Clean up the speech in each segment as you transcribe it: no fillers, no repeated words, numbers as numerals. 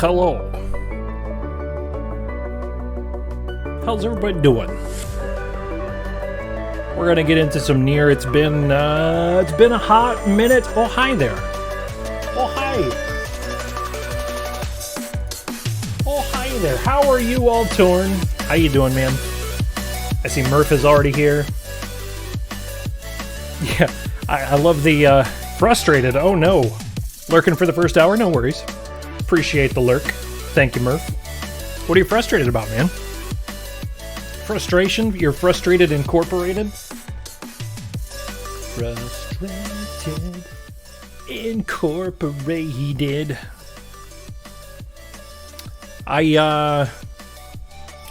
Hello. How's everybody doing? We're gonna get into some Nier. It's been a hot minute. Oh, hi there. Oh, hi. Oh, hi there. How are you all, Torn? How you doing, man? I see Murph is already here. Yeah, I love the frustrated. Oh no, lurking for the first hour. No worries. Appreciate the lurk. Thank you, Murph. What are you frustrated about, man? Frustration? You're frustrated incorporated? Frustrated incorporated. I'm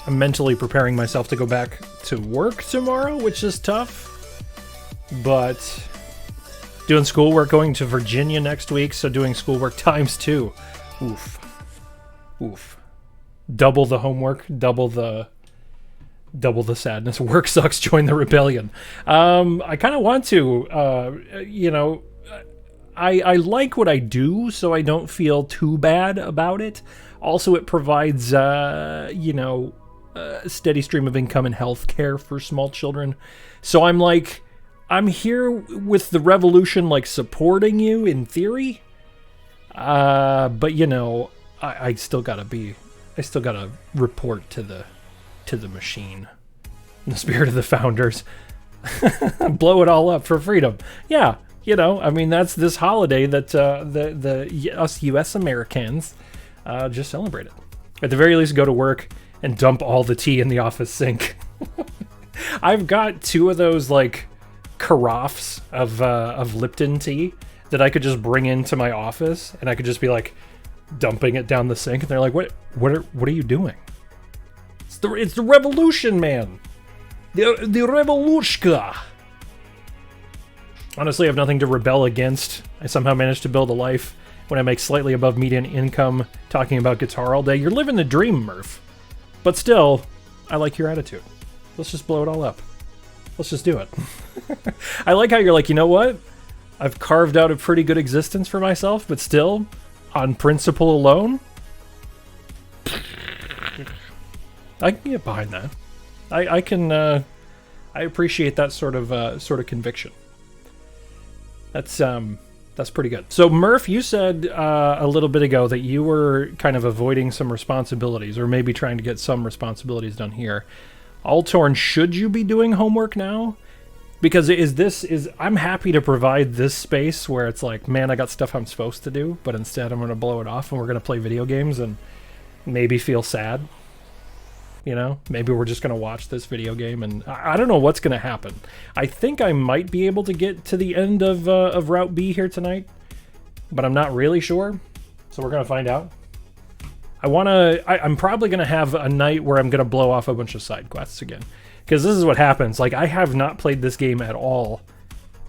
mentally preparing myself to go back to work tomorrow, which is tough. But doing schoolwork, going to Virginia next week, so doing schoolwork times 2. Oof. Oof. Double the homework, double the sadness. Work sucks, join the rebellion. I kind of want to, I like what I do, so I don't feel too bad about it. Also, it provides, a steady stream of income and health care for small children. So I'm here with the revolution, supporting you in theory. But I still gotta report to the machine. In the spirit of the founders. Blow it all up for freedom. Yeah, that's this holiday that us U.S. Americans just celebrated. At the very least, go to work and dump all the tea in the office sink. I've got 2 of those carafes of Lipton tea that I could just bring into my office, and I could just be dumping it down the sink, and they're like, what are you doing? It's the revolution, man. The revolushka. Honestly, I have nothing to rebel against. I somehow managed to build a life when I make slightly above median income talking about guitar all day. You're living the dream, Murph. But still, I like your attitude. Let's just blow it all up. Let's just do it. I like how you're like, you know what? I've carved out a pretty good existence for myself, but still, on principle alone, I can get behind that. I appreciate that sort of conviction. That's pretty good. So Murph, you said a little bit ago that you were kind of avoiding some responsibilities, or maybe trying to get some responsibilities done here. Altorn, should you be doing homework now? Because I'm happy to provide this space where it's man, I got stuff I'm supposed to do, but instead I'm going to blow it off and we're going to play video games and maybe feel sad. Maybe we're just going to watch this video game, and I don't know what's going to happen. I think I might be able to get to the end of Route B here tonight, but I'm not really sure. So we're going to find out. I'm probably going to have a night where I'm going to blow off a bunch of side quests again. Because this is what happens. I have not played this game at all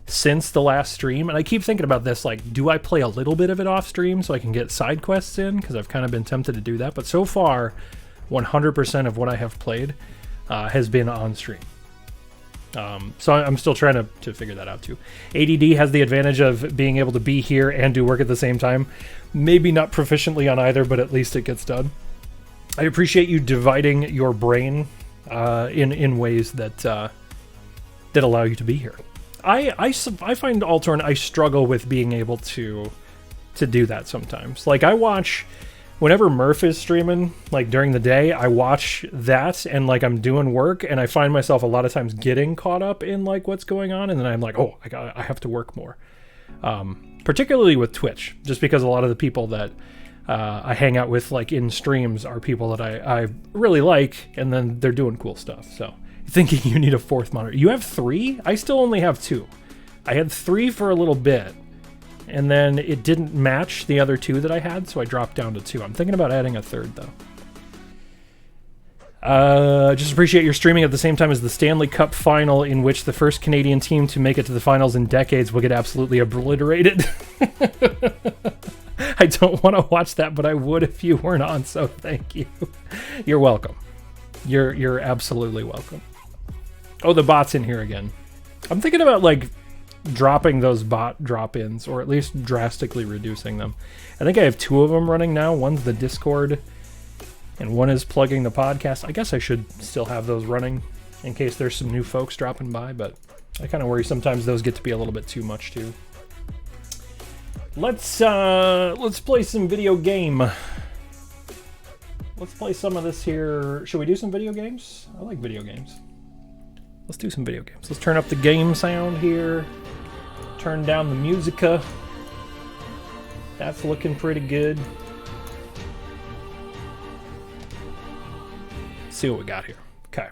since the last stream. And I keep thinking about this. Do I play a little bit of it off stream so I can get side quests in? Because I've kind of been tempted to do that. But so far, 100% of what I have played has been on stream. So I'm still trying to figure that out too. ADD has the advantage of being able to be here and do work at the same time. Maybe not proficiently on either, but at least it gets done. I appreciate you dividing your brain in ways that allow you to be here. I find Altorn, I struggle with being able to do that sometimes. I watch, whenever Murph is streaming, during the day, I watch that and I'm doing work, and I find myself a lot of times getting caught up in what's going on, and then I'm oh, I have to work more. Particularly with Twitch, just because a lot of the people that I hang out with in streams are people that I really like, and then they're doing cool stuff. So thinking you need a 4th monitor. You have 3? I still only have 2. I had 3 for a little bit, and then it didn't match the other 2 that I had, so I dropped down to 2. I'm thinking about adding a 3rd though. Just appreciate your streaming at the same time as the Stanley Cup final, in which the first Canadian team to make it to the finals in decades will get absolutely obliterated. I don't want to watch that, but I would if you weren't on, so thank you. You're welcome. You're absolutely welcome. Oh, the bot's in here again. I'm thinking about dropping those bot drop-ins, or at least drastically reducing them. I think I have 2 of them running now. One's the Discord, and one is plugging the podcast. I guess I should still have those running in case there's some new folks dropping by, but I kind of worry sometimes those get to be a little bit too much too. Let's play some video game. Let's play some of this here. Should we do some video games? I like video games. Let's do some video games. Let's turn up the game sound here. Turn down the musica. That's looking pretty good. Let's see what we got here. Okay.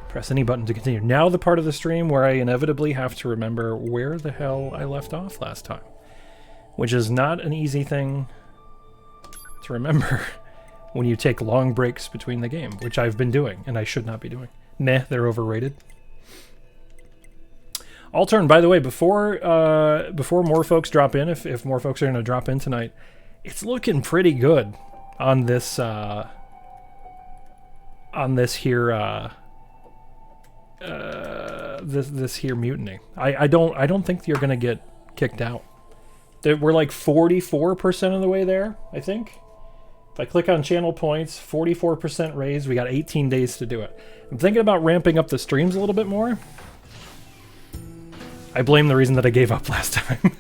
Press any button to continue. Now the part of the stream where I inevitably have to remember where the hell I left off last time. Which is not an easy thing to remember when you take long breaks between the game, which I've been doing, and I should not be doing. Meh, they're overrated. Altern, by the way, before more folks drop in, if more folks are going to drop in tonight, it's looking pretty good on this here this here mutiny. I don't think you're going to get kicked out. We're like 44% of the way there, I think. If I click on channel points, 44% raise. We got 18 days to do it. I'm thinking about ramping up the streams a little bit more. I blame the reason that I gave up last time.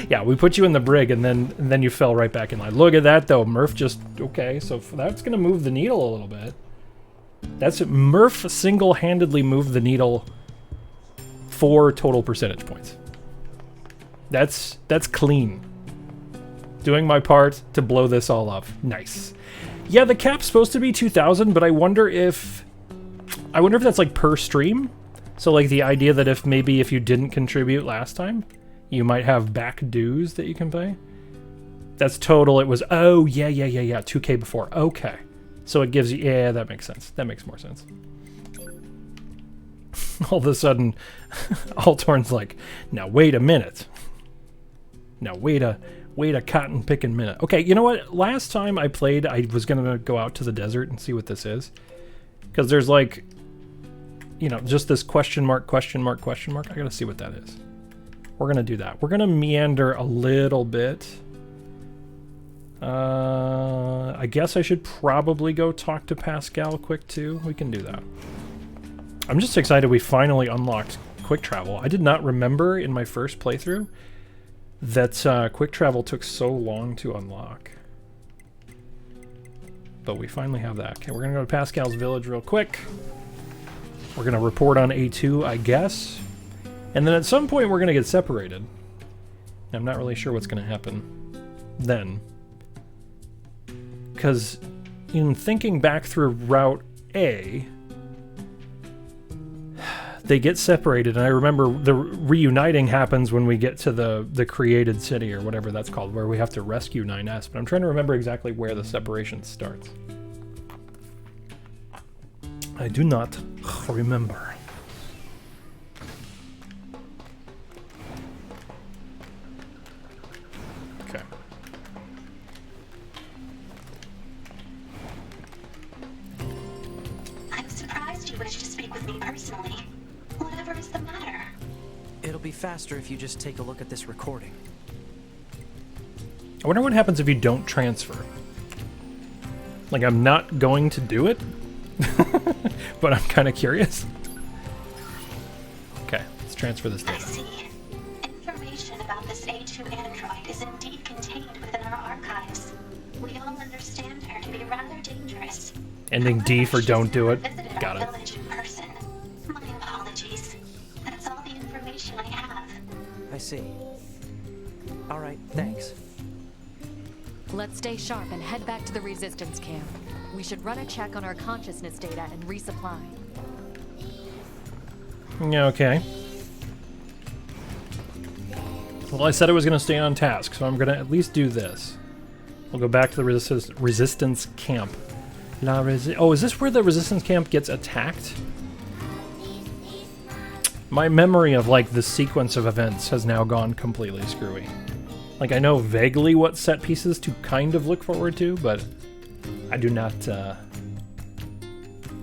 Yeah, we put you in the brig and then you fell right back in line. Look at that though, Murph just okay. So that's gonna move the needle a little bit. That's Murph single-handedly moved the needle 4 total percentage points. That's clean. Doing my part to blow this all up. Nice. Yeah, the cap's supposed to be 2,000, but I wonder if that's like per stream. So like the idea that if you didn't contribute last time, you might have back dues that you can pay. That's total. It was, oh yeah, 2K before. Okay. So it gives you, yeah, that makes sense. That makes more sense. All of a sudden, Altorn's like, now wait a minute. Now wait a cotton picking minute. Okay, you know what? Last time I played, I was gonna go out to the desert and see what this is, because there's like, you know, just this question mark. I gotta see what that is. We're gonna do that. We're gonna meander a little bit. I guess I should probably go talk to Pascal quick too. We can do that. I'm just excited we finally unlocked quick travel. I did not remember in my first playthrough that quick travel took so long to unlock. But we finally have that. Okay, we're gonna go to Pascal's village real quick. We're gonna report on A2, I guess. And then at some point we're gonna get separated. I'm not really sure what's gonna happen then. Because in thinking back through Route A, they get separated, and I remember the reuniting happens when we get to the created city, or whatever that's called, where we have to rescue 9S, but I'm trying to remember exactly where the separation starts. I do not remember. Okay. I'm surprised you wish to speak with me personally. Whatever is the matter? It'll be faster if you just take a look at this recording. I wonder what happens if you don't transfer. Like, I'm not going to do it, but I'm kind of curious. Okay, let's transfer this data. I see. Information about this A2 android is indeed contained within our archives. We all understand her to be rather dangerous. Ending D for don't do it. Got it. My apologies. That's all the information I have. I see. All right, thanks. Let's stay sharp and head back to the resistance camp. We should run a check on our consciousness data and resupply. Yeah, okay. Well, I said I was going to stay on task, so I'm going to at least do this. We'll go back to the resistance camp. Oh, is this where the resistance camp gets attacked? My memory of, like, the sequence of events has now gone completely screwy. Like, I know vaguely what set pieces to kind of look forward to, but I do not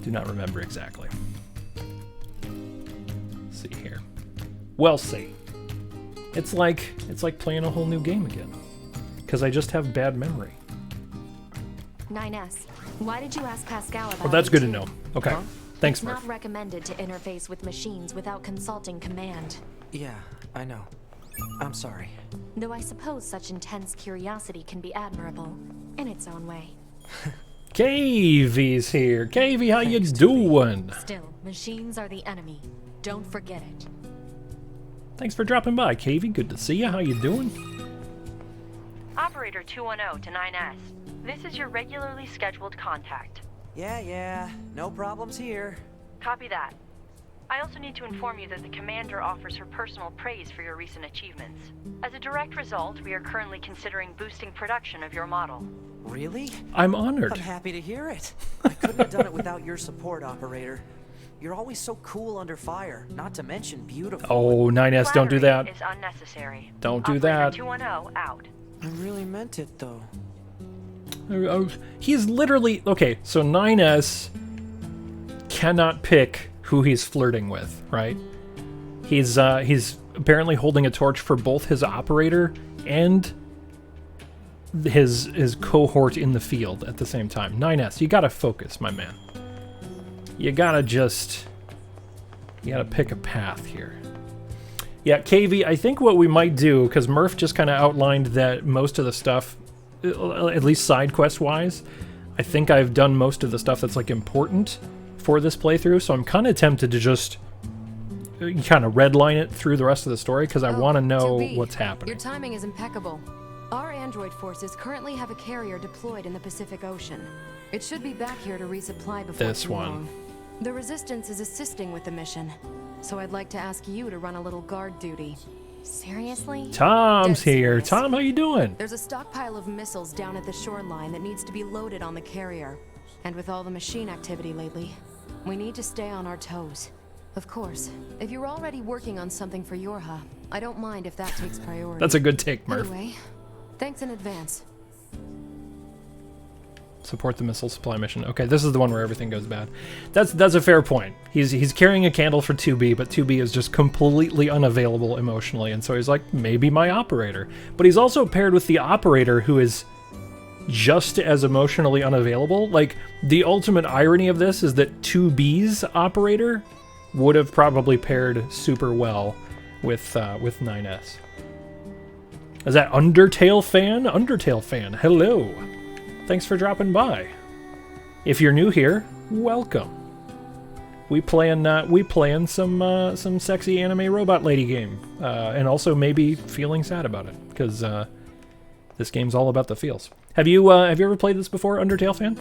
remember exactly. Let's see here. We'll see. It's like playing a whole new game again. Because I just have bad memory. 9S, why did you ask Pascal about Oh, that's good to A2? know. Okay. Thanks, It's not Murph. recommended to interface with machines without consulting command. Yeah, I know. I'm sorry. Though I suppose such intense curiosity can be admirable in its own way. KV's here. KV, how you Thanks, doing? Still, machines are the enemy. Don't forget it. Thanks for dropping by, KV. Good to see you. How you doing? Operator 210 to 9S. This is your regularly scheduled contact. Yeah, no problems here. Copy that. I also need to inform you that the commander offers her personal praise for your recent achievements. As a direct result, we are currently considering boosting production of your model. Really? I'm honored. I'm happy to hear it. I couldn't have done it without your support, operator. You're always so cool under fire, not to mention beautiful. Oh, 9S, don't do that. Flattery is unnecessary. Don't do Operator that. 210 out. I really meant it, though. He's literally... Okay, so 9S cannot pick who he's flirting with, right? He's apparently holding a torch for both his operator and his cohort in the field at the same time. 9S, you gotta focus, my man. You gotta pick a path here. Yeah, KV, I think what we might do, because Murph just kind of outlined that most of the stuff, at least side quest wise, I think I've done most of the stuff that's like important for this playthrough, so I'm kind of tempted to just kind of redline it through the rest of the story, because I want to know what's happening. Your timing is impeccable. Our android forces currently have a carrier deployed in the Pacific Ocean. It should be back here to resupply before This too one. long. The Resistance is assisting with the mission, so I'd like to ask you to run a little guard duty. Seriously? Tom's Dead here. serious. Tom, how you doing? There's a stockpile of missiles down at the shoreline that needs to be loaded on the carrier. And with all the machine activity lately, we need to stay on our toes. Of course, if you're already working on something for Yorha, I don't mind if that takes priority. That's a good take, Murph. Anyway, thanks in advance. Support the missile supply mission. Okay, this is the one where everything goes bad. That's a fair point. He's carrying a candle for 2B, but 2B is just completely unavailable emotionally, and so he's like, maybe my operator. But he's also paired with the operator who is just as emotionally unavailable. Like, the ultimate irony of this is that 2B's operator would have probably paired super well with 9S. Is that Undertale fan? Undertale fan, hello. Thanks for dropping by. If you're new here, welcome. We playing some sexy anime robot lady game, and also maybe feeling sad about it because this game's all about the feels. Have you ever played this before, Undertale fan?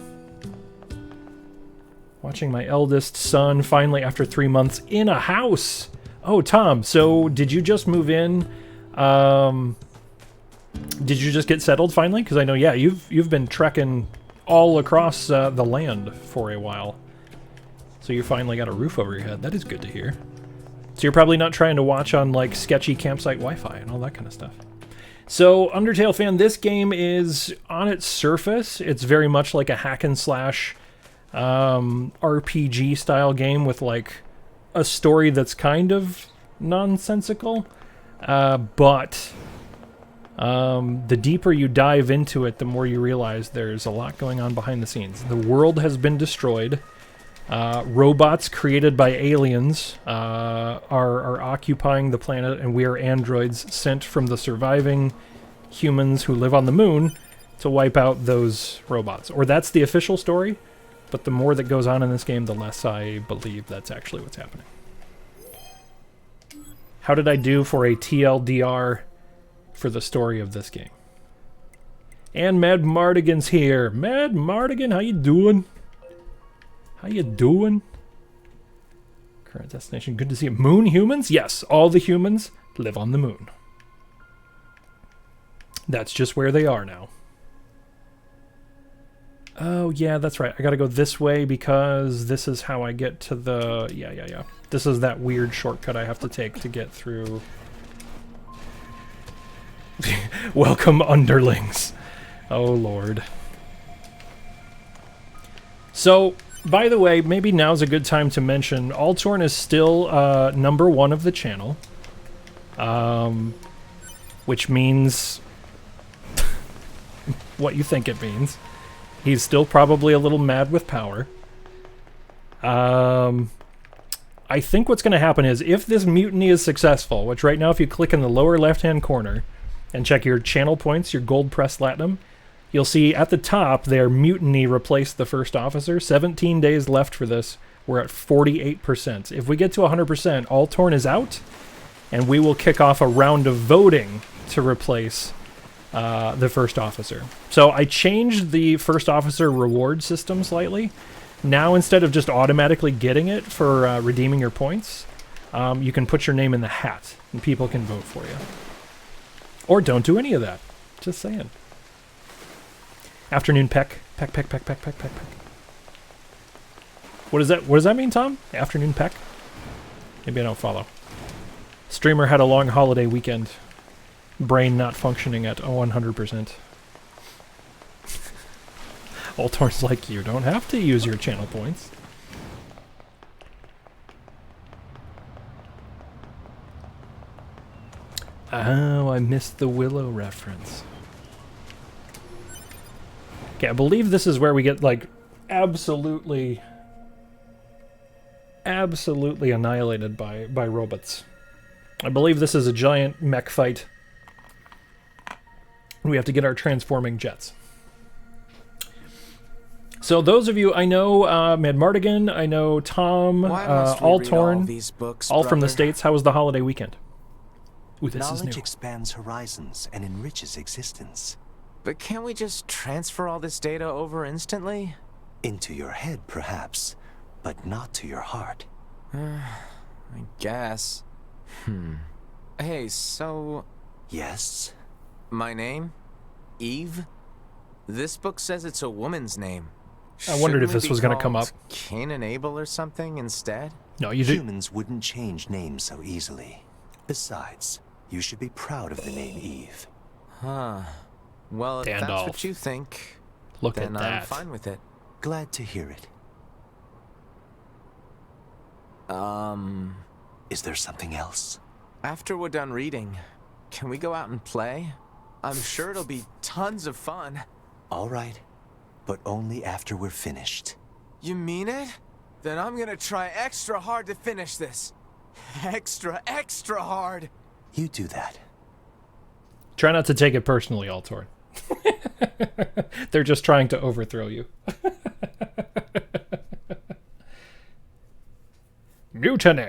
Watching my eldest son finally after 3 months in a house. Oh, Tom. So did you just move in? Did you just get settled finally? Because I know, yeah, you've been trekking all across the land for a while. So you finally got a roof over your head. That is good to hear. So you're probably not trying to watch on like sketchy campsite Wi-Fi and all that kind of stuff. So Undertale fan, this game is on its surface, it's very much like a hack and slash RPG style game with like a story that's kind of nonsensical, but the deeper you dive into it, the more you realize there's a lot going on behind the scenes. The world has been destroyed. Robots created by aliens are occupying the planet, and we are androids sent from the surviving humans who live on the moon to wipe out those robots. Or that's the official story, but the more that goes on in this game, the less I believe that's actually what's happening. How did I do for a TLDR for the story of this game? And Mad Mardigan's here. Mad Mardigan, how you doing? How you doing? Current destination, good to see you. Moon humans? Yes, all the humans live on the moon. That's just where they are now. Oh, yeah, that's right. I gotta go this way because this is how I get to the... Yeah. This is that weird shortcut I have to take to get through. Welcome, underlings. Oh, Lord. So... By the way, maybe now's a good time to mention, Altorn is still #1 of the channel. which means what you think it means. He's still probably a little mad with power. I think what's going to happen is if this mutiny is successful, which right now if you click in the lower left-hand corner and check your channel points, your gold press platinum, you'll see at the top there mutiny replaced the first officer. 17 days left for this. We're at 48%. If we get to 100%, Altorn is out, and we will kick off a round of voting to replace the first officer. So I changed the first officer reward system slightly. Now instead of just automatically getting it for redeeming your points, you can put your name in the hat, and people can vote for you. Or don't do any of that. Just saying. Afternoon peck. Peck, peck, peck, peck, peck, peck, peck. What does that mean, Tom? Afternoon peck? Maybe I don't follow. Streamer had a long holiday weekend. Brain not functioning at 100%. Altorn's like, you don't have to use your channel points. Oh, I missed the Willow reference. Okay, I believe this is where we get, like, absolutely annihilated by robots. I believe this is a giant mech fight. We have to get our transforming jets. So those of you, I know Mad Mardigan, I know Tom, Altorn, all from the States. How was the holiday weekend? Ooh, this is new. Knowledge expands horizons and enriches existence. But can't we just transfer all this data over instantly? Into your head, perhaps, but not to your heart. I guess. Hey, so... Yes? My name? Eve? This book says it's a woman's name. I wondered if this was going to come up. Cain and Abel or something instead? No, you did. Humans wouldn't change names so easily. Besides, you should be proud of the name Eve. Huh. Well, if that's what you think, look then at that. I'm fine with it. Glad to hear it. Is there something else? After we're done reading, can we go out and play? I'm sure it'll be tons of fun. All right, but only after we're finished. You mean it? Then I'm gonna try extra hard to finish this. Extra hard. You do that. Try not to take it personally, Altorn. They're just trying to overthrow you. Mutiny.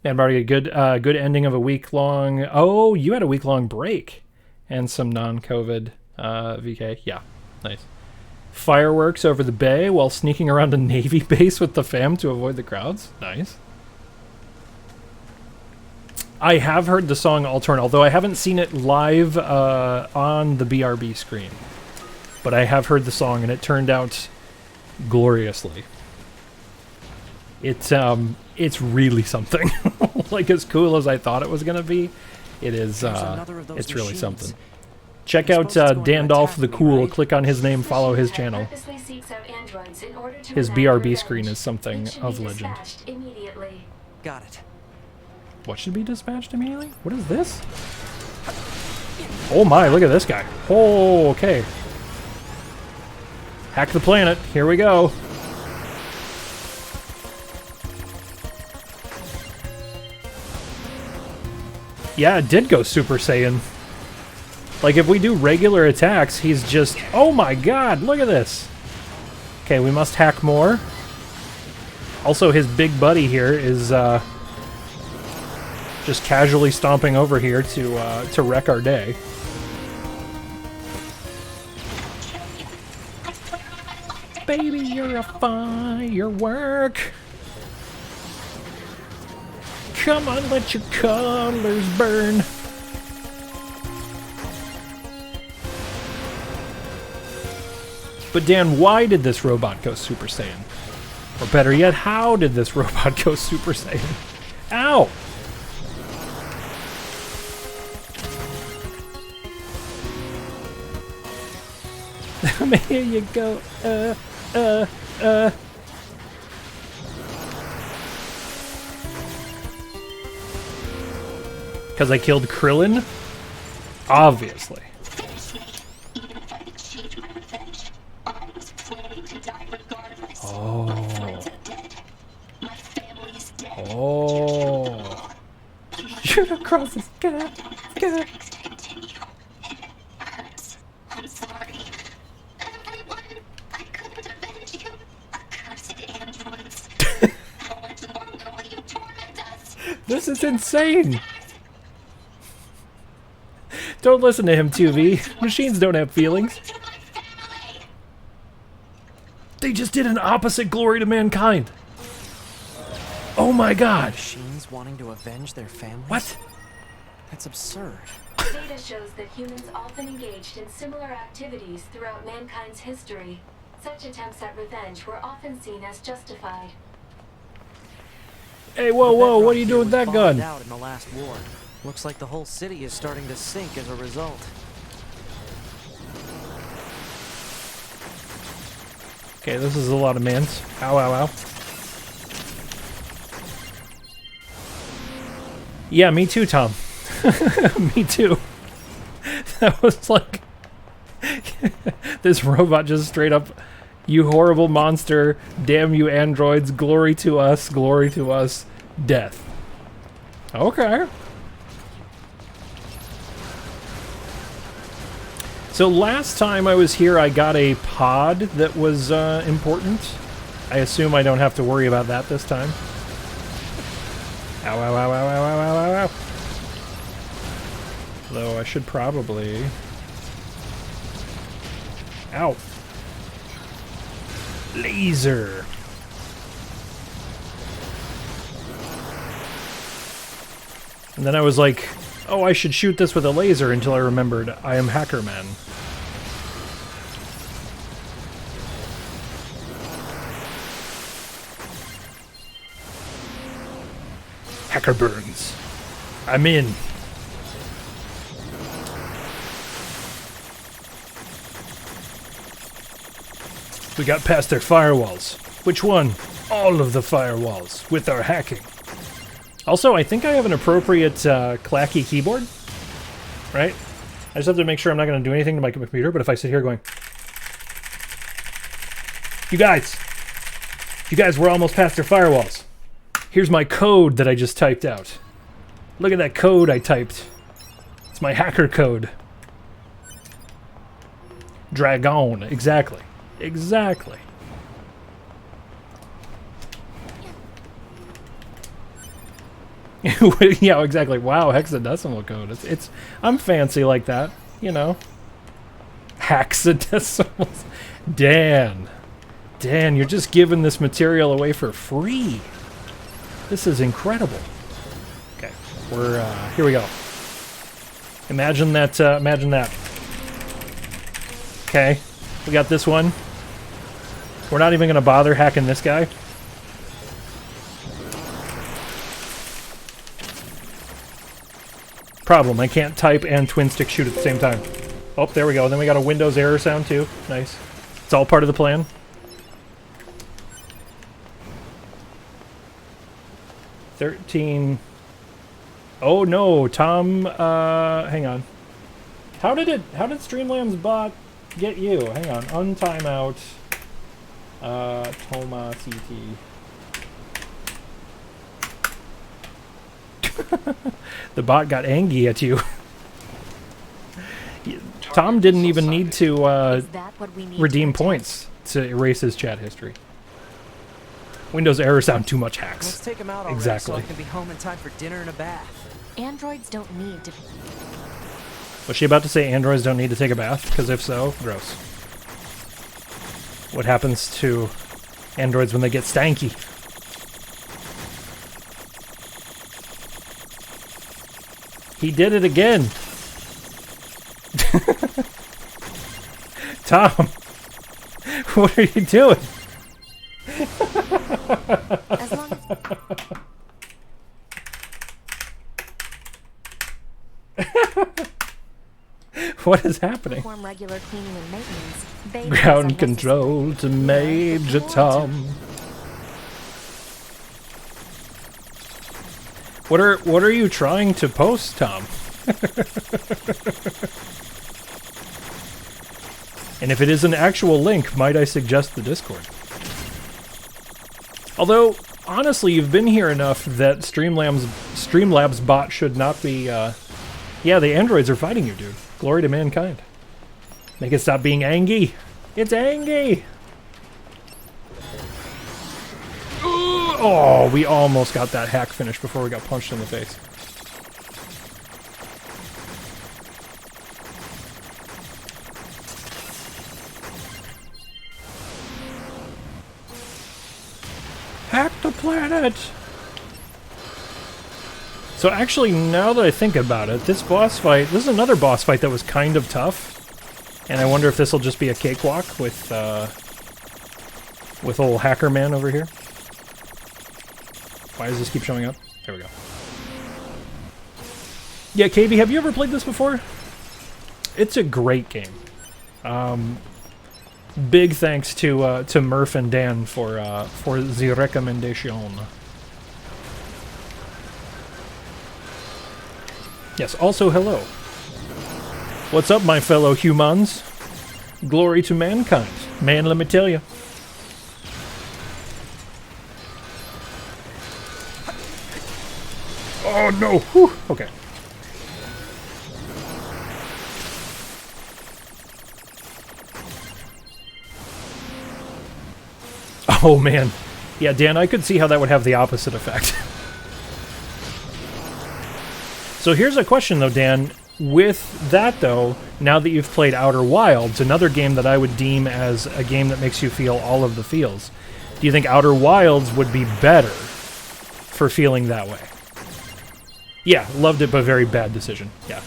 And Marty, good ending of a week-long... Oh, you had a week-long break. And some non-COVID VK. Yeah, nice. Fireworks over the bay while sneaking around a Navy base with the fam to avoid the crowds. Nice. I have heard the song Altorn, although I haven't seen it live on the BRB screen. But I have heard the song, and it turned out gloriously. It's really something. Like, as cool as I thought it was going to be, it is, it's really something. Check out Dandolph the Cool. Click on his name, follow his channel. His BRB screen is something of legend. Got it. What should be dispatched immediately? What is this? Oh my, look at this guy. Oh, okay. Hack the planet. Here we go. Yeah, it did go Super Saiyan. Like, if we do regular attacks, he's just... Oh my god, look at this. Okay, we must hack more. Also, his big buddy here is just casually stomping over here to wreck our day. Baby, you're a firework. Come on, let your colors burn. But Dan, why did this robot go Super Saiyan? Or better yet, how did this robot go Super Saiyan? Ow! Here you go. Because I killed Krillin? Obviously. Finish me. Even if I achieved my revenge, I was planning to die regardless. My friends are dead. My family is dead. Oh. Shoot across the sky. Continue. It hurts. I'm sorry. Everyone, I couldn't avenge you. Accursed androids. How much longer will you torment us? This is insane. Don't listen to him, 2V. Machines don't have feelings. To my family. They just did an opposite glory to mankind. Oh my god. Machines wanting to avenge their families? What? That's absurd. Data shows that humans often engaged in similar activities throughout mankind's history. Such attempts at revenge were often seen as justified. Hey, whoa, whoa, what are you doing with that gun? Out in the last war. Looks like the whole city is starting to sink as a result. Okay, this is a lot of mans. Ow, ow, ow. Yeah, me too, Tom. Me too. That was like... this robot just straight up... You horrible monster. Damn you androids. Glory to us. Glory to us. Death. Okay. So last time I was here, I got a pod that was important. I assume I don't have to worry about that this time. Ow, ow, ow, ow, ow, ow, ow, ow. Though I should probably... Ow. Laser. And then I was like, oh, I should shoot this with a laser until I remembered I am Hackerman. Hacker burns. I'm in. We got past their firewalls. Which one? All of the firewalls with our hacking. Also, I think I have an appropriate clacky keyboard, right? I just have to make sure I'm not going to do anything to my computer, but if I sit here going... You guys, we're almost past their firewalls. Here's my code that I just typed out. Look at that code I typed. It's my hacker code. Dragon, exactly. Exactly. Yeah, exactly. Wow, hexadecimal code. It's I'm fancy like that, you know. Hexadecimals. Dan, you're just giving this material away for free. This is incredible. Okay, we're here we go. Imagine that. Imagine that. Okay, we got this one. We're not even gonna bother hacking this guy. Problem, I can't type and twin stick shoot at the same time. Oh, there we go. Then we got a Windows error sound too. Nice. It's all part of the plan. $13. Oh no, Tom, hang on. How did Streamlabs bot get you? Hang on, untimeout. Toma CT. The bot got angry at you. Tom didn't even need to redeem points to erase his chat history. Windows error sound too much hacks. Let's take him out already Exactly. so I can be home in time for dinner and a bath. Androids don't need to... Was she about to say androids don't need to take a bath? Because if so, gross. What happens to androids when they get stanky? He did it again. Tom, what are you doing? As long as... What is happening? perform regular cleaning and maintenance, they Ground control to Major Tom. What are you trying to post, Tom? And if it is an actual link, might I suggest the Discord? Although, honestly, you've been here enough that Streamlabs bot should not be, Yeah, the androids are fighting you, dude. Glory to mankind. Make it stop being angry. It's angry! Ooh, oh, we almost got that hack finished before we got punched in the face. Hack the planet! So actually, now that I think about it, this is another boss fight that was kind of tough. And I wonder if this will just be a cakewalk with old Hacker Man over here. Why does this keep showing up? There we go. Yeah, KB, have you ever played this before? It's a great game. Big thanks to Murph and Dan for the recommendation. Yes, also hello. What's up, my fellow humans? Glory to mankind. Man, let me tell you. Oh no! Whew. Okay. Oh man. Yeah, Dan, I could see how that would have the opposite effect. So here's a question though, Dan. With that though, now that you've played Outer Wilds, another game that I would deem as a game that makes you feel all of the feels, do you think Outer Wilds would be better for feeling that way? Yeah, loved it, but very bad decision. Yeah.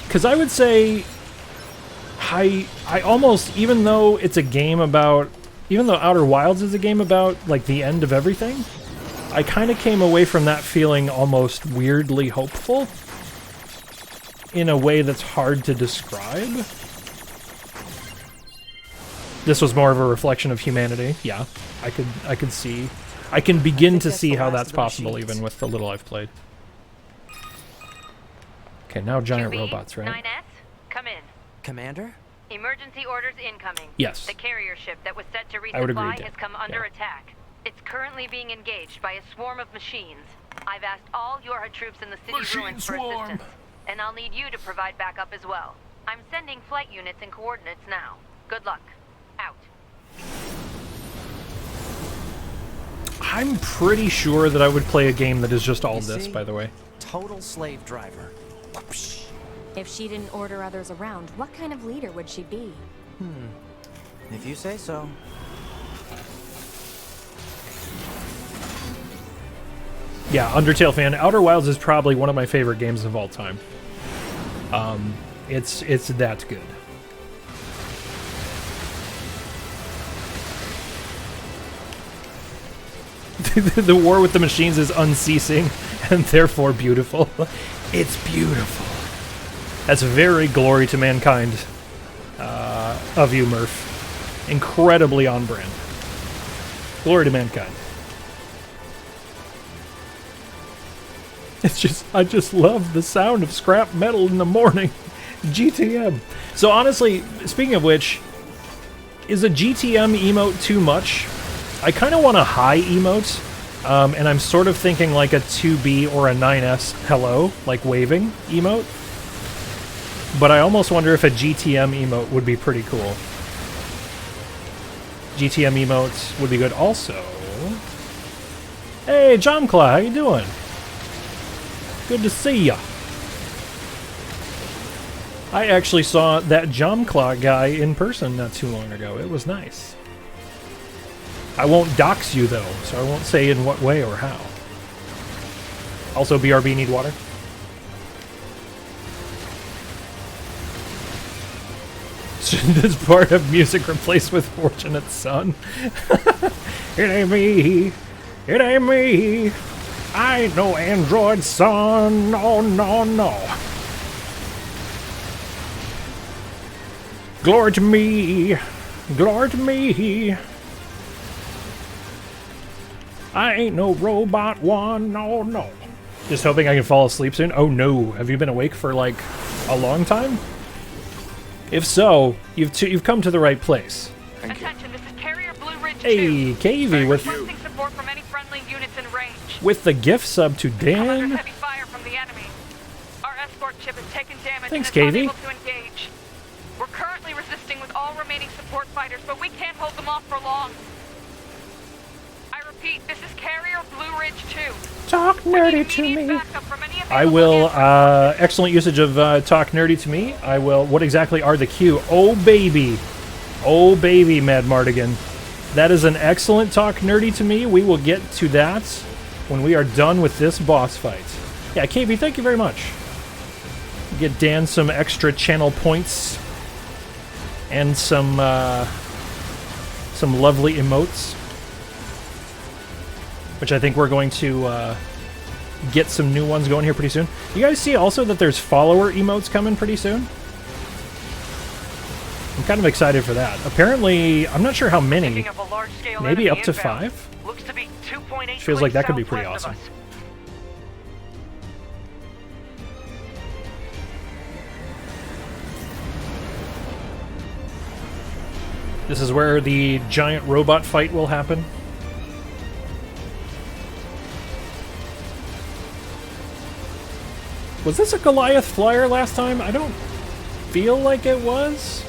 Because I would say, I almost, even though it's a game about, even though Outer Wilds is a game about, like, the end of everything, I kind of came away from that feeling almost weirdly hopeful in a way that's hard to describe. This was more of a reflection of humanity. Yeah, I could see. I can begin to see how that's possible even with the little I've played. Okay, now giant 2B, robots, right? 9S, come in. Commander? Emergency orders incoming. Yes. The carrier ship that was set to I would agree, resupply Dan. has come under Yeah. attack. It's currently being engaged by a swarm of machines. I've asked all Yorha troops in the city ruins for assistance, and I'll need you to provide backup as well. I'm sending flight units and coordinates now. Good luck. Out. I'm pretty sure that I would play a game that is just all You this, see? by the way. Total slave driver. If she didn't order others around, what kind of leader would she be? If you say so. Yeah, Undertale fan. Outer Wilds is probably one of my favorite games of all time. It's that good. The war with the machines is unceasing and therefore beautiful. It's beautiful. That's very glory to mankind of you, Murph. Incredibly on brand. Glory to mankind. It's just, I just love the sound of scrap metal in the morning. GTM. So honestly, speaking of which, is a GTM emote too much? I kind of want a high emote, and I'm sort of thinking like a 2B or a 9S hello, like waving emote. But I almost wonder if a GTM emote would be pretty cool. GTM emotes would be good also. Hey, Jomclaw, how you doing? Good to see ya. I actually saw that Jomclaw guy in person not too long ago. It was nice. I won't dox you though, so I won't say in what way or how. Also, BRB need water. Should this part of music replaced with Fortunate Son? It ain't me. It ain't me. I ain't no android son. No, no, no. Glory to me. Glory to me. I ain't no robot one. No, no. Just hoping I can fall asleep soon. Oh no, have you been awake for like a long time? If so, you've come to the right place. Attention, this is Carrier Blue Ridge 2. Hey, KV Requesting support from any friendly units in range. with the gift sub to I'm under Dan. heavy fire from the enemy. Our escort ship has taken damage Thanks, and is KV. unable to engage. We're currently resisting with all remaining support fighters, but we can't hold them off for long. I repeat, this is Carrier Blue Ridge 2. Talk nerdy to Immediate me. backup from any I available will, aircraft. excellent usage of talk nerdy to me. I will, what exactly are the Q? Oh baby, Mad Mardigan. That is an excellent talk nerdy to me. We will get to that when we are done with this boss fight. Yeah, KB, thank you very much. Get Dan some extra channel points and some lovely emotes, which I think we're going to get some new ones going here pretty soon. You guys see also that there's follower emotes coming pretty soon? I'm kind of excited for that. Apparently, I'm not sure how many. Picking up a large-scale Maybe enemy up to inbound. 5? Looks to be 2.8 Feels like that could be clicks pretty southwest of awesome. us. This is where the giant robot fight will happen. Was this a Goliath flyer last time? I don't feel like it was.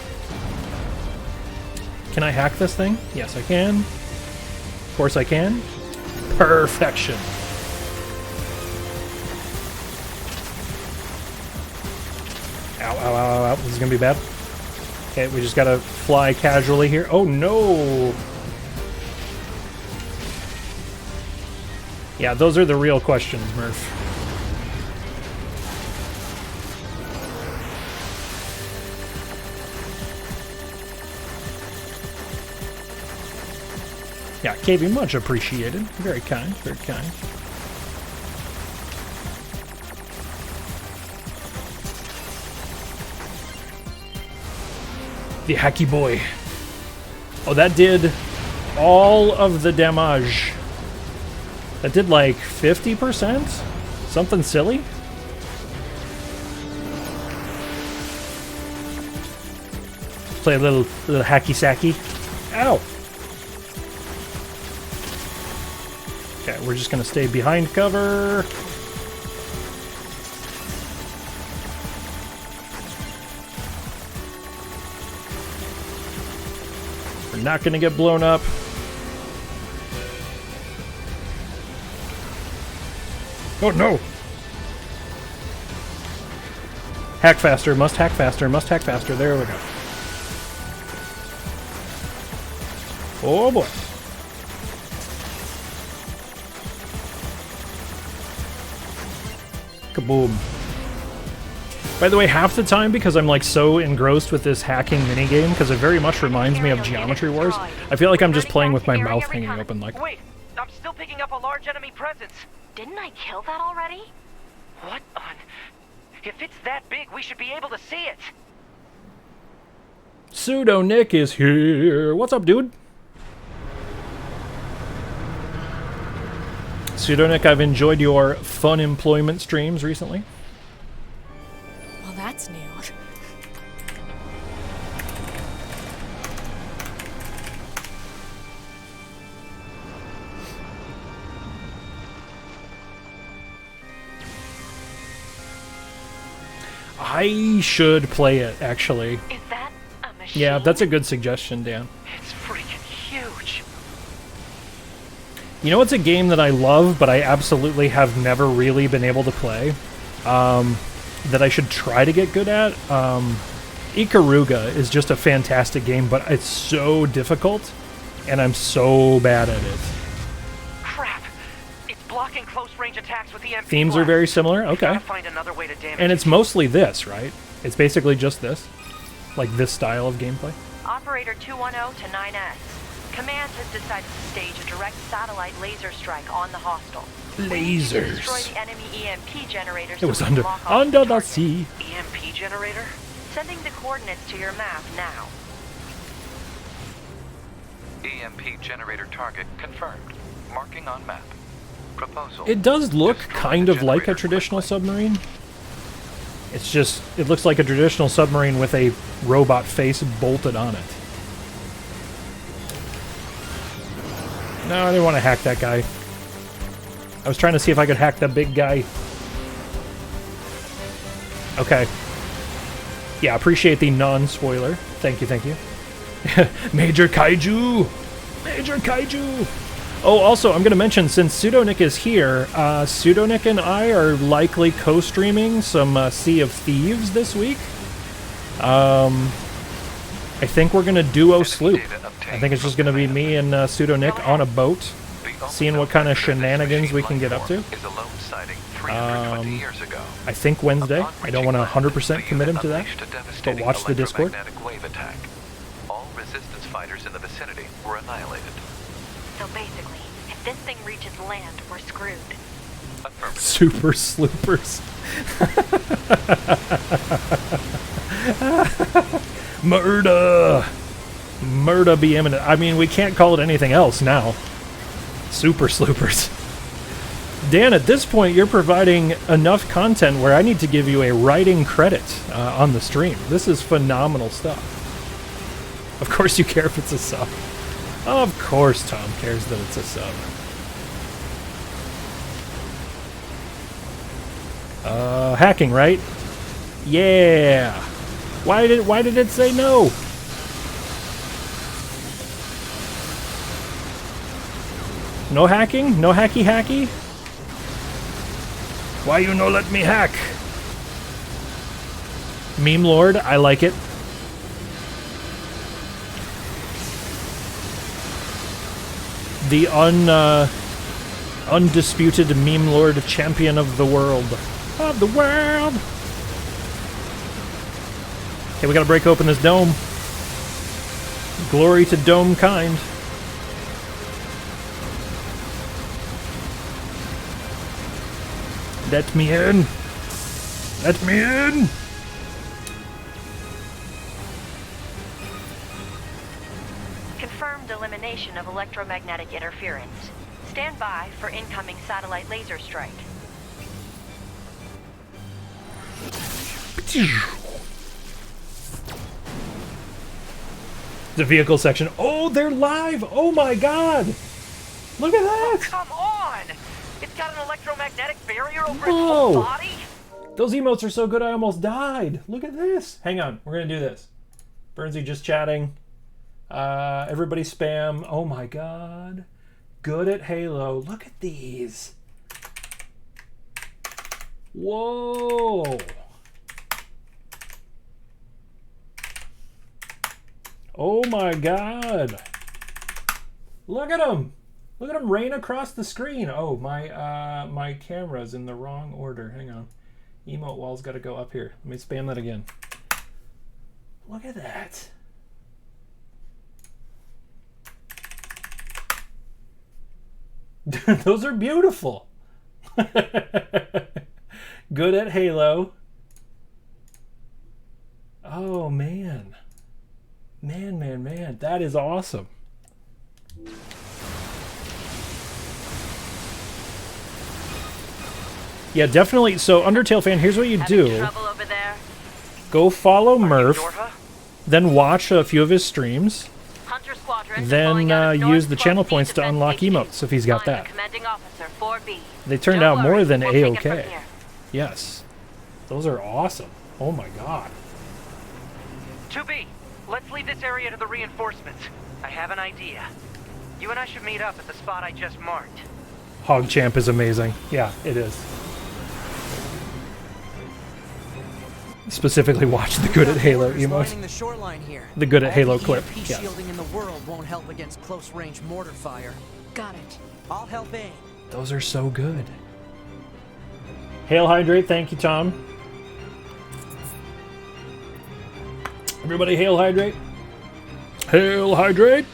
Can I hack this thing? Yes, I can. Of course I can. Perfection. Ow, ow, ow, ow. This is gonna be bad. Okay, we just gotta fly casually here. Oh no! Yeah, those are the real questions, Murph. Yeah, KB, much appreciated. Very kind, very kind. The hacky boy. Oh, that did all of the damage. That did like 50%? Something silly? Play a little hacky sacky. Ow! Okay, we're just gonna stay behind cover. We're not gonna get blown up. Oh no! Hack faster, must hack faster, must hack faster. There we go. Oh boy. Kaboom. By the way, half the time, because I'm like so engrossed with this hacking minigame, because it very much reminds me of Geometry Wars, I feel like I'm just playing with my mouth hanging open like... Wait, I'm still picking up a large enemy presence. Didn't I kill that already? What on? If it's that big, we should be able to see it. Pseudo Nick is here. What's up, dude? Pseudo Nick, I've enjoyed your fun employment streams recently. Well, that's new. I should play it, actually. Is that a machine? Yeah, that's a good suggestion, Dan. It's freaking huge. You know, it's a game that I love, but I absolutely have never really been able to play. That I should try to get good at. Ikaruga is just a fantastic game, but it's so difficult, and I'm so bad at it. Crap! It's blocking close-range attacks with EMP. Themes are very similar? We've Okay. gotta find another way to damage And it's mostly this, right? It's basically just this? Like this style of gameplay? Operator 210 to 9S. Command has decided to stage a direct satellite laser strike on the hostile. Lasers. Destroy the enemy EMP generator. It was so we can under lock off under the target. sea. EMP generator? Sending the coordinates to your map now. EMP generator target confirmed. Marking on map. proposal. It does look Destroy kind the of like a generator traditional quickly. submarine. It's just, it looks like a traditional submarine with a robot face bolted on it. No, I didn't want to hack that guy. I was trying to see if I could hack the big guy. Okay. Yeah, appreciate the non-spoiler. Thank you, thank you. Major Kaiju! Major Kaiju! Oh, also, I'm going to mention, since Pseudonick is here, Pseudonick and I are likely co-streaming some Sea of Thieves this week. I think we're going to duo sloop. I think it's just going to be me and Pseudonick on a boat, seeing what kind of shenanigans we can get up to. I think Wednesday. I don't want to 100% commit him to that, but watch the Discord. All resistance fighters in the vicinity were annihilated. So basically, if this thing reaches land, we're screwed. Super sloopers. Murder! Murder be imminent. I mean, we can't call it anything else now. Super sloopers. Dan, at this point, you're providing enough content where I need to give you a writing credit on the stream. This is phenomenal stuff. Of course you care if it's a sub. Of course Tom cares that it's a sub. Hacking, right? Yeah. Why did it say no? No hacking? No hacky? Why you no let me hack? Meme Lord, I like it. The undisputed Meme Lord champion of the world. Of the world! Okay, we gotta break open this dome. Glory to dome kind. Let me in! Let me in! Confirmed elimination of electromagnetic interference. Stand by for incoming satellite laser strike. The vehicle section. Oh, they're live! Oh my god! Look at that! Oh, come on! It's got an electromagnetic barrier over its Whoa. whole body? Those emotes are so good I almost died. Look at this. Hang on, we're gonna do this. Burnsy just chatting. Everybody spam. Oh my god. Good at Halo. Look at these. Whoa. Oh my god. Look at them. Look at them rain across the screen. Oh, my camera's in the wrong order. Hang on. Emote wall's got to go up here. Let me spam that again. Look at that. Those are beautiful. Good at Halo. Oh, man. Man. That is awesome. Yeah, definitely. So, Undertale fan, here's what you do. Trouble over there? Go follow Murph, Dorva? then watch a few of his streams, Hunter Squadron then pulling out of use the North channel 12th points to Defense unlock HQ. emotes if he's got I'm the that. commanding officer, 4B. They turned Don't out more worry, than we'll take it from A-OK. here. Yes. Those are awesome. Oh my god. 2B, let's leave this area to the reinforcements. I have an idea. You and I should meet up at the spot I just marked. Hogchamp is amazing. Yeah, it is. Specifically watch the Good at Halo emote. Lining the shoreline here. The Good at All Halo the clip. EMP Yes. shielding in the world won't help against close-range mortar fire. Got it. I'll help aim. Those are so good. Hail Hydrate, thank you, Tom. Everybody hail Hydrate. Hail Hydrate!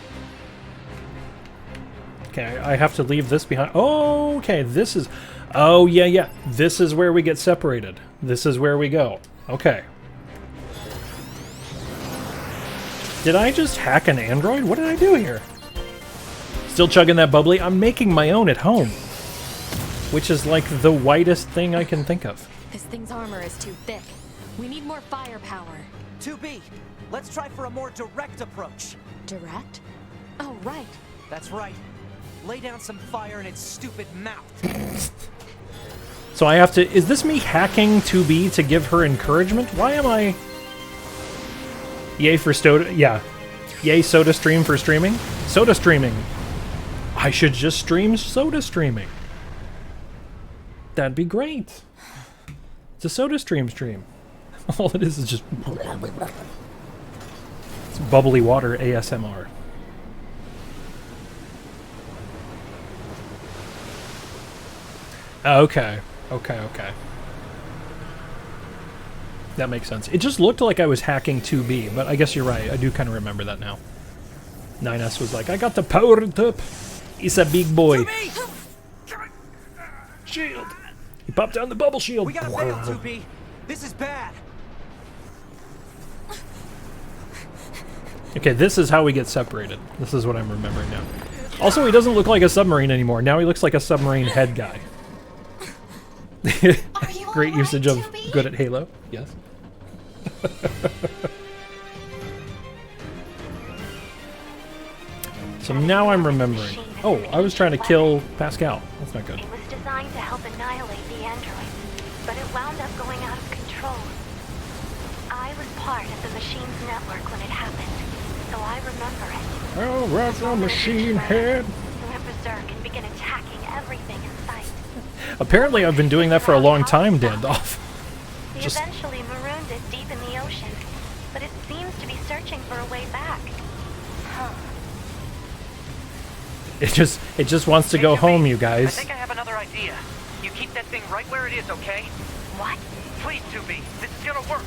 Okay, I have to leave this behind. Oh, okay, this is... Oh, yeah. This is where we get separated. This is where we go. Okay. Did I just hack an android? What did I do here? Still chugging that bubbly? I'm making my own at home. which is like the whitest thing I can think of. This thing's armor is too thick. We need more firepower. 2B, let's try for a more direct approach. Direct? Oh, right. That's right. Lay down some fire in its stupid mouth. So I have to... Is this me hacking 2B to give her encouragement? Why am I... Yay for Soda... Yeah. Yay Soda Stream for streaming? Soda streaming. I should just stream Soda streaming. That'd be great. It's a Soda stream. All it is just... It's bubbly water ASMR. Okay. Okay. That makes sense. It just looked like I was hacking 2B, but I guess you're right. I do kind of remember that now. 9S was like, I got the powered up. He's a big boy. Shield. He popped down the bubble shield. We gotta bail, 2B. This is bad. Okay, this is how we get separated. This is what I'm remembering now. Also, he doesn't look like a submarine anymore. Now he looks like a submarine head guy. Great usage of good at Halo. Yes. So now I'm remembering. Oh, I was trying to kill Pascal. That's not good. It was designed to help annihilate the android, but it wound up going out of control. I was part of the machine's network when it happened, so I remember it. Oh, that's a machine head. It went berserk and began attacking everything in sight. Apparently I've been doing that for a long time, Dandoff. We eventually marooned it deep in the ocean, but it seems to be searching for a way back. Huh. It just wants to go home, you I guys. think I have another idea. You keep that thing right where it is, okay? What? Please, 2B. This is gonna work.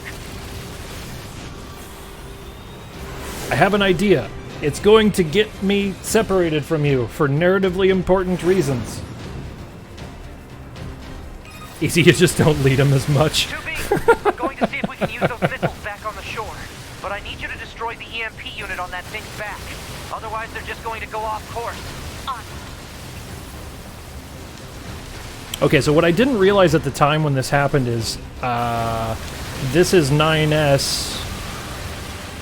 I have an idea. It's going to get me separated from you for narratively important reasons. Easy, you just don't lead him as much. 2B, I'm going to see if we can use those missiles back on the shore. But I need you to destroy the EMP unit on that thing's back. Otherwise, they're just going to go off course. Okay, so what I didn't realize at the time when this happened is, this is 9S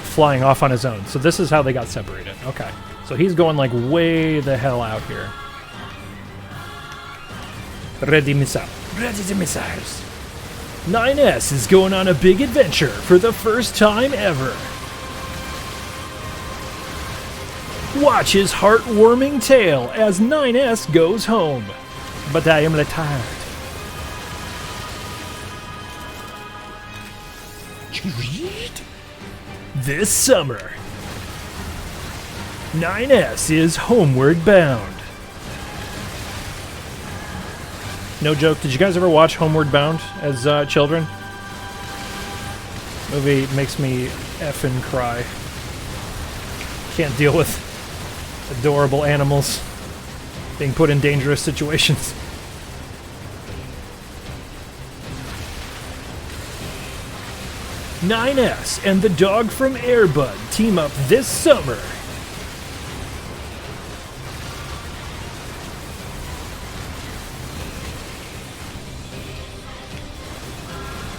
flying off on his own. So this is how they got separated. Okay. So he's going like way the hell out here. Ready missile. Ready to missiles. 9S is going on a big adventure for the first time ever. Watch his heartwarming tale as 9S goes home. But I am retired. This summer, 9S is homeward bound. No joke, did you guys ever watch Homeward Bound as children? Movie makes me effing cry. Can't deal with adorable animals being put in dangerous situations. "9S and the dog from Air Bud team up this summer."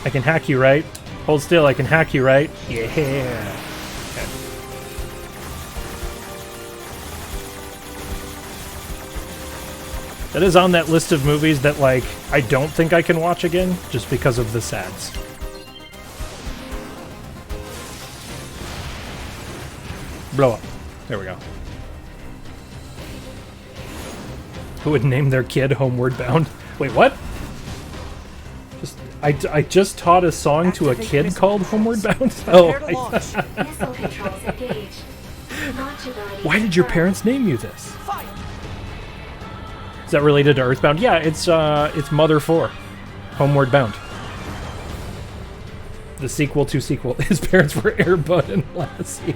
I can hack you, right? Hold still, I can hack you, right? Yeah. Okay. That is on that list of movies that, like, I don't think I can watch again, just because of the sads. Blow up. There we go. Who would name their kid Homeward Bound? Wait, what? I just taught a song to a kid called Homeward Bound? Oh. Missile controls engaged. Why did your parents name you this? Is that related to Earthbound? Yeah, it's Mother 4. Homeward Bound. The sequel to sequel. His parents were Air Bud and Lassie.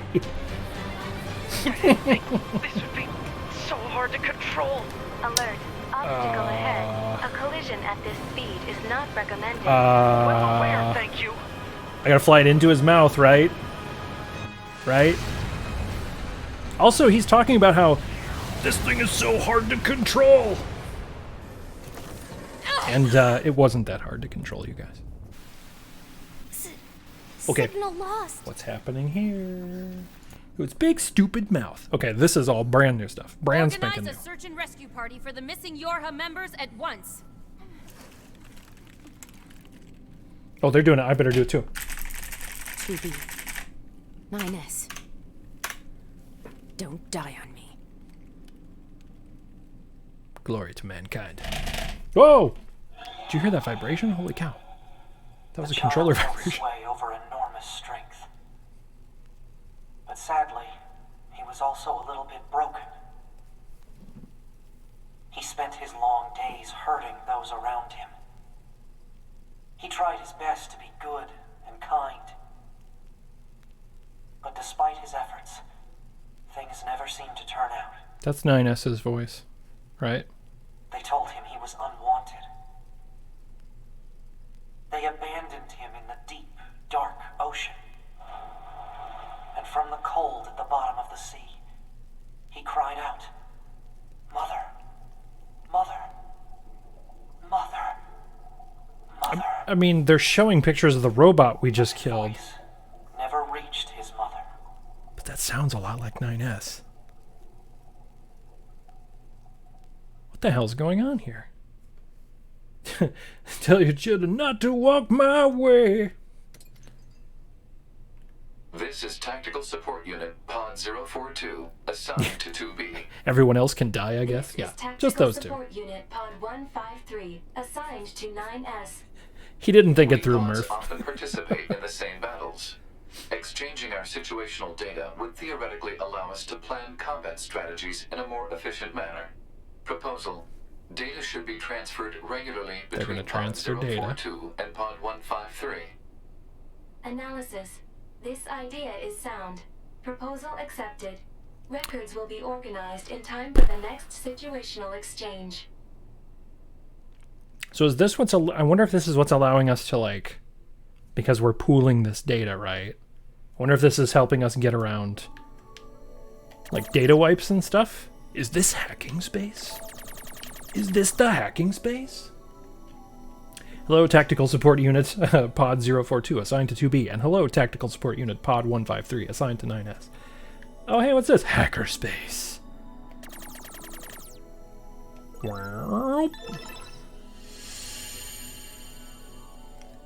This would be so hard to control. Alert. Obstacle ahead. A collision at this speed is not recommended. Well aware, thank you. I gotta fly it into his mouth, right? Right? Also, he's talking about how this thing is so hard to control. And it wasn't that hard to control you guys. Okay. Signal lost. What's happening here? It's big stupid mouth. Okay, this is all brand new stuff. Brand spanking new. Organize a search and rescue party for the missing Yorha members at once. Oh, they're doing it. I better do it too. 2B. 9S. Don't die on me. Glory to mankind. Whoa! Did you hear that vibration? Holy cow. That was a controller vibration. Sway over enormous strength. But sadly, he was also a little bit broken. He spent his long days hurting those around him. He tried his best to be good and kind. But despite his efforts, things never seemed to turn out. That's 9S's voice, right? They told him he was unwanted. They abandoned him in the deep, dark ocean. And from the cold at the bottom of the sea, he cried out, "Mother, Mother, Mother, Mother." I mean, they're showing pictures of the robot we just killed. Voice never reached his mother. But that sounds a lot like 9S. What the hell's going on here? Tell your children not to walk my way. This is Tactical Support Unit Pod 042, assigned to 2B. Everyone else can die, I guess. Yeah, just those two. Support Unit Pod 153, assigned to 9S. He didn't think it through, Pods Murph. often participate in the same battles. Exchanging our situational data would theoretically allow us to plan combat strategies in a more efficient manner. Proposal: data should be transferred regularly between Pod transfer data. 042 and Pod 153. Analysis. This idea is sound. Proposal accepted. Records will be organized in time for the next situational exchange. So is this what's... I wonder if this is what's allowing us to, like... Because we're pooling this data, right? I wonder if this is helping us get around... Like, data wipes and stuff? Is this hacking space? Is this the hacking space? Hello, Tactical Support Unit Pod 042, assigned to 2B. And hello, Tactical Support Unit Pod 153, assigned to 9S. Oh, hey, what's this? Hacker space.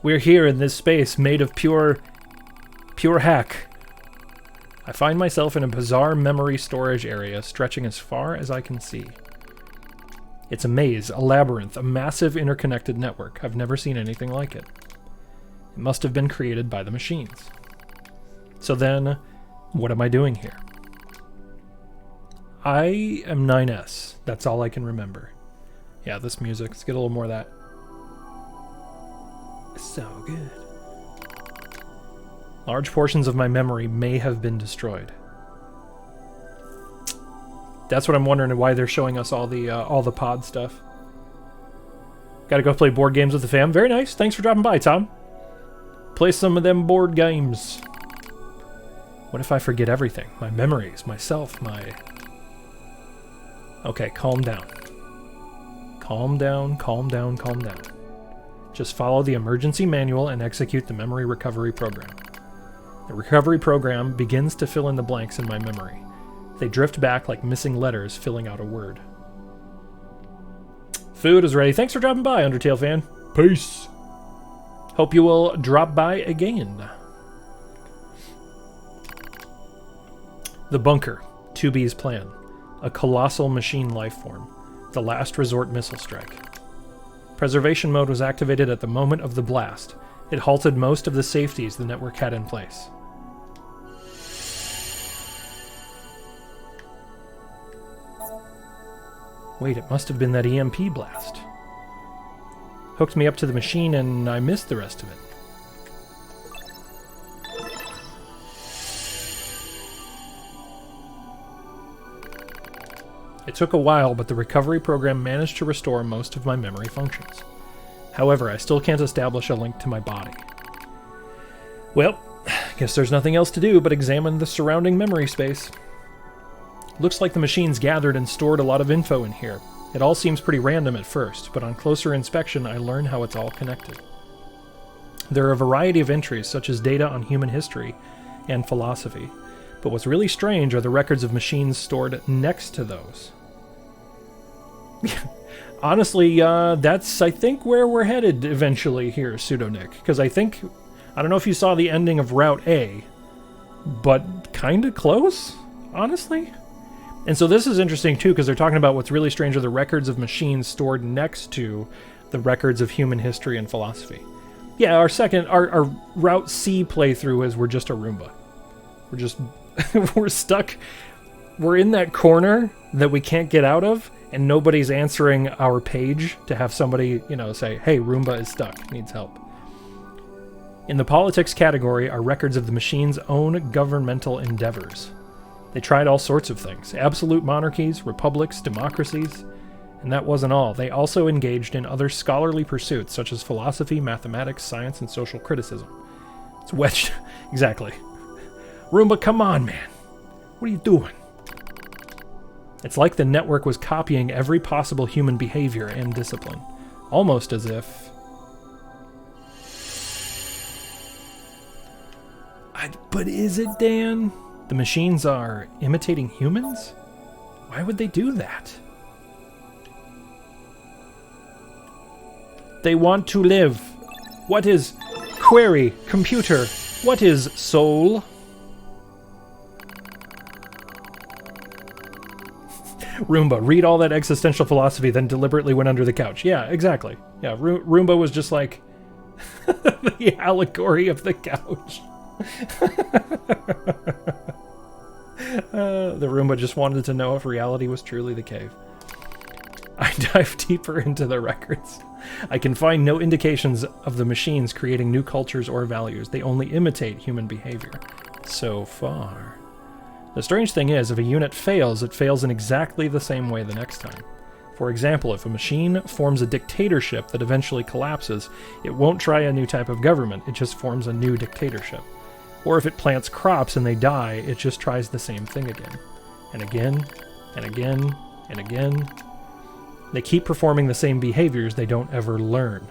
We're here in this space made of pure hack. I find myself in a bizarre memory storage area stretching as far as I can see. It's a maze, a labyrinth, a massive interconnected network. I've never seen anything like it. It must have been created by the machines. So then, what am I doing here? I am 9S. That's all I can remember. Yeah, this music. Let's get a little more of that. So good. Large portions of my memory may have been destroyed. That's what I'm wondering, why they're showing us all the pod stuff. Gotta go play board games with the fam. Very nice. Thanks for dropping by, Tom. Play some of them board games. What if I forget everything? My memories, myself, my... Okay, calm down. Calm down, calm down, calm down. Just follow the emergency manual and execute the memory recovery program. The recovery program begins to fill in the blanks in my memory. They drift back like missing letters filling out a word. Food is ready. Thanks for dropping by, Undertale fan. Peace. Hope you will drop by again. The bunker. 2B's plan. A colossal machine lifeform. The last resort missile strike. Preservation mode was activated at the moment of the blast. It halted most of the safeties the network had in place. Wait, it must have been that EMP blast. Hooked me up to the machine and I missed the rest of it. It took a while, but the recovery program managed to restore most of my memory functions. However, I still can't establish a link to my body. Well, guess there's nothing else to do but examine the surrounding memory space. Looks like the machines gathered and stored a lot of info in here. It all seems pretty random at first, but on closer inspection I learn how it's all connected. There are a variety of entries, such as data on human history and philosophy, but what's really strange are the records of machines stored next to those. Honestly, that's, I think, where we're headed eventually here, Pseudonick, because I don't know if you saw the ending of Route A, but kinda close, honestly? And so this is interesting, too, because they're talking about what's really strange are the records of machines stored next to the records of human history and philosophy. Yeah, our Route C playthrough is we're just a Roomba. We're just, we're stuck, we're in that corner that we can't get out of, and nobody's answering our page to have somebody, say, hey, Roomba is stuck, needs help. In the politics category are records of the machine's own governmental endeavors. They tried all sorts of things, absolute monarchies, republics, democracies, and that wasn't all. They also engaged in other scholarly pursuits such as philosophy, mathematics, science, and social criticism. It's wedged. Exactly. Roomba, come on, man. What are you doing? It's like the network was copying every possible human behavior and discipline. Almost as if... But is it, Dan? The machines are imitating humans? Why would they do that? They want to live. What is query, computer? What is soul? Roomba, read all that existential philosophy, then deliberately went under the couch. Yeah, exactly. Yeah, Roomba was just like the allegory of the couch. The Roomba just wanted to know if reality was truly the cave. I dive deeper into the records. I can find no indications of the machines creating new cultures or values. They only imitate human behavior. So far. The strange thing is, if a unit fails, it fails in exactly the same way the next time. For example, if a machine forms a dictatorship that eventually collapses, it won't try a new type of government, it just forms a new dictatorship. Or if it plants crops and they die, it just tries the same thing again. And again, and again, and again. They keep performing the same behaviors they don't ever learn.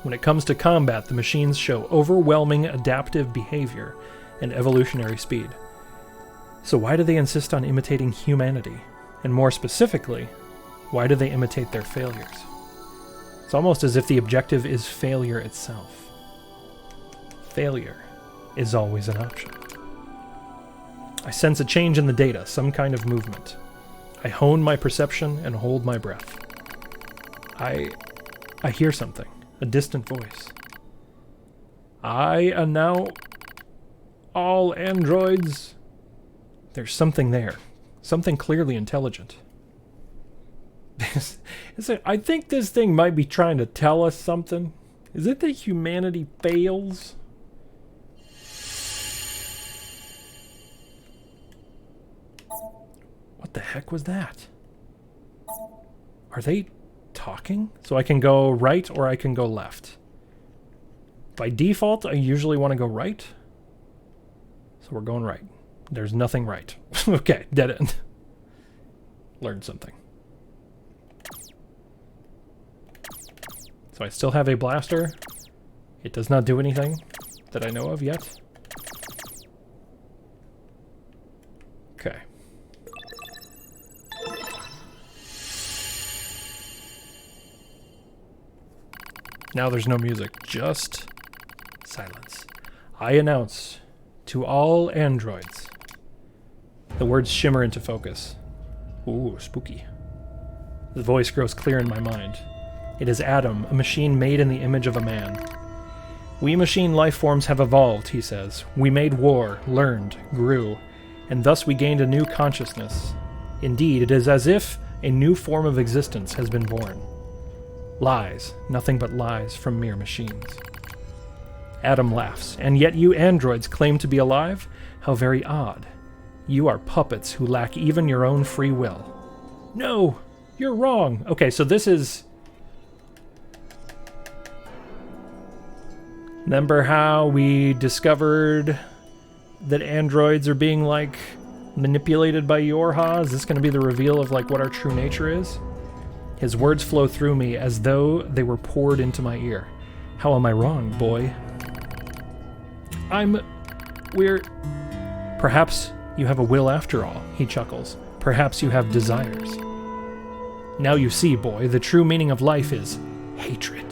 When it comes to combat, the machines show overwhelming adaptive behavior and evolutionary speed. So why do they insist on imitating humanity? And more specifically, why do they imitate their failures? It's almost as if the objective is failure itself. Failure is always an option. I sense a change in the data, some kind of movement. I hone my perception and hold my breath. I hear something, a distant voice. I am now all androids. There's something there, something clearly intelligent. I think this thing might be trying to tell us something. Is it that humanity fails? What the heck was that? Are they talking? So I can go right or I can go left. By default, I usually want to go right. So we're going right. There's nothing right. Okay, dead end. Learned something. So I still have a blaster. It does not do anything that I know of yet. Okay. Now there's no music, just silence. I announce to all androids. The words shimmer into focus. Ooh, spooky. The voice grows clear in my mind. It is Adam, a machine made in the image of a man. We machine life forms have evolved, he says. We made war, learned, grew, and thus we gained a new consciousness. Indeed, it is as if a new form of existence has been born. Lies, nothing but lies from mere machines. Adam laughs. And yet you androids claim to be alive? How very odd. You are puppets who lack even your own free will. No, you're wrong. Okay, so this is... Remember how we discovered that androids are being, like, Manipulated by Yorha? Is this going to be the reveal of like what our true nature is? His words flow through me as though they were poured into my ear. How am I wrong, boy? We're... Perhaps you have a will after all, he chuckles. Perhaps you have desires. Now you see, boy, the true meaning of life is hatred.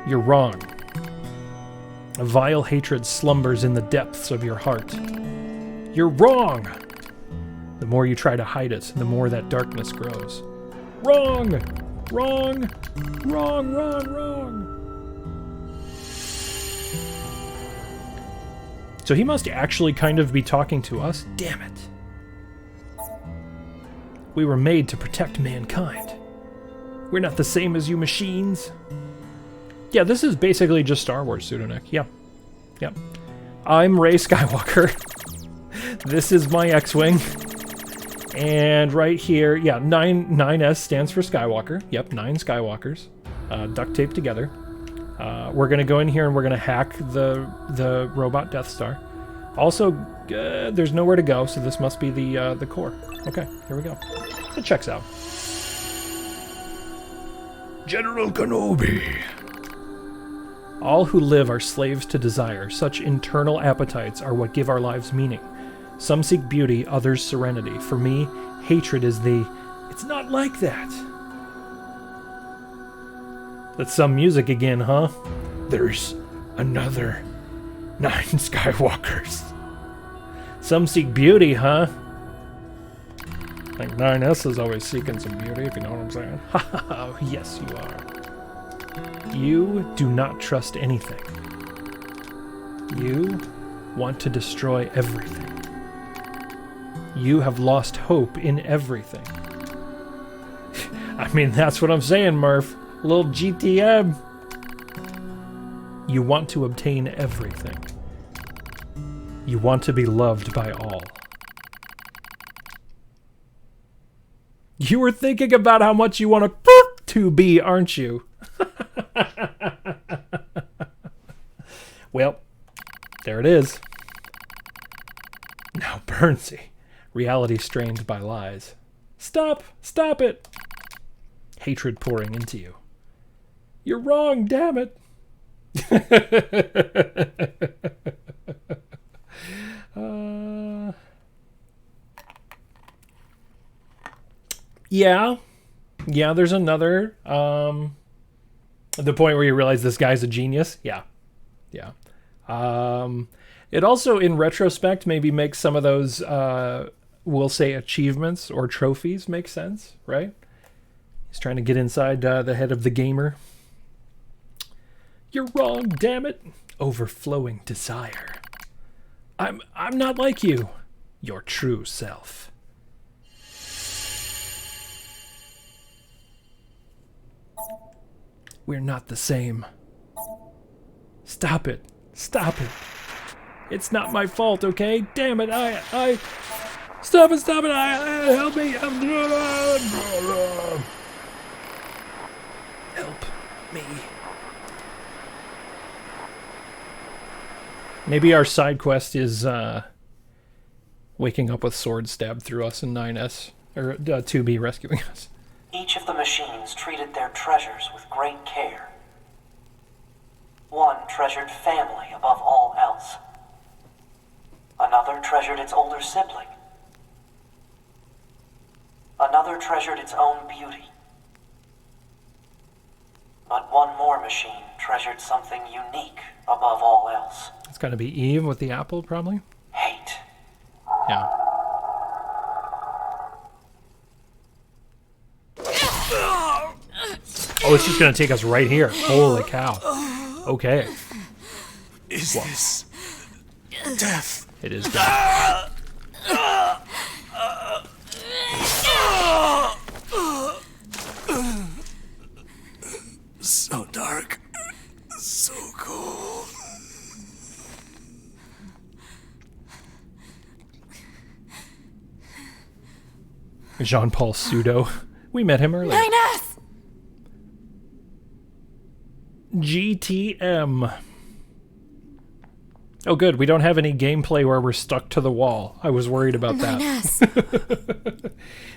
You're wrong. A vile hatred slumbers in the depths of your heart. You're wrong! The more you try to hide it, the more that darkness grows. Wrong! Wrong! Wrong, wrong, wrong! So he must actually kind of be talking to us? Damn it. We were made to protect mankind. We're not the same as you machines. Yeah, this is basically just Star Wars, Pseudoneck. Yeah. Yep. I'm Rey Skywalker. This is my X-Wing. And right here, yeah, 9S stands for Skywalker. Yep, 9 Skywalkers. Duct taped together. We're going to go in here and we're going to hack the robot Death Star. Also, there's nowhere to go, so this must be the core. Okay, here we go. It checks out. General Kenobi. All who live are slaves to desire. Such internal appetites are what give our lives meaning. Some seek beauty, others serenity. For me, hatred is the... It's not like that. That's some music again, huh? There's another 9 Skywalkers. Some seek beauty, huh? I think 9S is always seeking some beauty, if you know what I'm saying. Ha ha ha, yes you are. You do not trust anything. You want to destroy everything. You have lost hope in everything. I mean, that's what I'm saying, Murph. Little GTM. You want to obtain everything. You want to be loved by all. You were thinking about how much you want to be, aren't you? Well, there it is. Now, Burnsy. Reality strained by lies. Stop! Stop it! Hatred pouring into you. You're wrong, damn it! Yeah. Yeah, there's another. The point where you realize this guy's a genius. Yeah. Yeah. It also, in retrospect, maybe makes some of those, we'll say, achievements or trophies make sense, right? He's trying to get inside the head of the gamer. You're wrong, damn it. Overflowing desire. I'm not like you. Your true self. We're not the same. Stop it. Stop it. It's not my fault, okay? Damn it, I... Stop it, stop it, help me. Help me. Maybe our side quest is waking up with swords stabbed through us in 9S, or 2B rescuing us. Each of the machines treated their treasures with great care. One treasured family above all else. Another treasured its older sibling. Another treasured its own beauty. But one more machine treasured something unique above all else. It's got to be Eve with the apple, probably? Hate. Yeah. Oh, it's just going to take us right here. Holy cow. Okay. Is this death? It is death. So dark. So cold. Jean-Paul Pseudo. We met him earlier. 9S! GTM. Oh, good. We don't have any gameplay where we're stuck to the wall. I was worried about that.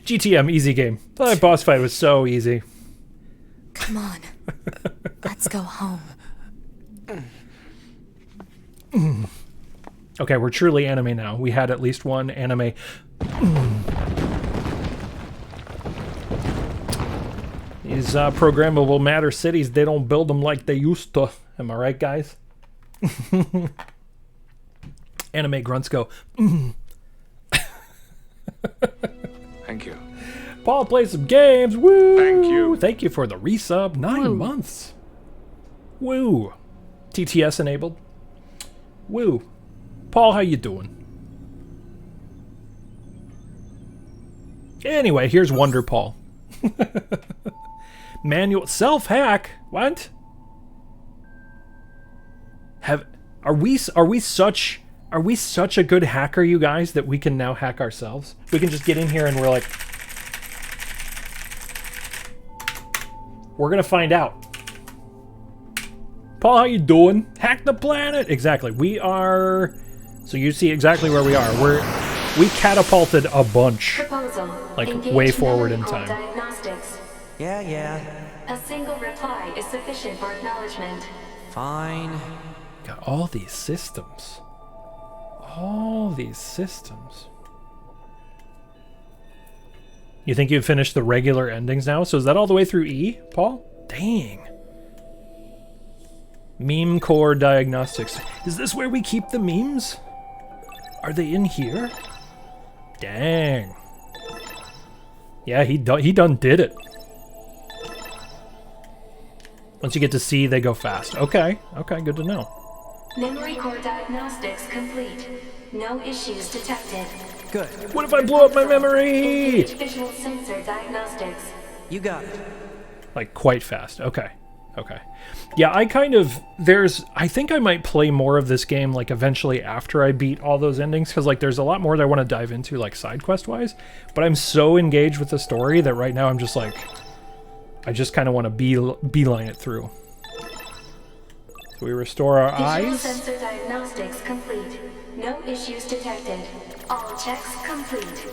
GTM, easy game. The boss fight was so easy. Come on. Let's go home. Okay, we're truly anime now. We had at least one anime. These programmable matter cities, they don't build them like they used to. Am I right, guys? Anime grunts go. Thank you. Paul plays some games. Woo! Thank you. Thank you for the resub. 9 months. Woo! TTS enabled. Woo! Paul, how you doing? Anyway, here's Wonder Paul. Manual self-hack. What? Are we such a good hacker, you guys, that we can now hack ourselves? We can just get in here and we're like, we're gonna find out. Paul, how you doing? Hack the planet. Exactly. We are. So you see exactly where we are. We catapulted a bunch, Proposal. like Engage way forward in medical time. Diagnostics. Yeah. A single reply is sufficient for acknowledgement. Fine. Got all these systems. All these systems. You think you've finished the regular endings now? So is that all the way through E, Paul? Dang. Meme core diagnostics. Is this where we keep the memes? Are they in here? Dang. Yeah, he done did it. Once you get to C, they go fast. Okay, good to know. Memory core diagnostics complete. No issues detected. Good. What if I blow up my memory? Engage visual sensor diagnostics. You got it. Like quite fast. Okay. Yeah, I think I might play more of this game like eventually after I beat all those endings, because like there's a lot more that I want to dive into like side quest wise, but I'm so engaged with the story that right now I'm just like, I just kind of want to beeline it through. So we restore our Visual eyes. sensor diagnostics complete. No issues detected. All checks complete.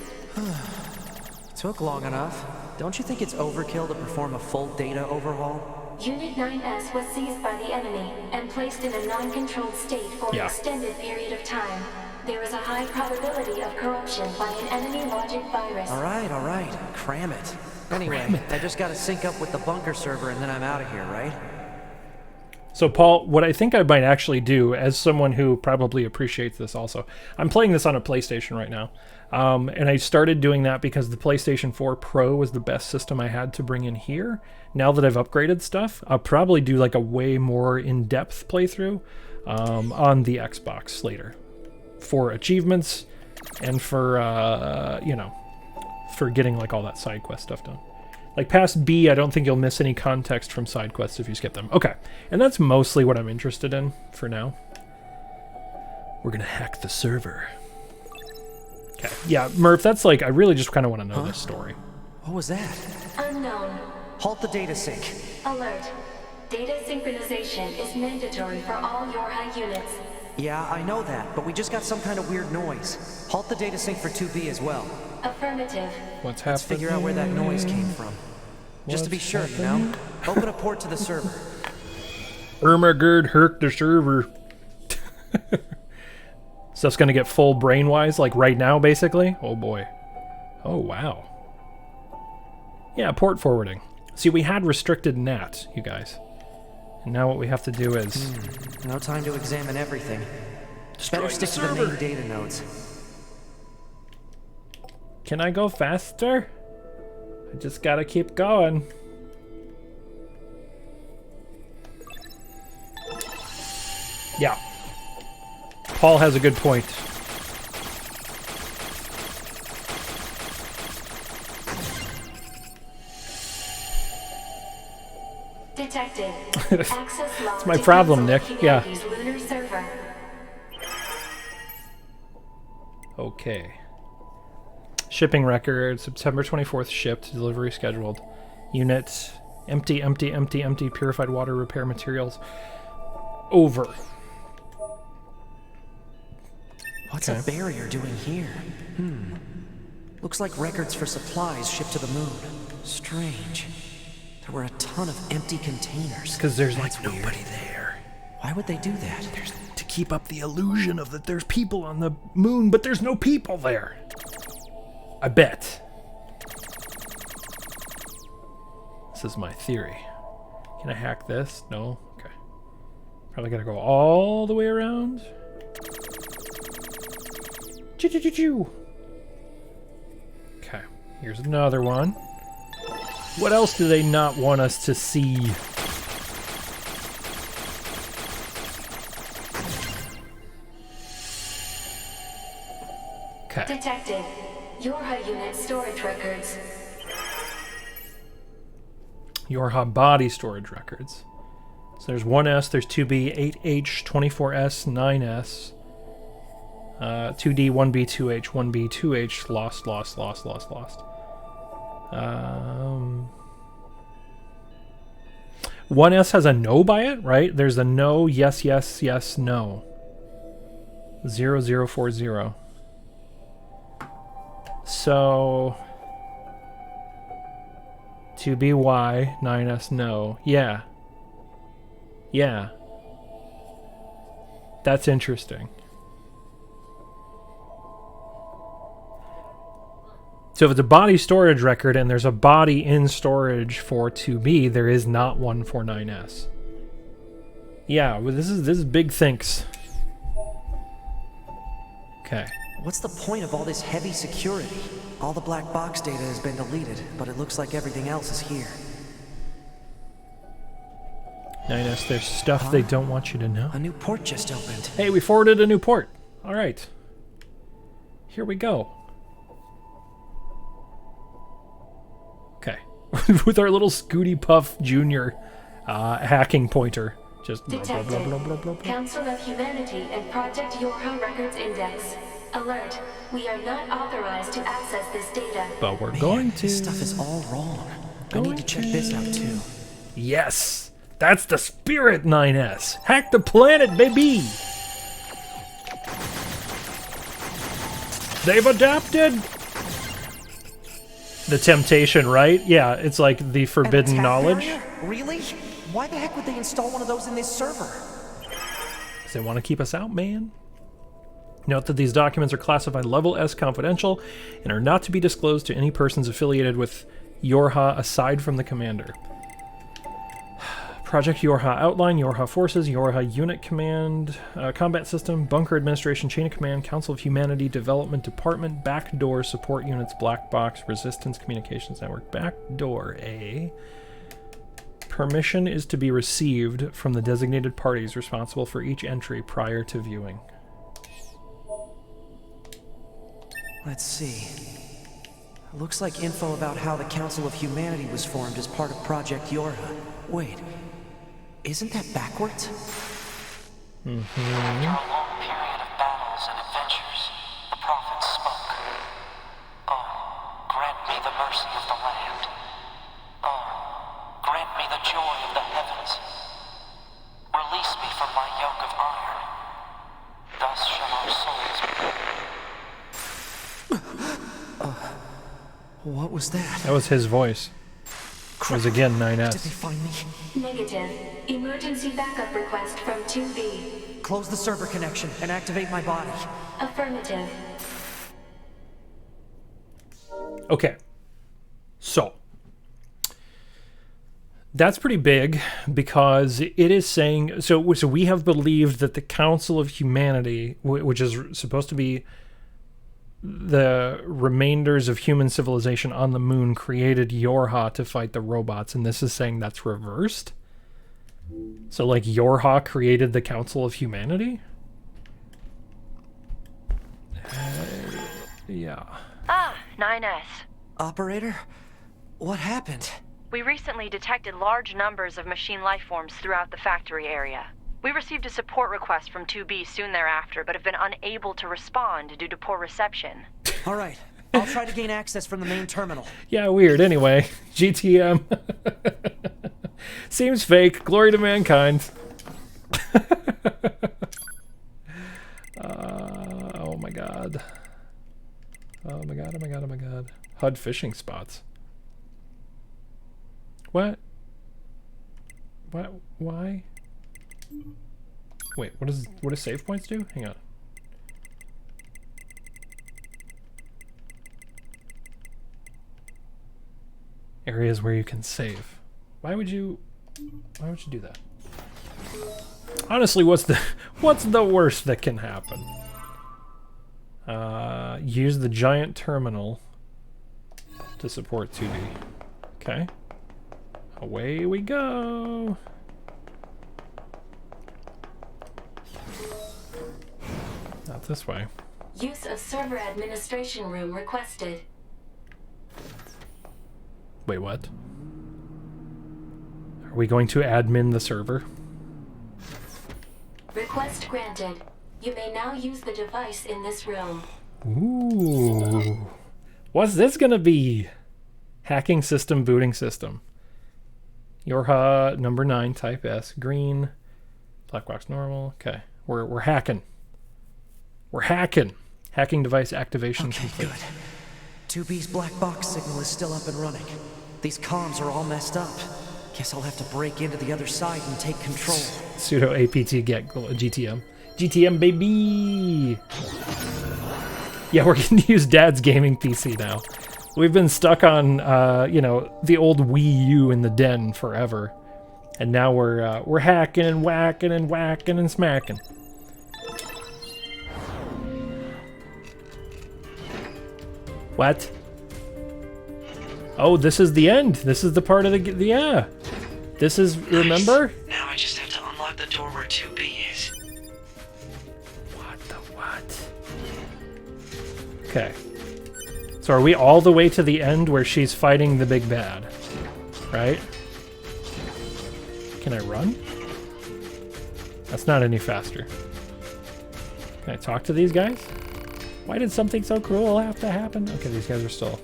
Took long enough. Don't you think it's overkill to perform a full data overhaul? Unit 9S was seized by the enemy and placed in a non-controlled state for an extended period of time. There is a high probability of corruption by an enemy logic virus. All right. Cram it. Anyway, I just gotta sync up with the bunker server and then I'm out of here, right? So Paul, what I think I might actually do, as someone who probably appreciates this also, I'm playing this on a PlayStation right now. And I started doing that because the PlayStation 4 Pro was the best system I had to bring in here. Now that I've upgraded stuff, I'll probably do like a way more in-depth playthrough on the Xbox later. For achievements and for, for getting like all that side quest stuff done. Like past B, I don't think you'll miss any context from side quests if you skip them. Okay, and that's mostly what I'm interested in for now. We're gonna hack the server. Okay, yeah, Murph, that's like, I really just kind of want to know this story. What was that? Unknown. Halt the data sync. Alert. Data synchronization is mandatory for all Yorha units. Yeah, I know that, but we just got some kind of weird noise. Halt the data sync for 2B as well. Affirmative. What's happening? Let's figure out where that noise came from. Just to be sure, you know? Open a port to the server. Ermagerd herk the server. Stuff's gonna get full brain-wise, like right now, basically? Oh boy. Oh wow. Yeah, port forwarding. See, we had restricted NAT, you guys. And now what we have to do is... No time to examine everything. Better stick to the main data nodes. Can I go faster? I just gotta keep going. Yeah. Paul has a good point. Detected. Access log It's my problem, Nick. Yeah. Lunar server. Okay. Shipping record, September 24th shipped, delivery scheduled. Unit, empty, purified water repair materials. Over. What's a barrier doing here? Looks like records for supplies shipped to the moon. Strange. There were a ton of empty containers. Because there's That's like nobody weird. there. Why would they do that? To keep up the illusion of that there's people on the moon, but there's no people there. I bet. This is my theory. Can I hack this? No? Okay. Probably gotta go all the way around. Choo-choo-choo-choo. Okay, here's another one. What else do they not want us to see? Okay. Detected. Yorha unit storage records. Yorha body storage records. So there's 1S, there's 2B, 8H, 24S, 9S, 2D, 1B, 2H, 1B, 2H, lost. 1S has a no by it, right? There's a no, yes, no. 0040. So 2BY, 9S no. Yeah. That's interesting. So if it's a body storage record and there's a body in storage for 2B, there is not one for 9S. Yeah, well, this is big thinks. Okay. What's the point of all this heavy security? All the black box data has been deleted, but it looks like everything else is here. 9S, there's stuff they don't want you to know. A new port just opened. Hey, we forwarded a new port. All right. Here we go. Okay. With our little Scooty Puff Jr. Hacking pointer. Just blah, blah, Detected. blah, blah, blah, blah. Council of Humanity and Project Yorha Records Index. Alert. We are not authorized to access this data. But we're going to. This stuff is all wrong. I need to check this out too. Yes! That's the spirit, 9S! Hack the planet, baby! They've adapted! The temptation, right? Yeah, it's like the forbidden knowledge. Really? Why the heck would they install one of those in this server? Because they want to keep us out, man. Note that these documents are classified Level S confidential and are not to be disclosed to any persons affiliated with Yorha aside from the commander. Project Yorha outline, Yorha forces, Yorha unit command, combat system, bunker administration, chain of command, Council of Humanity, development department, backdoor support units, black box, resistance communications network, backdoor, eh? Permission is to be received from the designated parties responsible for each entry prior to viewing. Let's see. Looks like info about how the Council of Humanity was formed as part of Project Yorha. Wait, isn't that backwards? After a long period of battles and adventures, the prophets spoke. Oh, grant me the mercy of the land. Oh, grant me the joy of the heavens. Release me from my yoke of iron. Thus shall our souls be. What was that? That was his voice. It was again 9S. Did they find me? Negative. Emergency backup request from 2B. Close the server connection and activate my body. Affirmative. Okay. So. That's pretty big because it is saying... So we have believed that the Council of Humanity, which is supposed to be the remainders of human civilization on the moon, created Yorha to fight the robots, and this is saying that's reversed? So, like, Yorha created the Council of Humanity? Yeah. Ah, 9S. Operator? What happened? We recently detected large numbers of machine life forms throughout the factory area. We received a support request from 2B soon thereafter, but have been unable to respond due to poor reception. All right, I'll try to gain access from the main terminal. Yeah, weird. Anyway, GTM. Seems fake. Glory to mankind. Oh my my god, oh my god, oh my god. HUD fishing spots. What? What? Why? Wait, what does save points do? Hang on. Areas where you can save. Why would you do that? Honestly, what's the worst that can happen? Use the giant terminal to support 2D. Okay. Away we go. Not this way. Use of server administration room requested. Wait, what? Are we going to admin the server? Request granted. You may now use the device in this room. Ooh. What's this gonna be? Hacking system, booting system. Yorha number 9, type S, green. Black box normal. Okay. We're hacking. We're hacking. Hacking device activation complete. Good. 2B's black box signal is still up and running. These comms are all messed up. Guess I'll have to break into the other side and take control. Sudo apt get GTM. GTM, baby! Yeah, we're going to use Dad's gaming PC now. We've been stuck on, you know, the old Wii U in the den forever. And now we're hacking and whacking and whacking and smacking. What? Oh, this is the end. This is the part of the yeah. This is, remember? Now I just have to unlock the door where 2B is. What the what? Okay. So are we all the way to the end where she's fighting the big bad? Right? Can I run? That's not any faster. Can I talk to these guys? Why did something so cruel have to happen? Okay, these guys are still...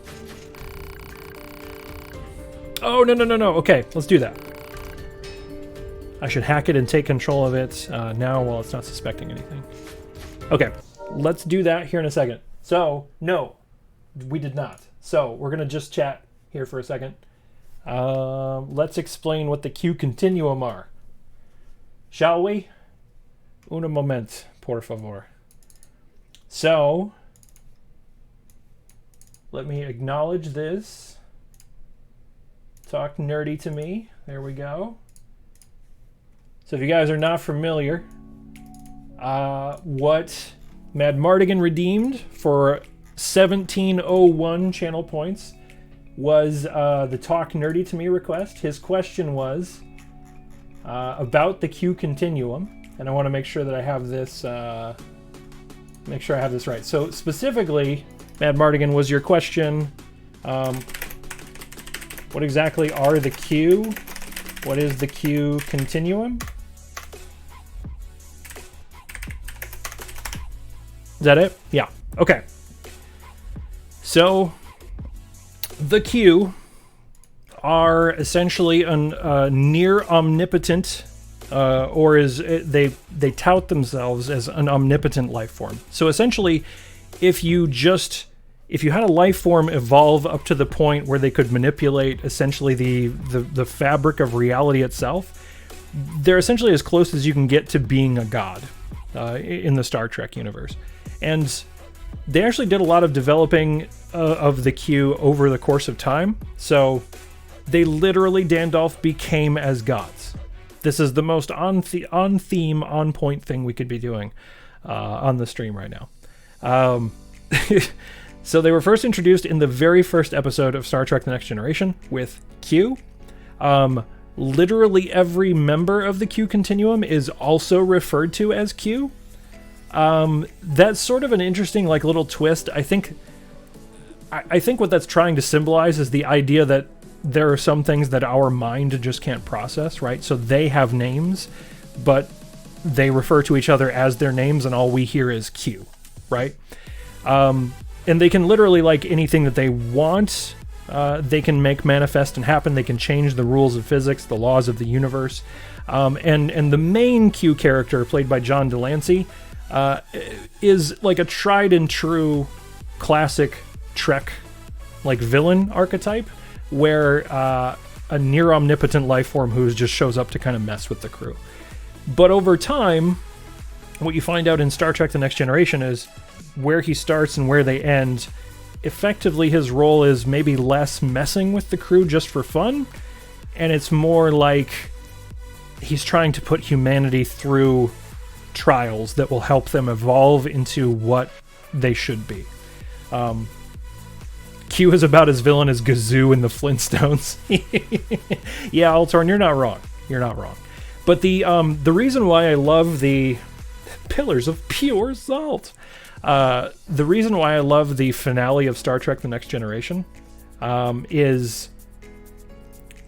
Oh, no, no, no, no. Okay, let's do that. I should hack it and take control of it now while it's not suspecting anything. Okay, let's do that here in a second. So, no, we did not. So, we're going to just chat here for a second. Let's explain what the Q continuum are. Shall we? Un moment, por favor. So, let me acknowledge this. Talk nerdy to me. There we go. So if you guys are not familiar, what Mad Mardigan redeemed for 1701 channel points was the Talk Nerdy to Me request. His question was about the Q continuum, and I want to make sure that I have this right. So specifically, Mad Mardigan, was your question, what exactly are the Q? What is the Q continuum? Is that it? Yeah. Okay. So, the Q are essentially a near omnipotent, or they tout themselves as an omnipotent life form. So essentially, if you had a life form evolve up to the point where they could manipulate essentially the fabric of reality itself, they're essentially as close as you can get to being a god in the Star Trek universe. And they actually did a lot of developing of the Q over the course of time. So they literally, Dandolf became as gods. This is the most on-theme, on-point thing we could be doing on the stream right now. So they were first introduced in the very first episode of Star Trek The Next Generation with Q. Literally every member of the Q continuum is also referred to as Q. That's sort of an interesting little twist. I think what that's trying to symbolize is the idea that there are some things that our mind just can't process, right? So they have names, but they refer to each other as their names, and all we hear is Q, right? And they can literally, anything that they want, they can make manifest and happen. They can change the rules of physics, the laws of the universe. And the main Q character, played by John Delancey, is a tried and true classic Trek, like, villain archetype, where a near omnipotent life form who just shows up to kind of mess with the crew. But over time, what you find out in Star Trek The Next Generation is where he starts and where they end. Effectively, his role is maybe less messing with the crew just for fun, and it's more like he's trying to put humanity through trials that will help them evolve into what they should be. Q is about as villain as Gazoo in the Flintstones. Yeah, Altorn, you're not wrong. You're not wrong. But the reason why I love the Pillars of Pure Salt, the reason why I love the finale of Star Trek The Next Generation is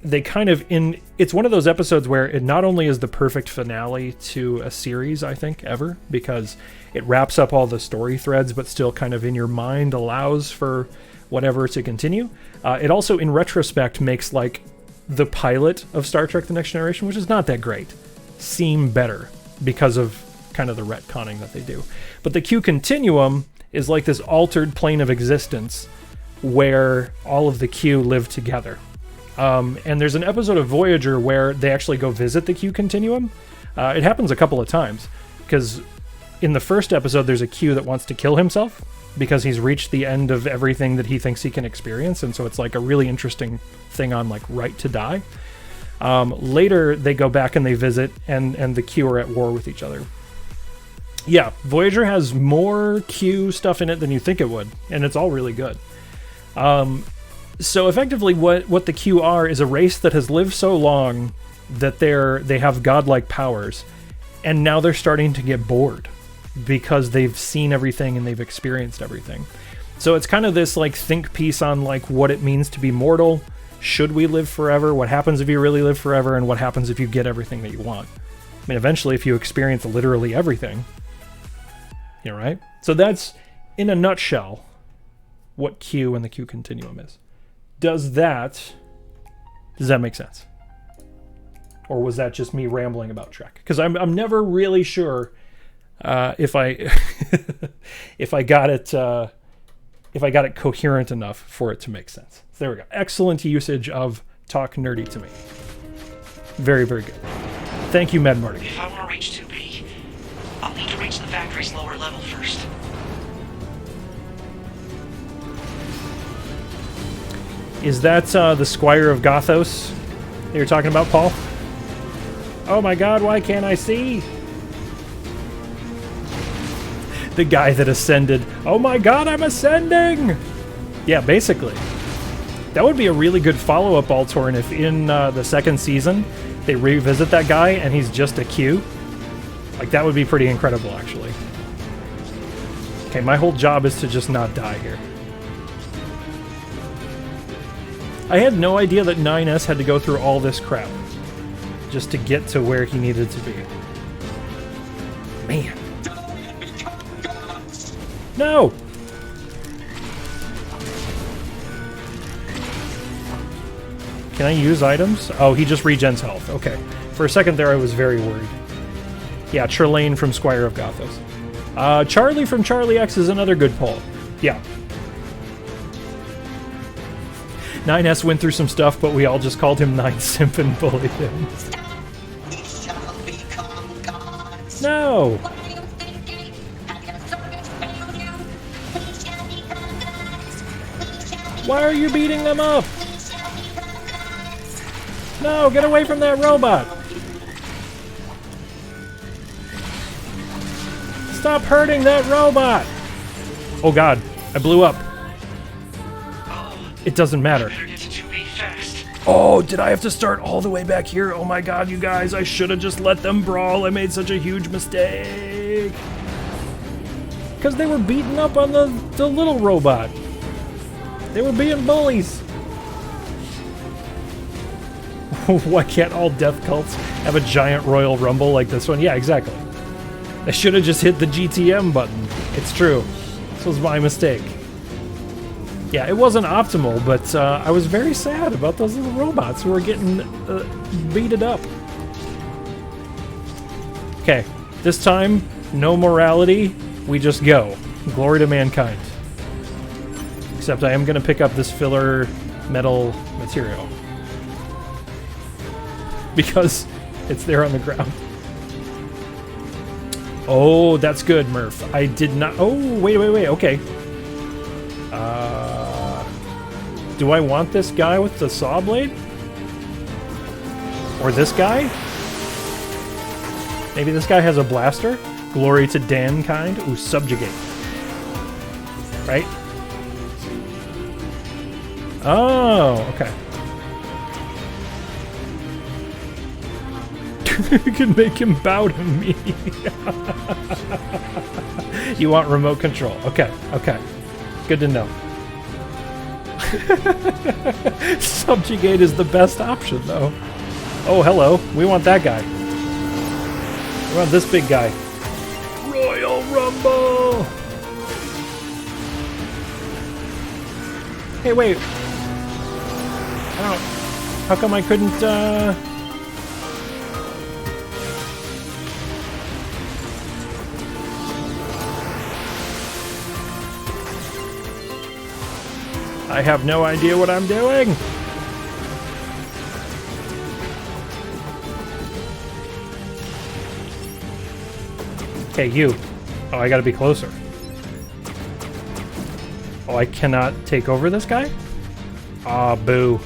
they kind of it's one of those episodes where it not only is the perfect finale to a series, I think, ever, because it wraps up all the story threads, but still kind of in your mind allows for whatever to continue. It also, in retrospect, makes like the pilot of Star Trek The Next Generation, which is not that great, seem better because of kind of the retconning that they do. But the Q Continuum is like this altered plane of existence where all of the Q live together. And there's an episode of Voyager where they actually go visit the Q Continuum. It happens a couple of times, because in the first episode there's a Q that wants to kill himself because he's reached the end of everything that he thinks he can experience, and so it's like a really interesting thing on like right to die. Later they go back and they visit, and the Q are at war with each other. Yeah, Voyager has more Q stuff in it than you think it would, and it's all really good. So effectively what the Q are is a race that has lived so long that they have godlike powers, and now they're starting to get bored because they've seen everything and they've experienced everything. So it's kind of this like think piece on like what it means to be mortal. Should we live forever? What happens if you really live forever? And what happens if you get everything that you want? I mean, eventually if you experience literally everything, you know, right? So that's, in a nutshell, what Q and the Q Continuum is. Does that make sense? Or was that just me rambling about Trek? Because I'm never really sure if I if I got it coherent enough for it to make sense. So there we go. Excellent usage of Talk Nerdy to me. Very, very good. Thank you, Med Marty. If I want to reach 2B, I'll need to reach the factory's lower level first. Is that the Squire of Gothos that you're talking about, Paul? Oh my god, why can't I see? The guy that ascended. Oh my god, I'm ascending! Yeah, basically. That would be a really good follow-up, Altorn, if in the second season they revisit that guy and he's just a Q. Like, that would be pretty incredible, actually. Okay, my whole job is to just not die here. I had no idea that 9S had to go through all this crap just to get to where he needed to be. Man. No! Can I use items? Oh, he just regens health. Okay. For a second there, I was very worried. Yeah, Trelane from Squire of Gothos. Charlie from Charlie X is another good poll. Yeah. 9S went through some stuff, but we all just called him 9Simp and bullied him. No! Why are you beating them up? No, get away from that robot! Stop hurting that robot! Oh god, I blew up. It doesn't matter. Oh, did I have to start all the way back here? Oh my god, you guys, I should have just let them brawl. I made such a huge mistake. Because they were beating up on the little robot. They were being bullies. Why can't all death cults have a giant Royal Rumble like this one? Yeah, exactly. I should have just hit the GTM button. It's true. This was my mistake. Yeah, it wasn't optimal, but I was very sad about those little robots who were getting beated up. Okay, this time, no morality, we just go. Glory to mankind. Except I am going to pick up this filler metal material. Because it's there on the ground. Oh, that's good, Murph. I did not... Oh, wait, okay. Do I want this guy with the saw blade? Or this guy? Maybe this guy has a blaster? Glory to Dan kind? Ooh, subjugate. Right? Oh, okay. You can make him bow to me. You want remote control. Okay. Good to know. Subjugate is the best option, though. Oh, hello. We want that guy. We want this big guy. Royal Rumble! Hey, wait. How come I couldn't, I have no idea what I'm doing. Okay, you. Oh, I gotta be closer. Oh, I cannot take over this guy? Ah, boo.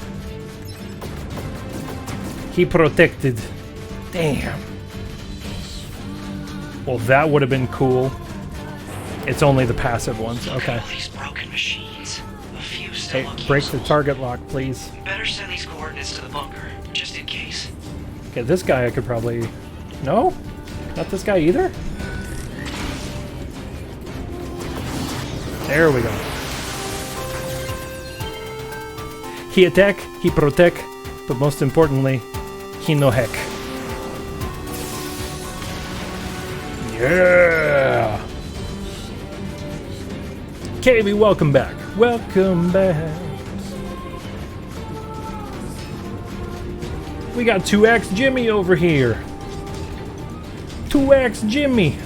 He protected. Damn. Well, that would have been cool. It's only the passive ones. Okay. These broken machines. A few Hey, break the target lock, please. Better send these coordinates to the bunker, just in case. Okay, this guy I could probably... No? Not this guy either? There we go. He attack, he protect, but most importantly, he no heck. Yeah! KB, welcome back. Welcome back. We got 2X Jimmy over here. 2X Jimmy.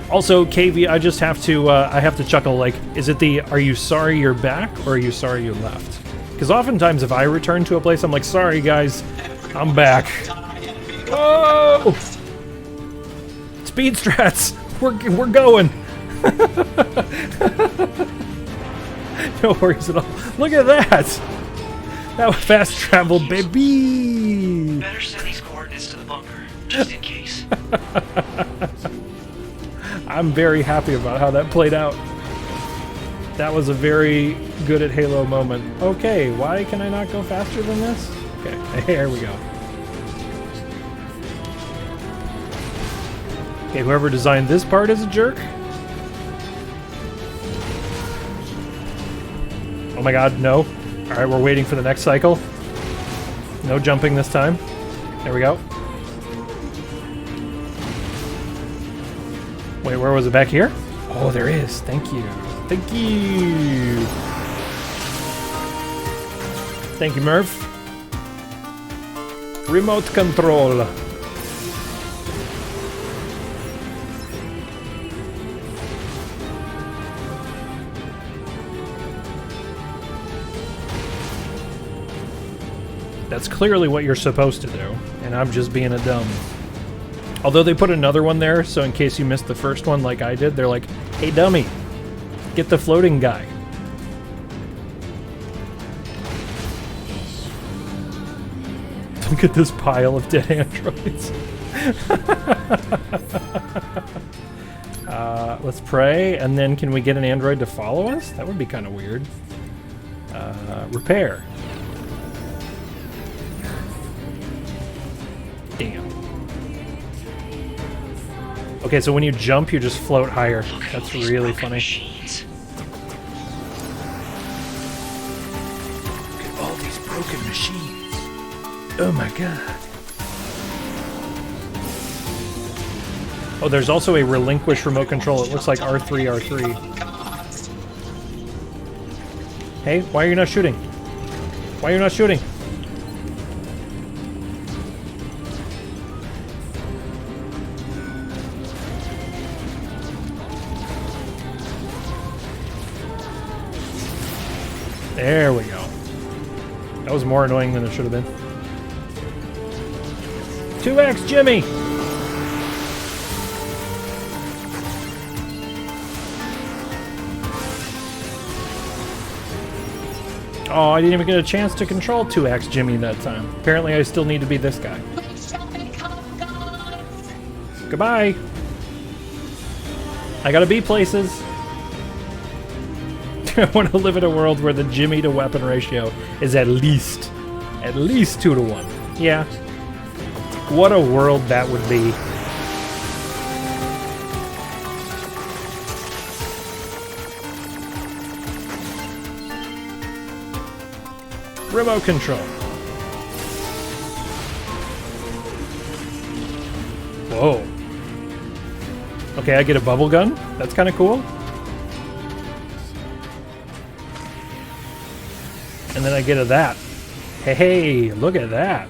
Also, KV, I just have to, I have to chuckle, like, is it the, are you sorry you're back, or are you sorry you left? Because oftentimes if I return to a place, I'm like, sorry guys, I'm back. Oh! Speed strats! We're going! No worries at all. Look at that! That was fast travel, baby! Better send these coordinates to the bunker, just in case. I'm very happy about how that played out. That was a very good at Halo moment. Okay, why can I not go faster than this? Okay, there we go. Okay, whoever designed this part is a jerk. Oh my god, no. Alright, we're waiting for the next cycle. No jumping this time. There we go. Wait, where was it? Back here? Oh, there is. Thank you. Thank you. Thank you, Murph. Remote control. That's clearly what you're supposed to do, and I'm just being a dumb. Although they put another one there, so in case you missed the first one like I did, they're like, hey dummy, get the floating guy. Look at this pile of dead androids. Let's pray, and then can we get an android to follow us? That would be kind of weird. Repair. Damn. Okay, so when you jump, you just float higher. That's really funny. Look at all these broken machines. Oh my god. Oh, there's also a relinquish remote control. It looks like R3, R3. Hey, why are you not shooting? Why are you not shooting? There we go. That was more annoying than it should have been. 2X Jimmy! Oh, I didn't even get a chance to control 2X Jimmy that time. Apparently I still need to be this guy. Goodbye! I gotta be places. I want to live in a world where the Jimmy to weapon ratio is at least 2 to 1. Yeah. What a world that would be. Remote control. Whoa. Okay, I get a bubble gun. That's kind of cool. And then I get a that. Hey, look at that.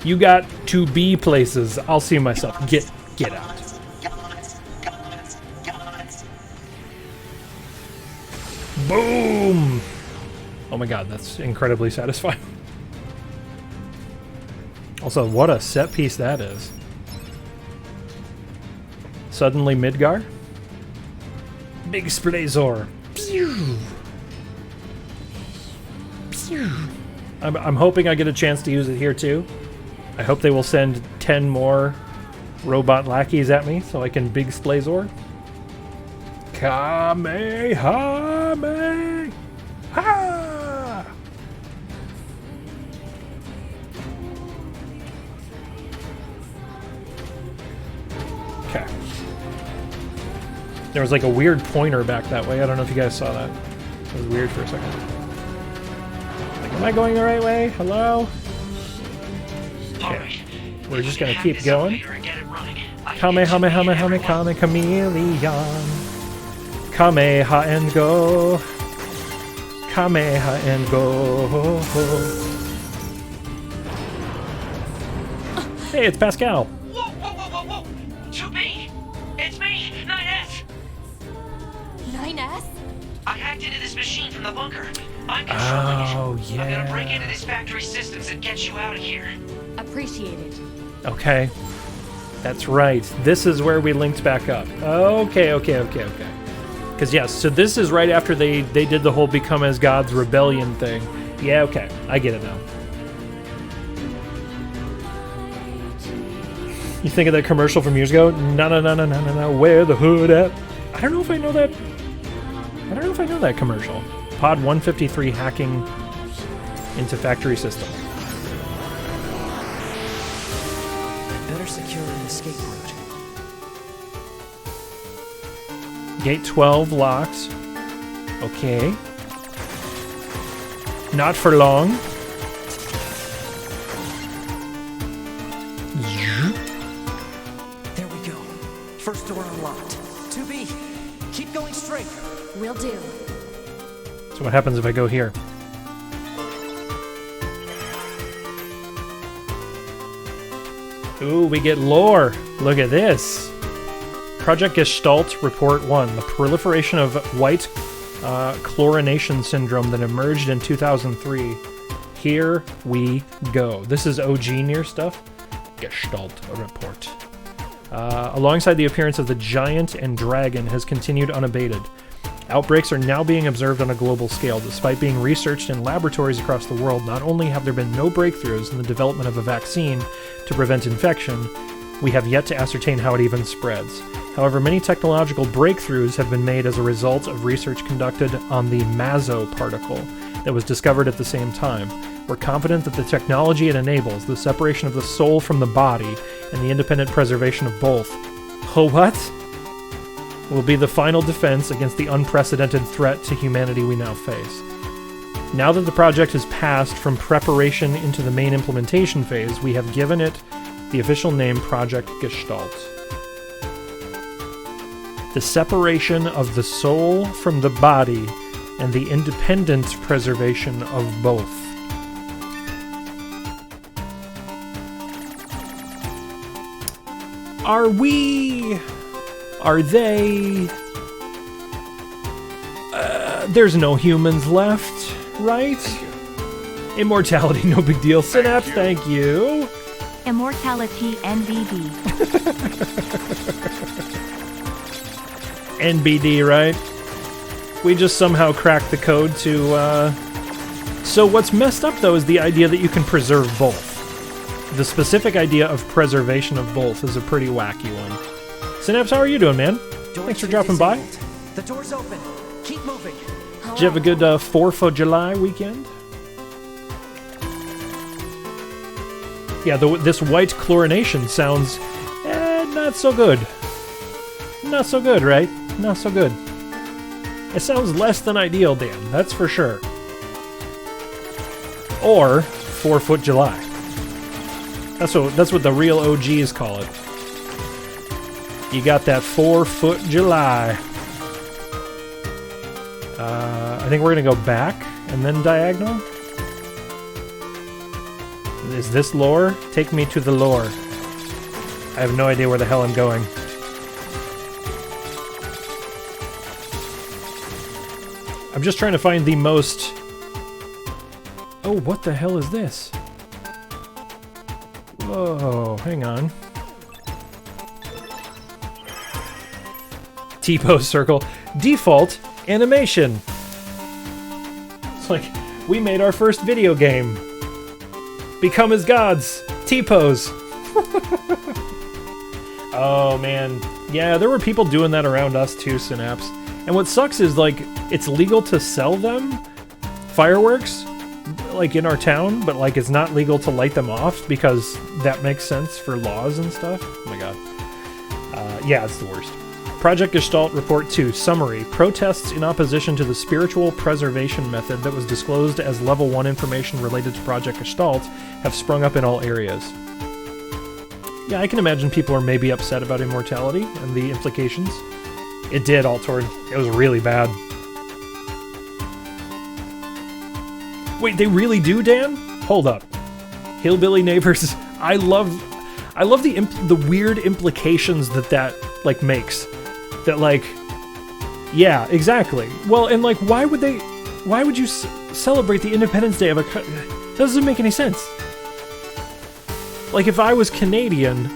You got to be places. I'll see myself. Get out. Boom! Oh my god, that's incredibly satisfying. Also, what a set piece that is. Suddenly Midgar. Big Splazor. Pew! Pew! I'm hoping I get a chance to use it here too. I hope they will send 10 more robot lackeys at me so I can Big Splazor. Kamehameha! Ha! Okay. There was like a weird pointer back that way. I don't know if you guys saw that. It was weird for a second. Like, am I going the right way? Hello? Okay. We're just gonna keep going. Kamehameha, Kame Chameleon. Kameha and go. Kameha and go. Hey, it's Pascal. Whoa! 2B! It's me, 9S! 9S? I hacked into this machine from the bunker. I'm controlling it. Oh, yeah. I'm gonna break into this factory systems and get you out of here. Appreciate it. Okay. That's right. This is where we linked back up. Okay. Because, yes, so this is right after they did the whole Become as Gods rebellion thing. Yeah, okay. I get it now. You think of that commercial from years ago? No, where the hood at? I don't know if I know that. I don't know if I know that commercial. Pod 153 hacking into factory system. Better secure an escape route. Gate 12 locked. Okay. Not for long. There we go. First door unlocked. 2B, keep going straight. Will do. So what happens if I go here? Ooh, we get lore. Look at this. Project Gestalt Report 1. The proliferation of white chlorination syndrome that emerged in 2003. Here we go. This is OG Nier stuff. Gestalt Report. Alongside the appearance of the giant and dragon has continued unabated. Outbreaks are now being observed on a global scale. Despite being researched in laboratories across the world, not only have there been no breakthroughs in the development of a vaccine to prevent infection, we have yet to ascertain how it even spreads. However, many technological breakthroughs have been made as a result of research conducted on the Mazo particle that was discovered at the same time. We're confident that the technology it enables, the separation of the soul from the body, and the independent preservation of both, what? Will be the final defense against the unprecedented threat to humanity we now face. Now that the project has passed from preparation into the main implementation phase, we have given it the official name Project Gestalt. The separation of the soul from the body and the independent preservation of both. Are we? Are they? There's no humans left, right? Immortality, no big deal. Synapse, thank you. Immortality NBD. NBD, right? We just somehow cracked the code to, So what's messed up, though, is the idea that you can preserve both. The specific idea of preservation of both is a pretty wacky one. Synapse, how are you doing, man? Thanks for dropping by. The door's open. Keep moving. Did you have a good 4th of July weekend? Yeah, this white chlorination sounds not so good. Not so good, right? Not so good. It sounds less than ideal, Dan. That's for sure. Or 4th of July. That's what the real OGs call it. You got that 4th of July. I think we're gonna go back and then diagonal. Is this lore? Take me to the lore. I have no idea where the hell I'm going. I'm just trying to find the most... Oh, what the hell is this? Whoa, hang on. T-pose circle. Default animation. It's like, we made our first video game. Become as gods. T-pose. Oh, man. Yeah, there were people doing that around us too, Synapse. And what sucks is, like, it's legal to sell them, fireworks, like, in our town, but, like, it's not legal to light them off because that makes sense for laws and stuff. Oh, my God. Yeah, it's the worst. Project Gestalt Report 2. Summary. Protests in opposition to the spiritual preservation method that was disclosed as Level 1 information related to Project Gestalt have sprung up in all areas. Yeah, I can imagine people are maybe upset about immortality and the implications. It did, Altorn. It was really bad. Wait, they really do, Dan? Hold up. Hillbilly neighbors. I love the weird implications that like makes. That, like, yeah, exactly. Well, and, like, why would you celebrate the Independence Day of a country? That doesn't make any sense. Like, if I was Canadian,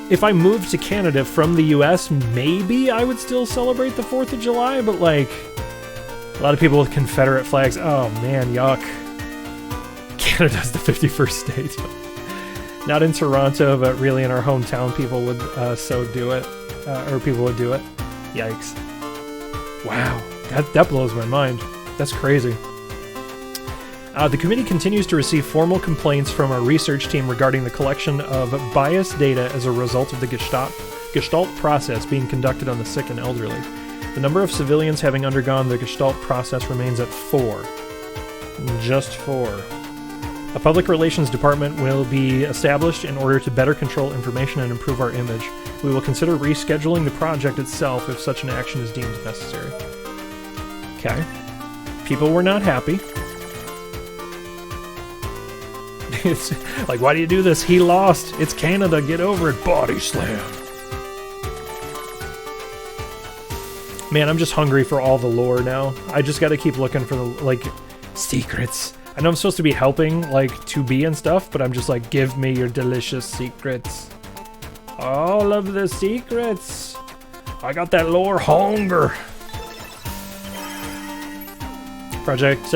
if I moved to Canada from the US, maybe I would still celebrate the 4th of July, but, like, a lot of people with Confederate flags, oh man, yuck. Canada's the 51st state. Not in Toronto, but really in our hometown, people would so do it. Or people would do it. Yikes. Wow, that blows my mind. That's crazy. The committee continues to receive formal complaints from our research team regarding the collection of biased data as a result of the Gestalt process being conducted on the sick and elderly. The number of civilians having undergone the Gestalt process remains at 4. Just 4. A public relations department will be established in order to better control information and improve our image. We will consider rescheduling the project itself if such an action is deemed necessary. Okay. People were not happy. It's like, why do you do this? He lost. It's Canada. Get over it. Body slam. Man, I'm just hungry for all the lore now. I just gotta keep looking for the, like, secrets. I know I'm supposed to be helping, like, 2B and stuff, but I'm just like, give me your delicious secrets. All of the secrets. I got that lore hunger. Project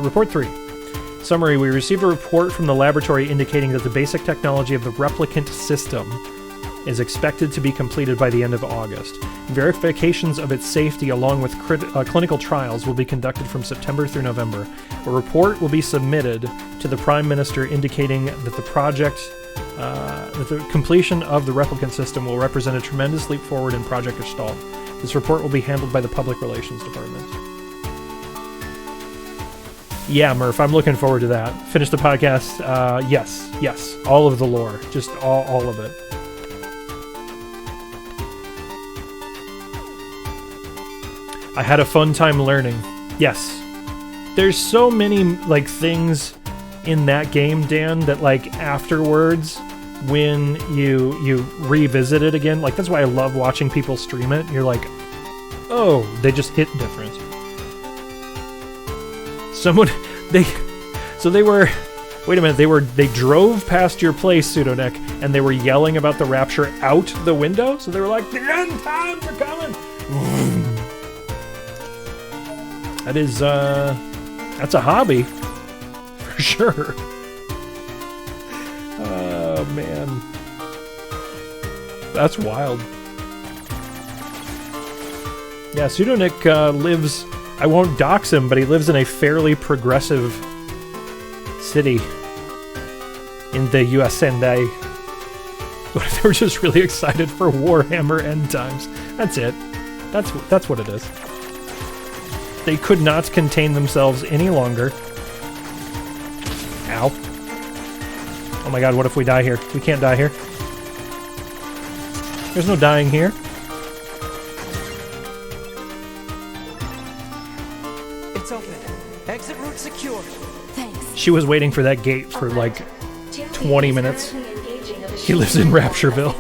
Report 3. Summary. We received a report from the laboratory indicating that the basic technology of the replicant system is expected to be completed by the end of August. Verifications of its safety along with clinical trials will be conducted from September through November. A report will be submitted to the Prime Minister indicating that the project, that the completion of the replicant system will represent a tremendous leap forward in Project Gestalt. This report will be handled by the Public Relations Department. Yeah, Murph, I'm looking forward to that. Finish the podcast. Yes. All of the lore. Just all of it. I had a fun time learning. Yes. There's so many, like, things in that game, Dan, that, like, afterwards, when you revisit it again, like, that's why I love watching people stream it. You're like, oh, they just hit different. Someone, they were, wait a minute, they drove past your place, Pseudoneck, and they were yelling about the rapture out the window? So they were like, the end times are coming! That is, that's a hobby, for sure. Oh, man. That's wild. Yeah, Pseudoneck lives... I won't dox him, but he lives in a fairly progressive city in the USA. They were just really excited for Warhammer End Times. That's it. That's what it is. They could not contain themselves any longer. Ow. Oh my god, what if we die here? We can't die here. There's no dying here. It's open. Exit route secured. Thanks. She was waiting for that gate for like 20 minutes. He lives in Raptureville.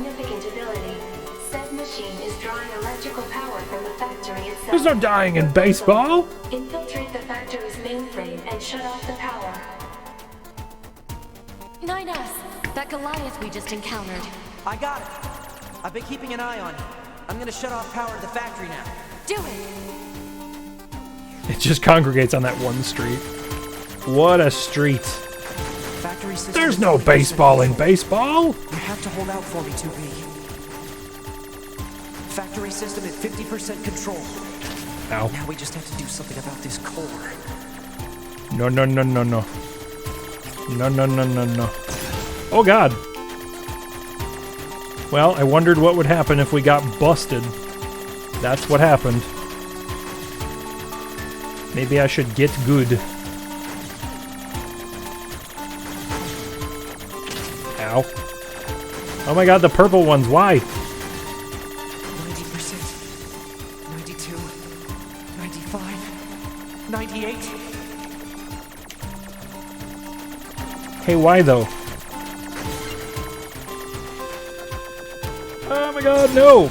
There's no dying in baseball. Infiltrate the factory's mainframe and shut off the power. 9S! That Goliath we just encountered. I got it. I've been keeping an eye on it. I'm gonna shut off power to the factory now. Do it! It just congregates on that one street. What a street. Factory system. There's no baseball in baseball. You have to hold out for me, 2B. Factory system at 50% control. Ow. Now we just have to do something about this core. No, no, no, no, no. No, no, no, no, no. Oh, God. Well, I wondered what would happen if we got busted. That's what happened. Maybe I should get good. Ow. Oh my god, the purple ones, why? 90%. 92. 95. 98. Hey, why though? Oh my god, no!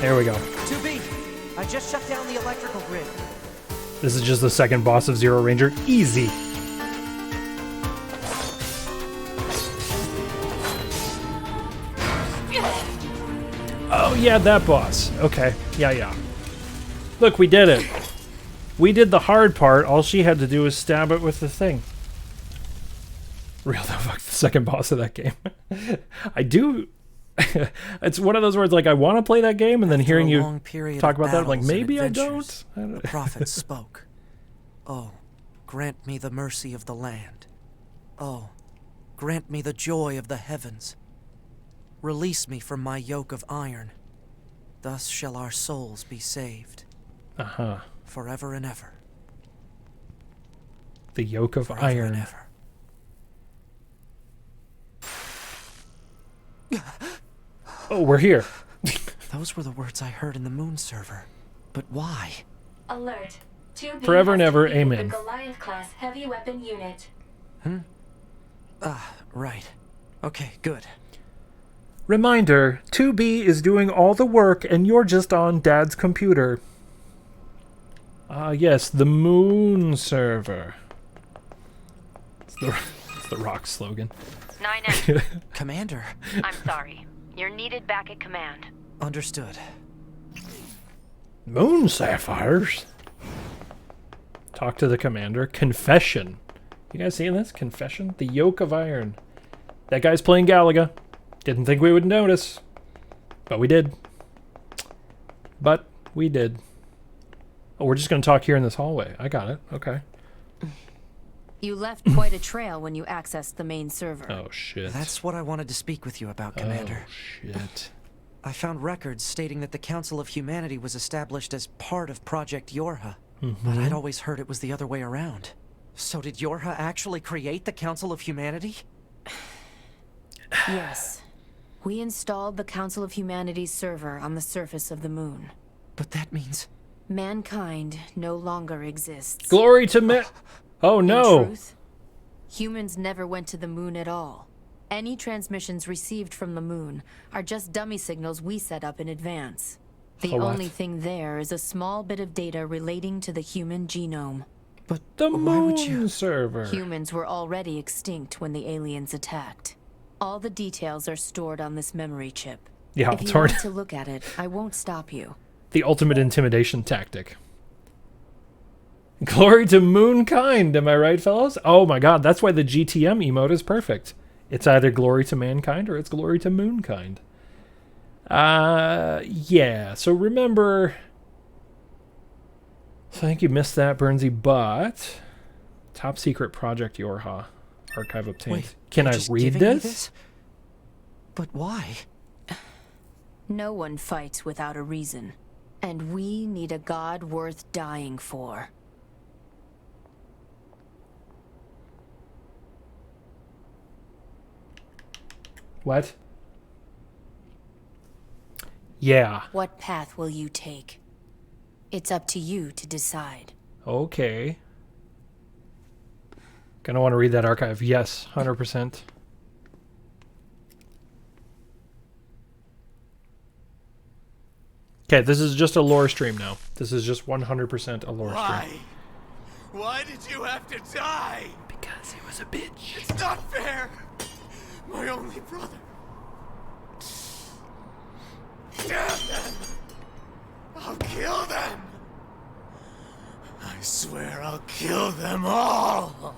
There we go. 2B, I just shut down the electrical grid. This is just the second boss of Zero Ranger. Easy. Oh yeah, that boss. Okay. Yeah. Look, we did it. We did the hard part. All she had to do was stab it with the thing. Real the fuck, the second boss of that game. I do... It's one of those words like I want to play that game, and then hearing you talk about that, I'm like, maybe I don't. The prophet spoke. Oh, grant me the mercy of the land. Oh, grant me the joy of the heavens. Release me from my yoke of iron. Thus shall our souls be saved. Uh-huh. Forever and ever. The yoke of Forever iron. And ever. Oh, we're here. Those were the words I heard in the moon server. But why? Alert. 2B Forever and has ever, defeated amen. The Goliath class heavy weapon unit. Right. Okay, good. Reminder, 2B is doing all the work and you're just on Dad's computer. Yes, the moon server. It's the Rock slogan. 9S. Commander. I'm sorry. You're needed back at command. Understood. Moon sapphires? Talk to the commander. Confession. You guys seeing this? Confession? The yoke of iron. That guy's playing Galaga. Didn't think we would notice. But we did. But we did. Oh, we're just going to talk here in this hallway. I got it. Okay. You left quite a trail when you accessed the main server. Oh, shit. That's what I wanted to speak with you about, Commander. Oh, shit. I found records stating that the Council of Humanity was established as part of Project Yorha. But I'd always heard it was the other way around. So did Yorha actually create the Council of Humanity? Yes. We installed the Council of Humanity's server on the surface of the moon. But that means... Mankind no longer exists. Glory to me... Oh, no. In truth, humans never went to the moon at all. Any transmissions received from the moon are just dummy signals we set up in advance. The only thing there is a small bit of data relating to the human genome. But the moon server. Humans were already extinct when the aliens attacked. All the details are stored on this memory chip. Yeah, if it's you hard. want to look at it, I won't stop you. The ultimate intimidation tactic. Glory to moonkind, am I right, fellas? Oh my god, that's why the GTM emote is perfect. It's either glory to mankind or it's glory to moonkind. Yeah, so remember... So I think you missed that, Burnsy, but... Top secret Project Yorha. Archive obtained. Wait, can I just read giving me this? But why? No one fights without a reason. And we need a god worth dying for. What? Yeah. What path will you take? It's up to you to decide. Okay. Gonna want to read that archive. Yes, 100%. Okay, this is just a lore stream now. This is just 100% a lore stream. Why did you have to die? Because he was a bitch. It's not fair. My only brother. Damn them! I'll kill them! I swear I'll kill them all!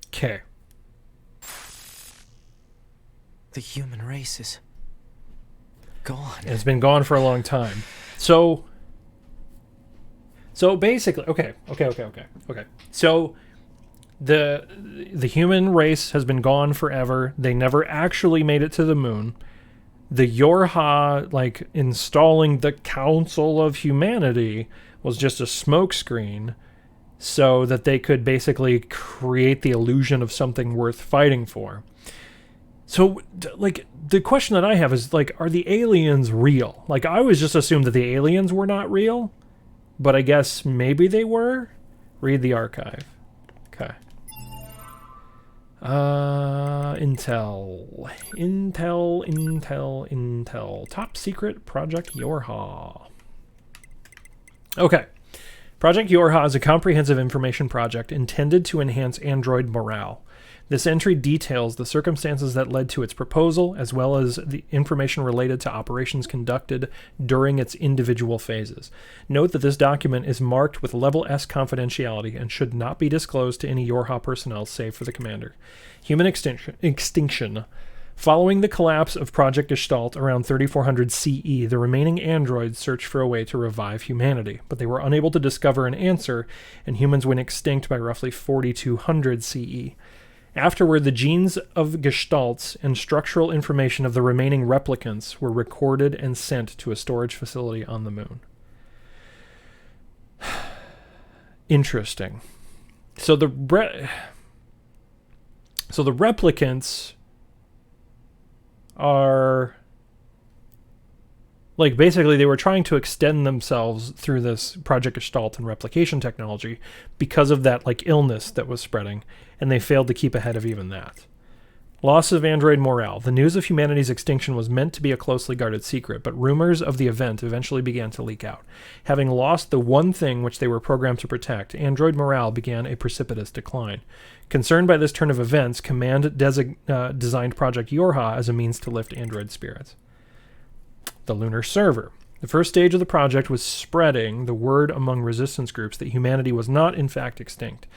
Okay. The human race is gone. It's been gone for a long time. So basically, okay. So the human race has been gone forever. They never actually made it to the moon. The Yorha, like, installing the Council of Humanity was just a smokescreen so that they could basically create the illusion of something worth fighting for. So, like, the question that I have is, like, are the aliens real? Like, I always just assumed that the aliens were not real, but I guess maybe they were? Read the archive. Okay. Intel. Top secret Project Yorha. Okay. Project Yorha is a comprehensive information project intended to enhance android morale. This entry details the circumstances that led to its proposal, as well as the information related to operations conducted during its individual phases. Note that this document is marked with Level S confidentiality and should not be disclosed to any Yorha personnel save for the commander. Human extinction. Following the collapse of Project Gestalt around 3400 CE, the remaining androids searched for a way to revive humanity, but they were unable to discover an answer, and humans went extinct by roughly 4200 CE. Afterward, the genes of Gestalts and structural information of the remaining replicants were recorded and sent to a storage facility on the moon. Interesting. So the replicants are, like, basically they were trying to extend themselves through this Project Gestalt and replication technology because of that, like, illness that was spreading, and they failed to keep ahead of even that. Loss of android morale. The news of humanity's extinction was meant to be a closely guarded secret, but rumors of the event eventually began to leak out. Having lost the one thing which they were programmed to protect, android morale began a precipitous decline. Concerned by this turn of events, Command designed Project Yorha as a means to lift android spirits. The lunar server. The first stage of the project was spreading the word among resistance groups that humanity was not in fact extinct,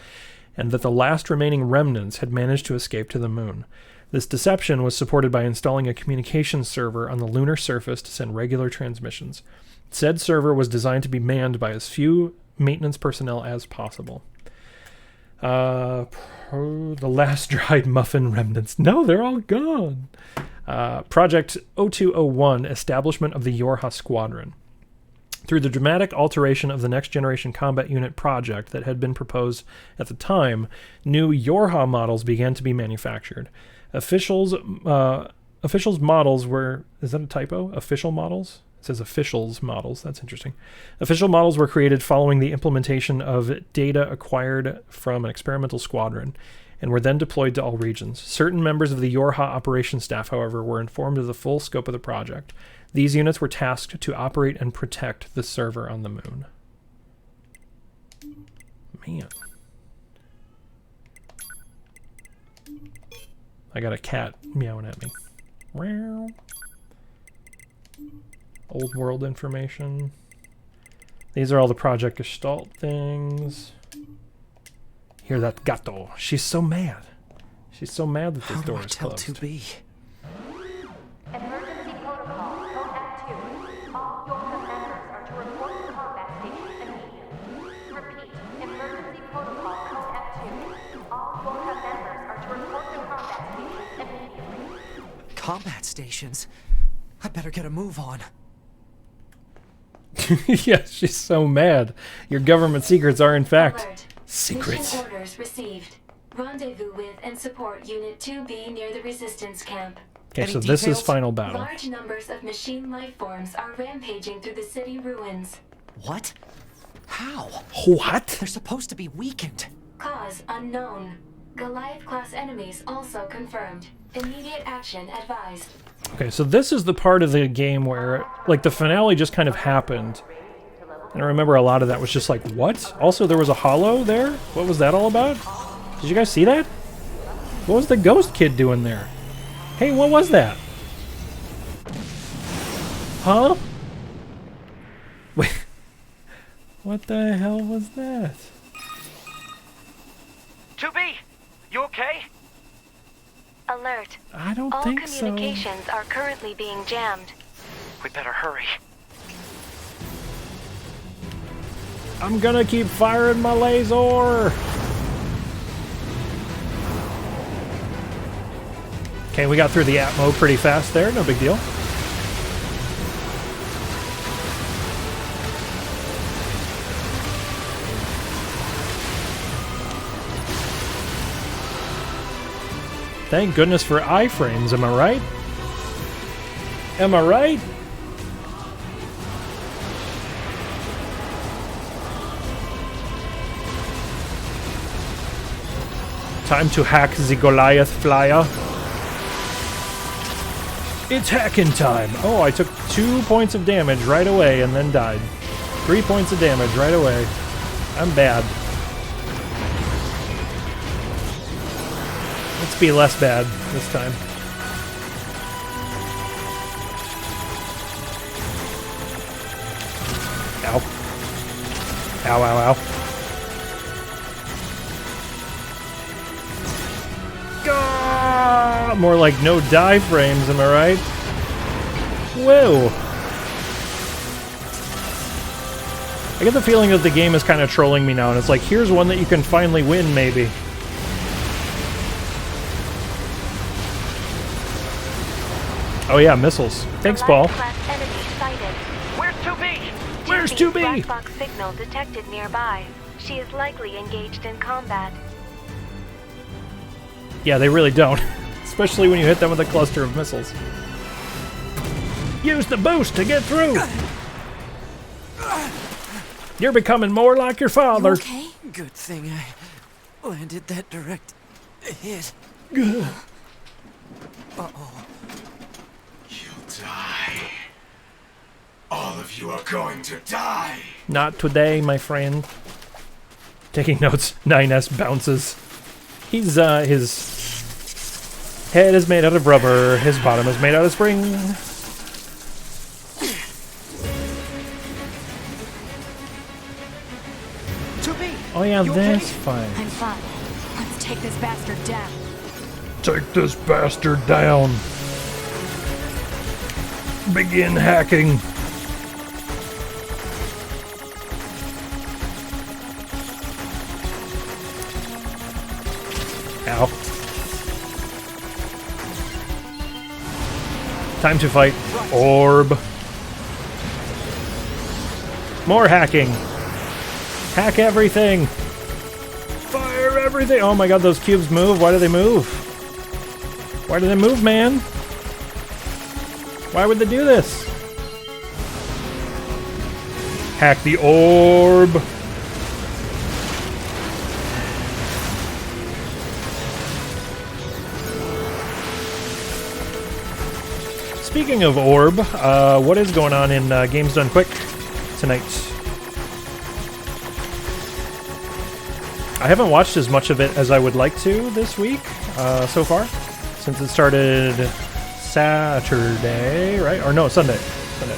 and that the last remaining remnants had managed to escape to the moon. This deception was supported by installing a communications server on the lunar surface to send regular transmissions. Said server was designed to be manned by as few maintenance personnel as possible. The last dried muffin remnants. No, they're all gone. Project 0201, Establishment of the Yorha Squadron. Through the dramatic alteration of the Next Generation Combat Unit project that had been proposed at the time, new Yorha models began to be manufactured. Officials models were... Is that a typo? Official models? It says officials models. That's interesting. Official models were created following the implementation of data acquired from an experimental squadron. and were then deployed to all regions. Certain members of the Yorha operations staff, however, were informed of the full scope of the project. These units were tasked to operate and protect the server on the moon. Man. I got a cat meowing at me. Meow. Old world information. These are all the Project Gestalt things. Hear that gato. She's so mad. She's so mad that this door is closed. How do I tell 2B? Emergency protocol, code F2. All Yorha members are to report to combat stations immediately. Repeat, emergency protocol, code F2. All Yorha members are to report to combat stations immediately. Combat stations? I better get a move on. Yeah, she's so mad. Your government secrets are in fact Alert. secrets. Mission orders received. Rendezvous with and support Unit 2B near the resistance camp. Okay, so this is final battle. Large numbers of machine life forms are rampaging through the city ruins. What? How? What? They're supposed to be weakened. Cause unknown. Goliath-class enemies also confirmed. Immediate action advised. Okay, so this is the part of the game where, like, the finale just kind of happened. And I remember a lot of that was just like, what? Also, there was a hollow there? What was that all about? Did you guys see that? What was the ghost kid doing there? Hey, what was that? Huh? Wait. What the hell was that? 2B, you okay? Alert. I don't All think so. communications are currently being jammed. We better hurry. I'm gonna keep firing my laser. Okay, we got through the Atmo pretty fast there. No big deal. Thank goodness for iframes, am I right? Am I right? Time to hack the Goliath flyer. It's hacking time. Oh, I took 2 points of damage right away and then died. 3 points of damage right away. I'm bad. Let's be less bad this time. Ow. Ow, ow, ow. Gah! More like no die frames, am I right? Whoa. I get the feeling that the game is kind of trolling me now, and it's like, here's one that you can finally win, maybe. Oh yeah, missiles. Thanks, Paul. Where's 2B? Where's 2B? Black box signal detected nearby. She is likely engaged in combat. Yeah, they really don't. Especially when you hit them with a cluster of missiles. Use the boost to get through! You're becoming more like your father. You okay? Good thing I landed that direct hit. Uh-oh. Die. All of you are going to die. Not today, my friend. Taking notes. 9S bounces. He's, his head is made out of rubber. His bottom is made out of spring. Oh yeah, that's fine. I'm fine. Let's take this bastard down. Take this bastard down. Begin hacking. Ow. Time to fight. Orb. More hacking. Hack everything. Fire everything. Oh my god, those cubes move. Why do they move? Why do they move, man? Why would they do this? Hack the orb. Speaking of Orb, what is going on in Games Done Quick tonight? I haven't watched as much of it as I would like to this week so far, since it started Saturday, right? Or no, Sunday. Sunday.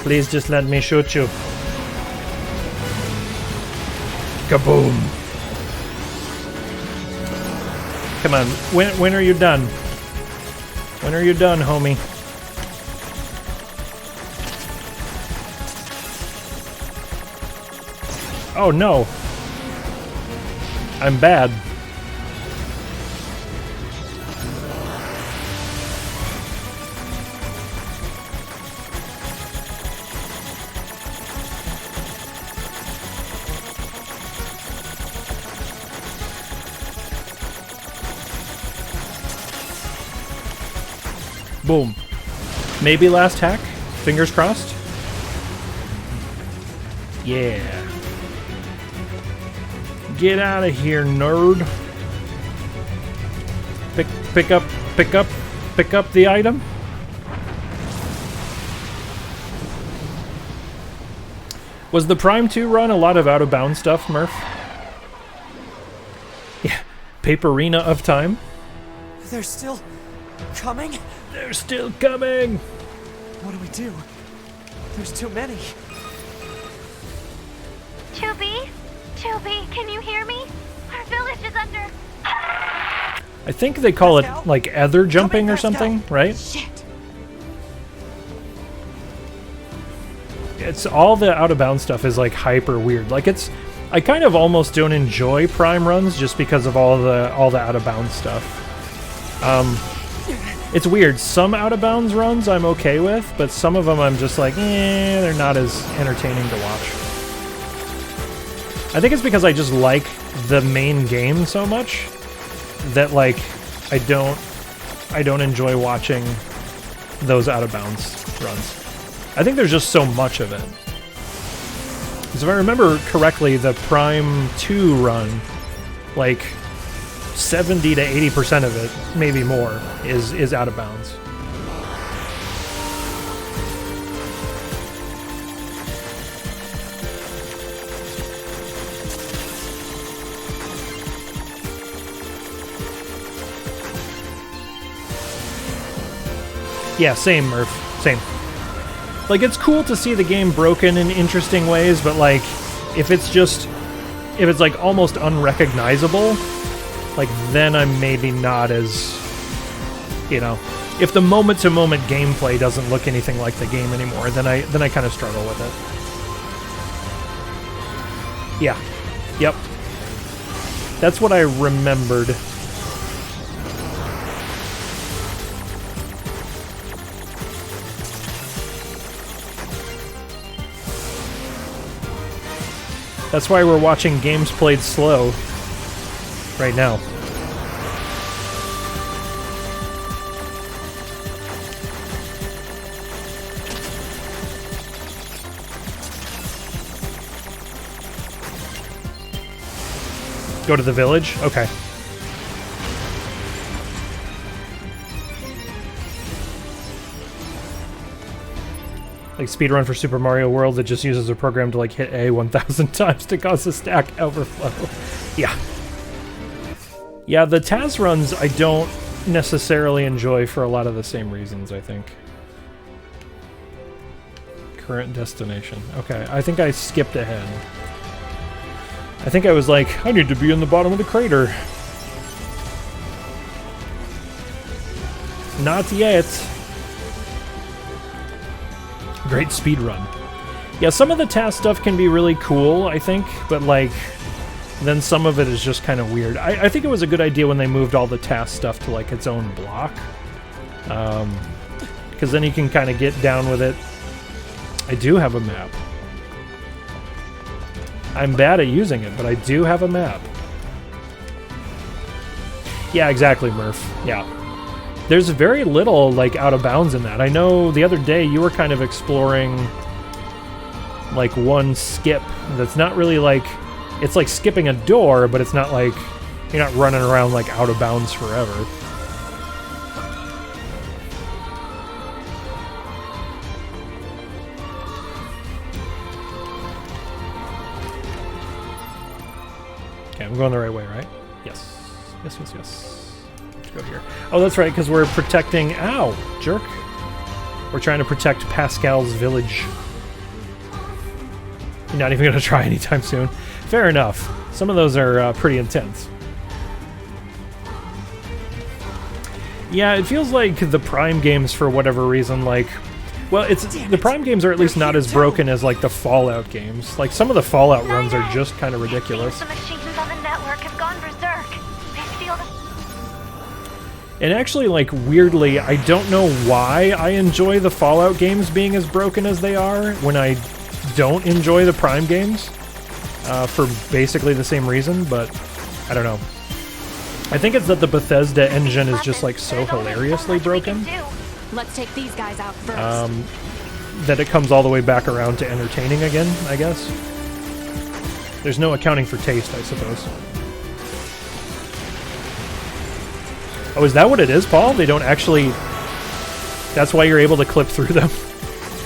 Please just let me shoot you. Kaboom. Come on, when are you done? When are you done, homie? Oh no. I'm bad. Boom. Maybe last hack? Fingers crossed? Yeah. Get out of here, nerd. Pick up the item. Was the Prime 2 run a lot of out of bounds stuff, Murph? Yeah. Paperina of time. They're still coming? They're still coming! What do we do? There's too many. 2B? 2B, can you hear me? Our village is under... I think they call it, like, ether jumping or something, right? Shit. It's all the out-of-bounds stuff is, like, hyper weird. Like, it's... I kind of almost don't enjoy Prime runs just because of all the out-of-bounds stuff. It's weird. Some out-of-bounds runs I'm okay with, but some of them I'm just like, they're not as entertaining to watch. I think it's because I just like the main game so much that, like, I don't enjoy watching those out-of-bounds runs. I think there's just so much of it. Because if I remember correctly, the Prime 2 run, like, 70 to 80% of it, maybe more, is out of bounds. Yeah, same, Murph. Same. Like, it's cool to see the game broken in interesting ways, but, like, if it's like almost unrecognizable, like, then I'm maybe not as, you know, if the moment-to-moment gameplay doesn't look anything like the game anymore, then I kind of struggle with it. Yeah. Yep. That's what I remembered. That's why we're watching games played slow right now. Go to the village? Okay. Like speedrun for Super Mario World that just uses a program to like hit A 1,000 times to cause a stack overflow. Yeah. Yeah, the Taz runs I don't necessarily enjoy for a lot of the same reasons, I think. Current destination. Okay, I think I skipped ahead. I think I was like, I need to be in the bottom of the crater. Not yet. Great speed run. Yeah, some of the task stuff can be really cool, I think, but like, then some of it is just kind of weird. I think it was a good idea when they moved all the task stuff to like its own block. Because then you can kind of get down with it. I do have a map. I'm bad at using it, but I do have a map. Yeah, exactly, Murph. Yeah. There's very little, like, out of bounds in that. I know the other day you were kind of exploring, like, one skip that's not really, like... It's like skipping a door, but it's not like... You're not running around, like, out of bounds forever. Okay, I'm going the right way, right? Yes. Yes, yes, yes. Let's go here. Oh, that's right, because we're protecting... Ow! Jerk. We're trying to protect Pascal's village. You're not even going to try anytime soon. Fair enough. Some of those are pretty intense. Yeah, it feels like the Prime games, for whatever reason, like... Well, the Prime games are at least not as broken as, like, the Fallout games. Like, some of the Fallout runs are just kind of ridiculous. The machines on the network have gone berserk. I feel the... And actually, like, weirdly, I don't know why I enjoy the Fallout games being as broken as they are when I don't enjoy the Prime games. For basically the same reason, but I don't know. I think it's that the Bethesda engine is just, like, so hilariously broken. Let's take these guys out first. That it comes all the way back around to entertaining again, I guess. There's no accounting for taste, I suppose. Oh, is that what it is, Paul? They don't actually... That's why you're able to clip through them?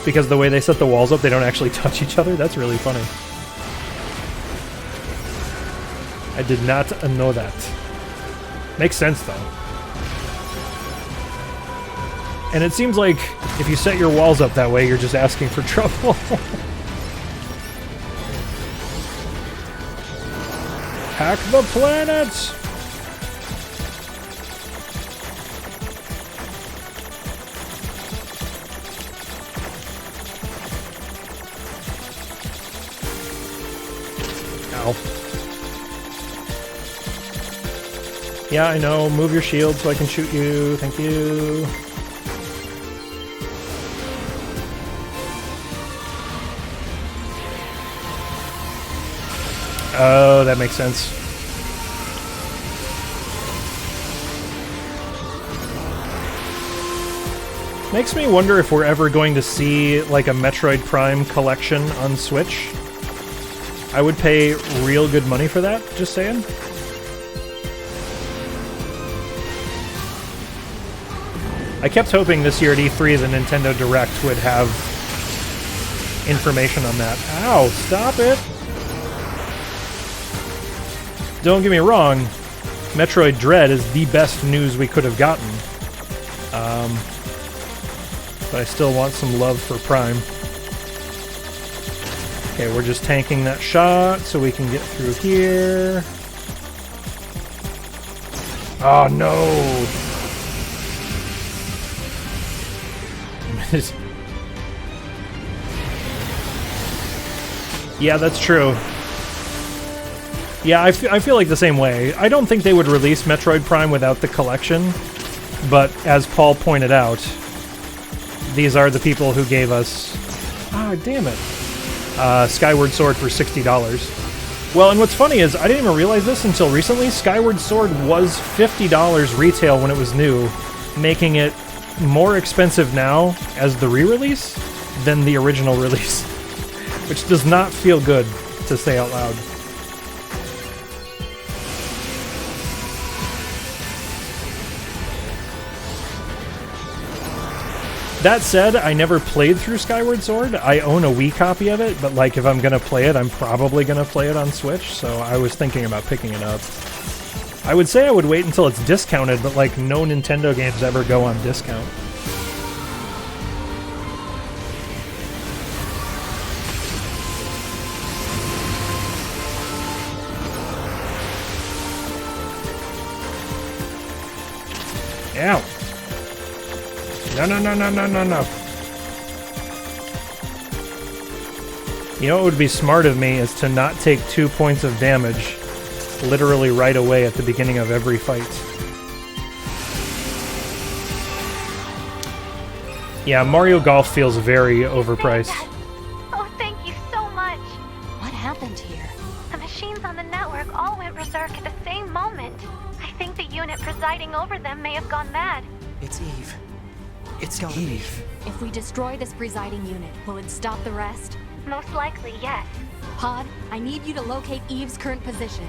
Because the way they set the walls up, they don't actually touch each other? That's really funny. I did not know that. Makes sense, though. And it seems like if you set your walls up that way, you're just asking for trouble. Hack the planet! Ow. Yeah, I know. Move your shield so I can shoot you. Thank you. Oh, that makes sense. Makes me wonder if we're ever going to see, like, a Metroid Prime collection on Switch. I would pay real good money for that, just saying. I kept hoping this year at E3 the Nintendo Direct would have information on that. Ow, stop it! Don't get me wrong, Metroid Dread is the best news we could have gotten. But I still want some love for Prime. Okay, we're just tanking that shot so we can get through here. Oh no! Yeah, that's true. Yeah, I feel like the same way. I don't think they would release Metroid Prime without the collection, but as Paul pointed out, these are the people who gave us... Ah, damn it. Skyward Sword for $60. Well, and what's funny is, I didn't even realize this until recently, Skyward Sword was $50 retail when it was new, making it more expensive now as the re-release than the original release, which does not feel good to say out loud. That said, I never played through Skyward Sword. I own a Wii copy of it, but like if I'm gonna play it, I'm probably gonna play it on Switch, so I was thinking about picking it up. I would say I would wait until it's discounted, but like no Nintendo games ever go on discount. Ow. No, no, no, no, no, no, no. You know what would be smart of me is to not take 2 points of damage literally right away at the beginning of every fight. Yeah, Mario Golf feels very overpriced. Oh, thank you so much. What happened here? The machines on the network all went berserk at the same moment. I think The unit presiding over them may have gone mad. It's Eve. It's gotta Eve. If we destroy this presiding unit, will it stop the rest? Most likely, yes. Pod, I need you to locate Eve's current position.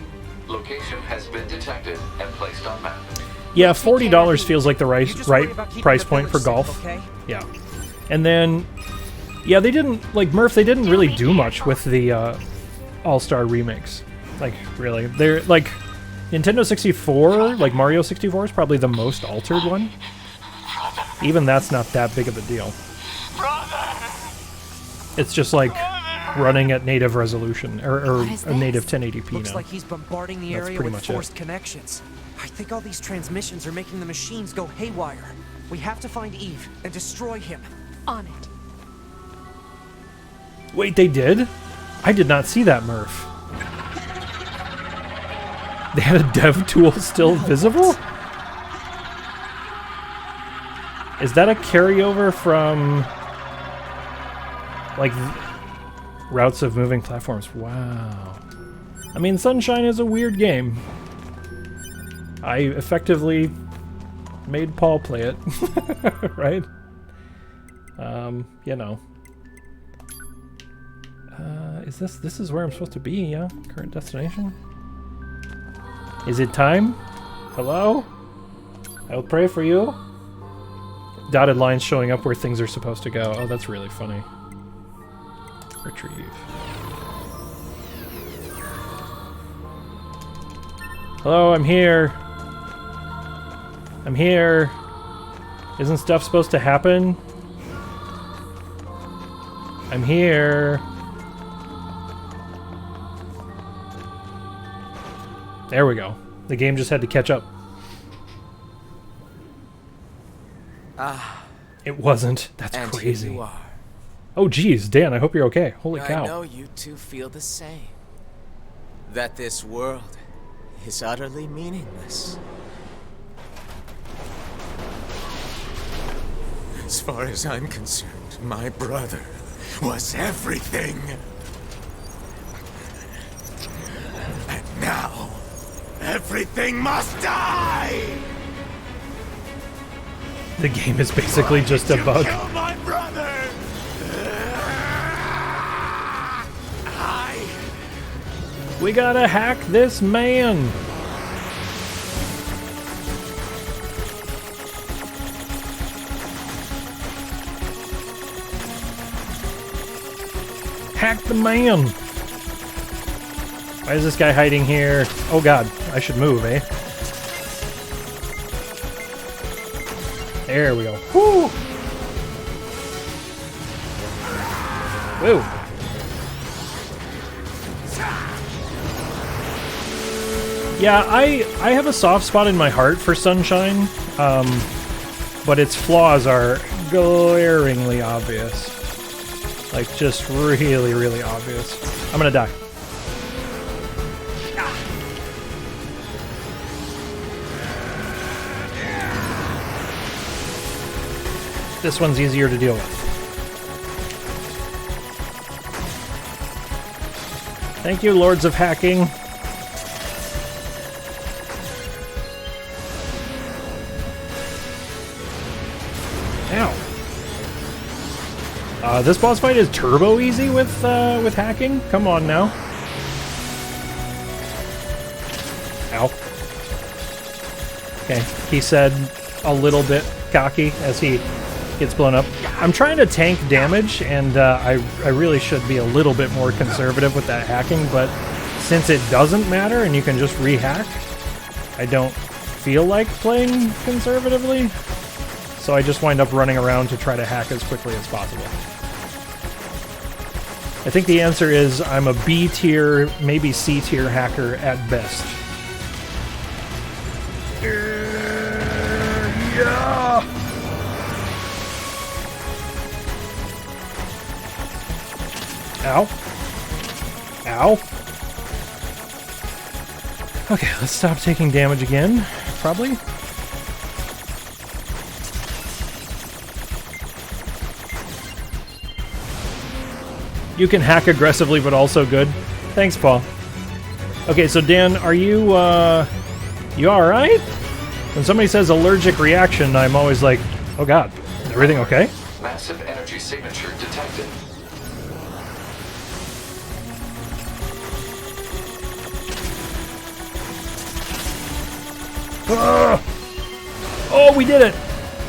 Location has been detected and placed on map. Yeah, $40 feels like the right price point for golf. Okay? Yeah. And then, yeah, they didn't, like, Murph, they didn't really do much with the All-Star remakes. Like, really. They're, like, Nintendo 64, like Mario 64 is probably the most altered one. Even that's not that big of a deal. It's just, like, running at native resolution, or a native 1080p Looks now. like he's bombarding the That's area pretty with much forced it. connections. I think all these transmissions are making the machines go haywire. We have to find Eve and destroy him. On it. Wait, they did? I did not see that, Murph. They had a dev tool still visible? Is that a carryover from, like, Routes of Moving Platforms? Wow. I mean, Sunshine is a weird game. I effectively made Paul play it, right? You know. Is this is where I'm supposed to be, yeah? Current destination? Is it time? Hello? I will pray for you. Dotted lines showing up where things are supposed to go. Oh, that's really funny. Retrieve. Hello, I'm here. I'm here. Isn't stuff supposed to happen? I'm here. There we go. The game just had to catch up. Ah. It wasn't. That's and crazy. Here you are. Oh, geez, Dan, I hope you're okay. Holy cow. I know you two feel the same. That this world is utterly meaningless. As far as I'm concerned, my brother was everything. And now, everything must die! The game is basically just a bug. Kill my brother! We gotta hack this man! Hack the man! Why is this guy hiding here? Oh god, I should move, eh? There we go. Woo! Woo! Yeah, I have a soft spot in my heart for Sunshine, but its flaws are glaringly obvious. Like, just really, really obvious. I'm gonna die. This one's easier to deal with. Thank you, Lords of Hacking. Ow. This boss fight is turbo easy with hacking? Come on now. Ow. Okay, he said a little bit cocky as he gets blown up. I'm trying to tank damage, and I really should be a little bit more conservative with that hacking, but since it doesn't matter and you can just re-hack, I don't feel like playing conservatively, so I just wind up running around to try to hack as quickly as possible. I think the answer is I'm a B tier, maybe C tier hacker at best. Yeah! Ow. Ow. Okay, let's stop taking damage again, probably. You can hack aggressively, but also good. Thanks, Paul. Okay, so Dan, are you You alright? When somebody says allergic reaction, I'm always like, oh god, is everything okay? Massive energy signature detected. Oh, we did it!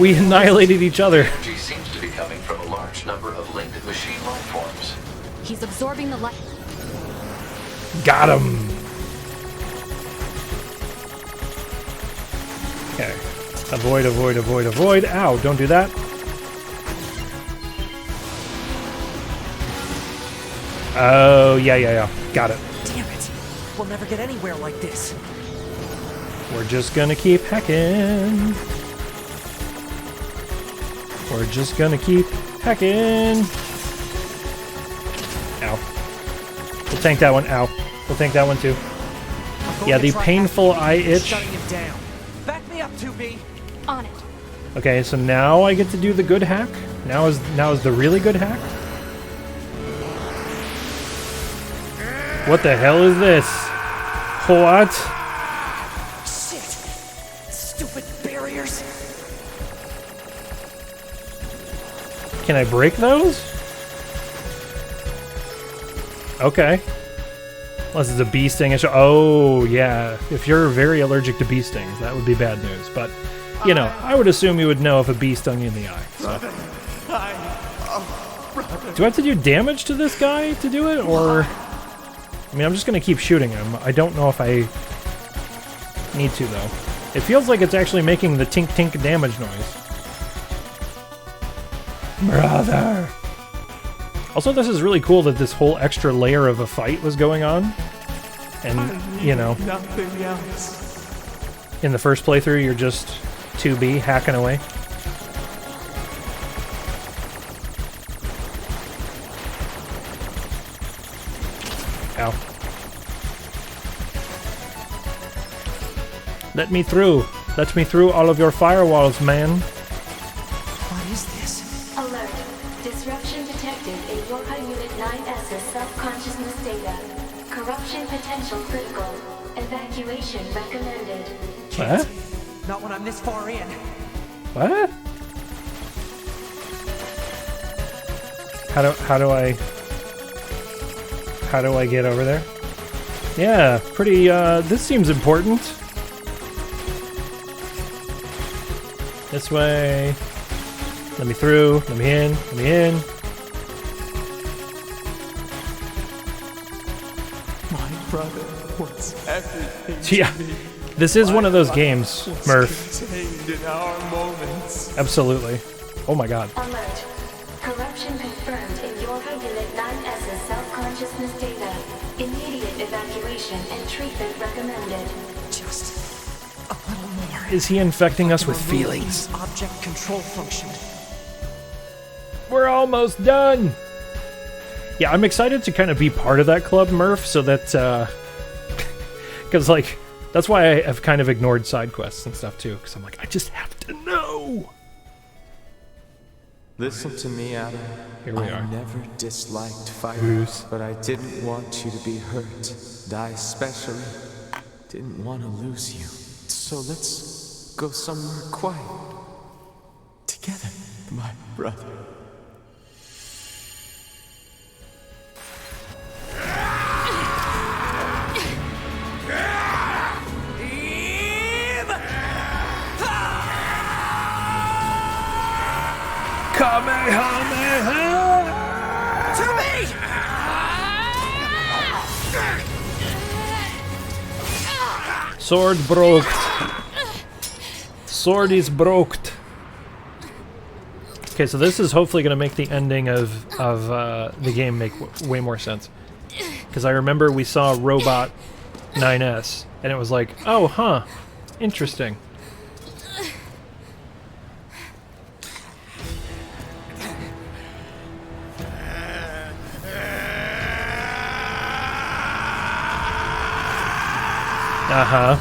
We annihilated each other. Energy seems to be coming from a large number of linked machine life forms. He's absorbing the light. Got him! Okay. Avoid, avoid, avoid, avoid. Ow, don't do that. Oh, yeah. Got it. Damn it! We'll never get anywhere like this. We're just gonna keep hacking. We're just gonna keep hacking. Ow. We'll tank that one. Ow. We'll tank that one too. Yeah, the painful eye itch. Shutting him down. Back me up, 2B. On it. Okay, so now I get to do the good hack? Now is the really good hack? What the hell is this? What? Shit! Stupid barriers! Can I break those? Okay. Unless it's a bee sting. Oh, yeah. If you're very allergic to bee stings, that would be bad news. But, you know, I would assume you would know if a bee stung you in the eye. So. Do I have to do damage to this guy to do it? Or... I mean, I'm just going to keep shooting him. I don't know if I need to, though. It feels like it's actually making the tink-tink damage noise. Brother! Also, this is really cool that this whole extra layer of a fight was going on. And, you know, Nothing else. in the first playthrough, you're just 2B hacking away. Ow. Let me through. Let me through all of your firewalls, man. What is this? Alert. Disruption detected in Yorha Unit 9S's self-consciousness data. Corruption potential critical. Evacuation recommended. What? Not when I'm this far in. What? How do I get over there? Yeah, pretty, this seems important. This way. Let me through. Let me in. Let me in. My brother was everything. Yeah, this is one of those games, Murph. Contained in our moments. Absolutely. Oh my god. Alert. Corruption confirmed in Yorha Unit 9S's self-consciousness data. Immediate evacuation and treatment recommended. Just a little more. Is he infecting us with feelings? Object control function. We're almost done! Yeah, I'm excited to kind of be part of that club, Murph, so that, because, like, that's why I have kind of ignored side quests and stuff, too, because I'm like, I just have to know! Listen to me, Adam. Here we I are. never disliked fighting, but I didn't want you to be hurt. And I especially didn't want to lose you. So let's go somewhere quiet. Together, my brother. Kamehameha! To me! Sword broke. Sword is broke. Okay, so this is hopefully going to make the ending of the game make way more sense. Because I remember we saw Robot 9S, and it was like, oh, huh, interesting. Uh-huh.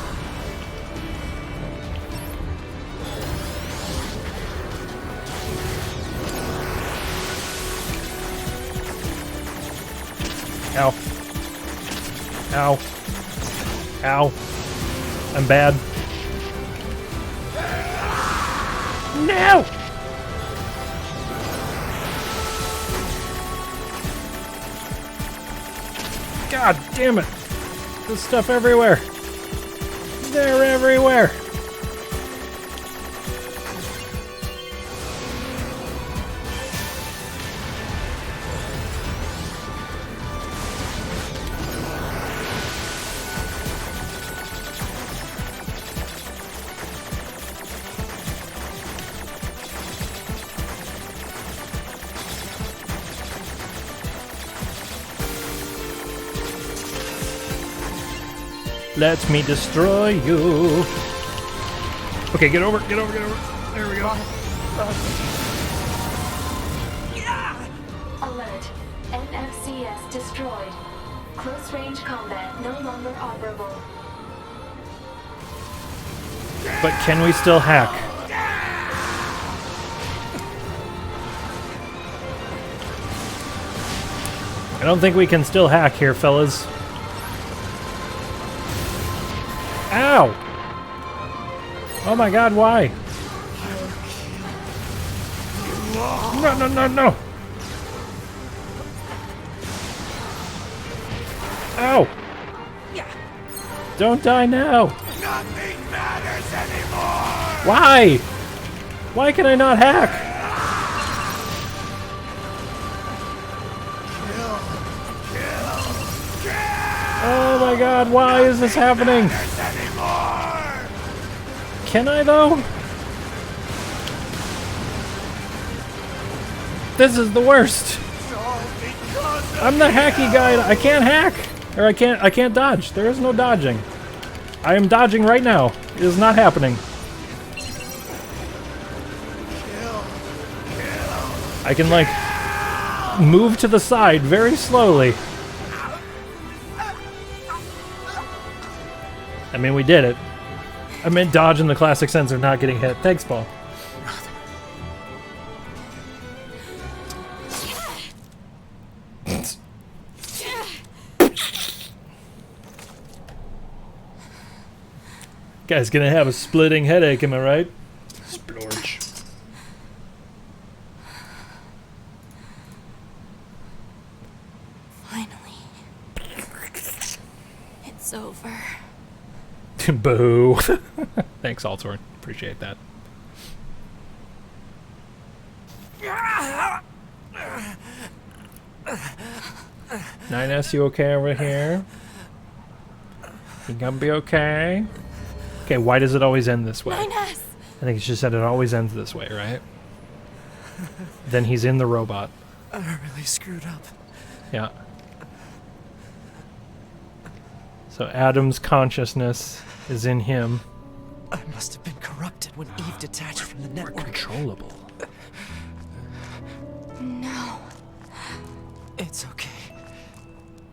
Ow. Ow. Ow. I'm bad. No! God damn it! There's stuff everywhere. They're everywhere. Let me destroy you. Okay, get over, get over, get over. There we go. Alert. NFCS destroyed. Close range combat no longer operable. But can we still hack? I don't think we can still hack here, fellas. Ow! Oh my god, why? No, no, no, no! Ow! Don't die now! Nothing matters anymore! Why? Why can I not hack? Oh my god, why is this happening? Can I though? This is the worst. I'm the hacky guy. I can't hack. Or I can't dodge. There is no dodging. I am dodging right now. It is not happening. I can like move to the side very slowly. I mean, we did it. I meant dodge in the classic sense of not getting hit. Thanks, Paul. Guy's gonna have a splitting headache, am I right? Splorch. Finally. It's over. Boo. Thanks, Altorn. Appreciate that. Nines, you okay over here? You gonna be okay? Okay, why does it always end this way? I think it's just that it always ends this way, right? Then he's in the robot. I really screwed up. Yeah. So Adam's consciousness is in him. I must have been corrupted when Eve detached from the network. We're controllable. No. It's okay.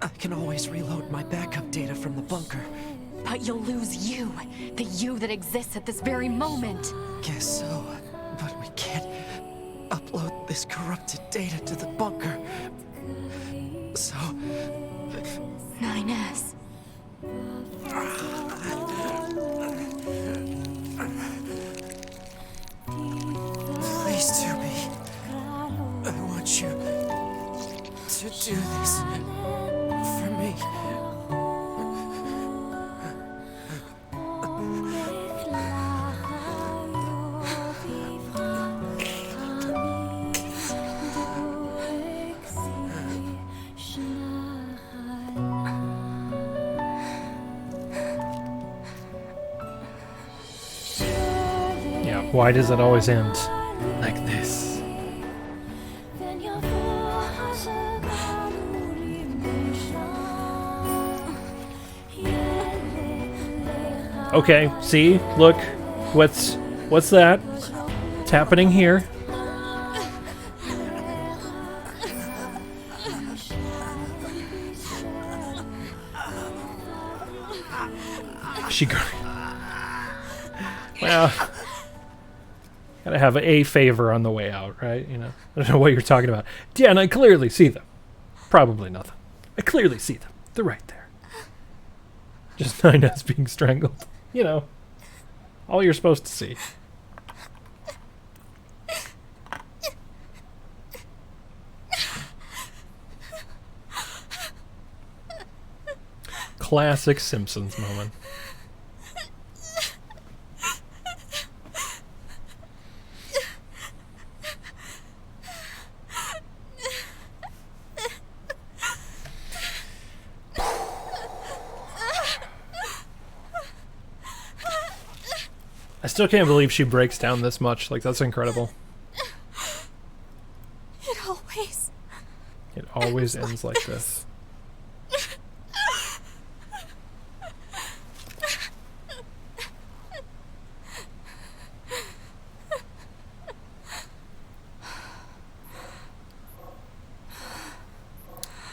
I can always reload my backup data from the bunker. But you'll lose you. The you that exists at this very moment. Guess so. But we can't upload this corrupted data to the bunker. So... 9S. Please, 2B. I want you to do this for me. Yeah, why does it always end like this? Okay, see? Look. What's that? It's happening here. She well, gotta have a favor on the way out, right? You know, I don't know what you're talking about. Yeah, and I clearly see them. Probably nothing. I clearly see them. They're right there. Just 9S being strangled. You know, all you're supposed to see. classic Simpsons moment. I still can't believe she breaks down this much. Like, that's incredible. It always ends like this.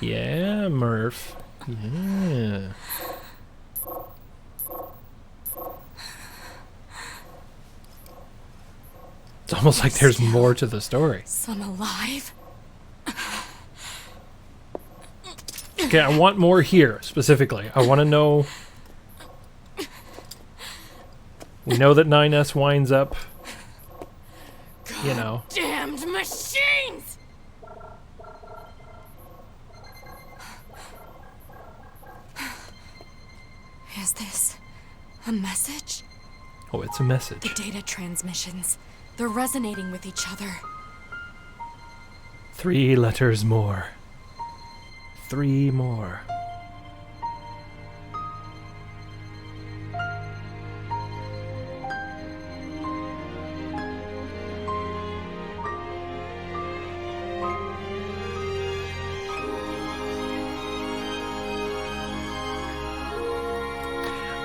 Yeah, Murph. Yeah. It's almost like there's more to the story. Some alive? Okay, I want more here, specifically. I want to know... We know that 9S winds up... You know. Damned machines! Is this a message? Oh, it's a message. The data transmissions. They're resonating with each other. 3 letters more. 3 more.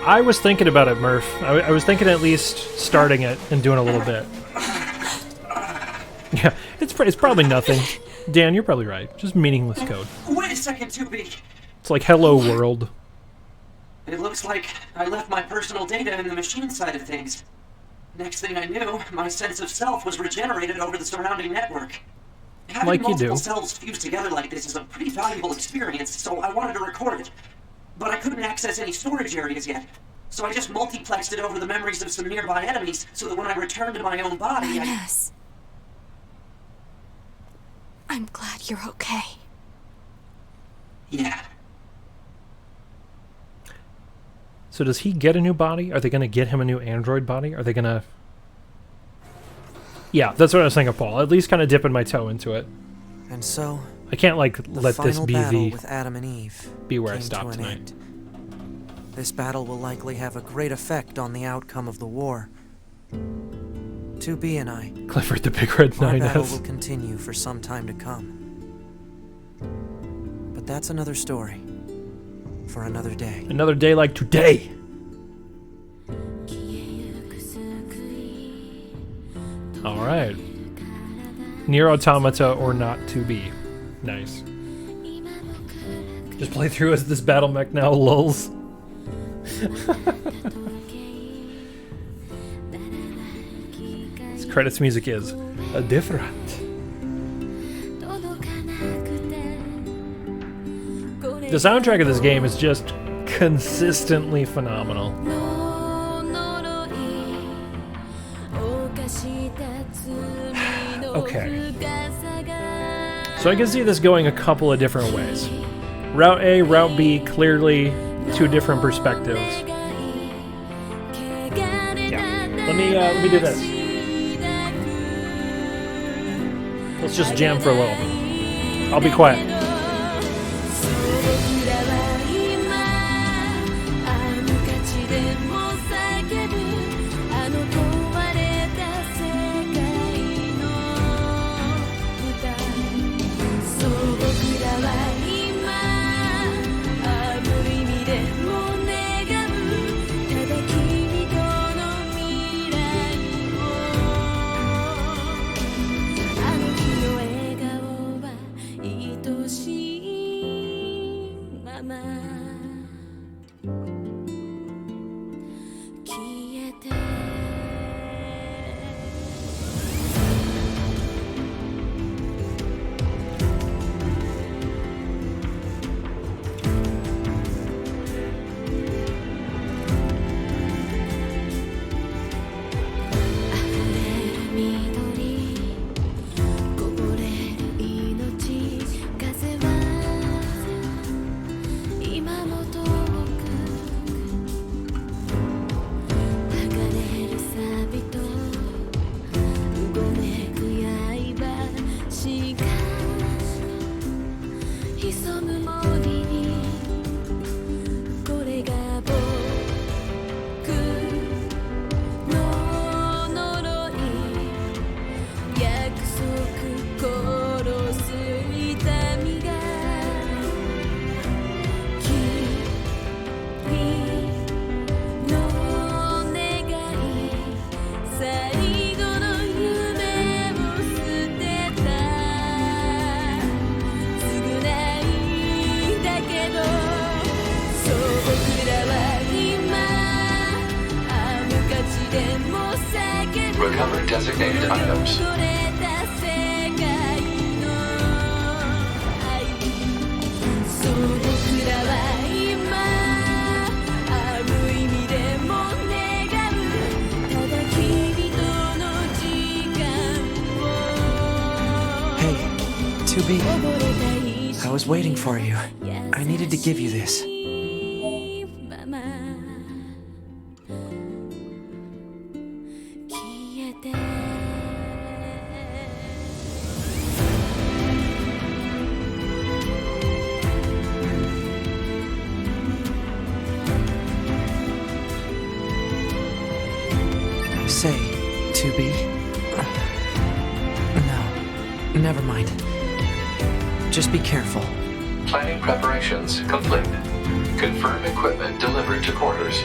I was thinking about it, Murph. I was thinking at least starting it and doing a little bit. Yeah, it's probably nothing. Dan, you're probably right. Just meaningless code. Wait a second, 2B. It's like hello world. It looks like I left my personal data in the machine side of things. Next thing I knew, my sense of self was regenerated over the surrounding network. Having Like you multiple do. selves fused together like this is a pretty valuable experience, so I wanted to record it. But I couldn't access any storage areas yet, so I just multiplexed it over the memories of some nearby enemies so that when I returned to my own body, Yes. I'm glad you're okay. Yeah. So does he get a new body? Are they going to get him a new android body? Are they going to... Yeah, that's what I was thinking, Paul. At least kind of dipping my toe into it. And so... I can't, like, the let this final be battle the... with Adam and Eve be where I came stop to an tonight. end. This battle will likely have a great effect on the outcome of the war. 2B and I... Clifford the Big Red our 9S. battle will continue for some time to come. But that's another story. For another day. Another day like today. Alright. Nier Automata or not to be. Nice. Just play through as this battle mech now, lulz. This credits music is different. The soundtrack of this game is just consistently phenomenal. Okay. So I can see this going a couple of different ways. Route A, Route B, clearly 2 different perspectives. Yeah. Let me do this. Let's just jam for a little. I'll be quiet. Recover designated items. Hey, 2B. I was waiting for you. I needed to give you this. Say, 2B. No, never mind. Just be careful. Planning preparations complete. Confirm equipment delivered to quarters.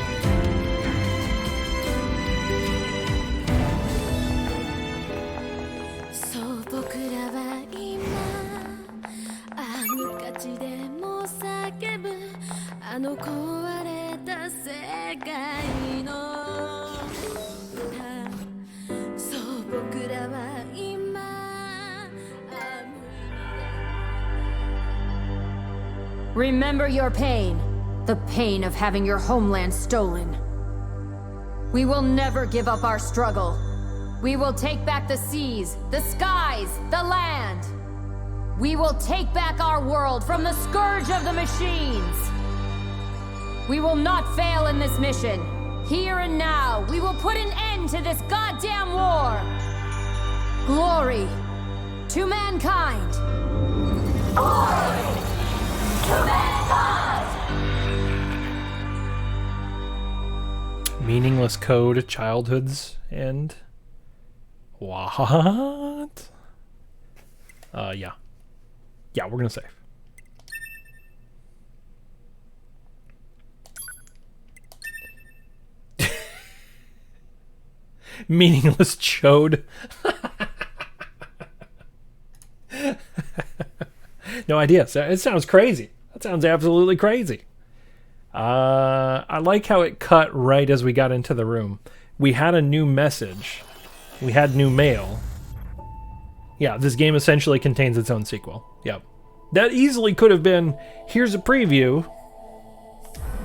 Remember your pain. The pain of having your homeland stolen. We will never give up our struggle. We will take back the seas, the skies, the land. We will take back our world from the scourge of the machines. We will not fail in this mission. Here and now, we will put an end to this goddamn war. Glory to mankind. Glory to mankind. Meaningless code, childhood's end. What? Yeah. Yeah, we're gonna save. Meaningless chode. No idea. It sounds crazy. That sounds absolutely crazy. I like how it cut right as we got into the room. We had a new message. We had new mail. Yeah, this game essentially contains its own sequel. Yep. That easily could have been, here's a preview.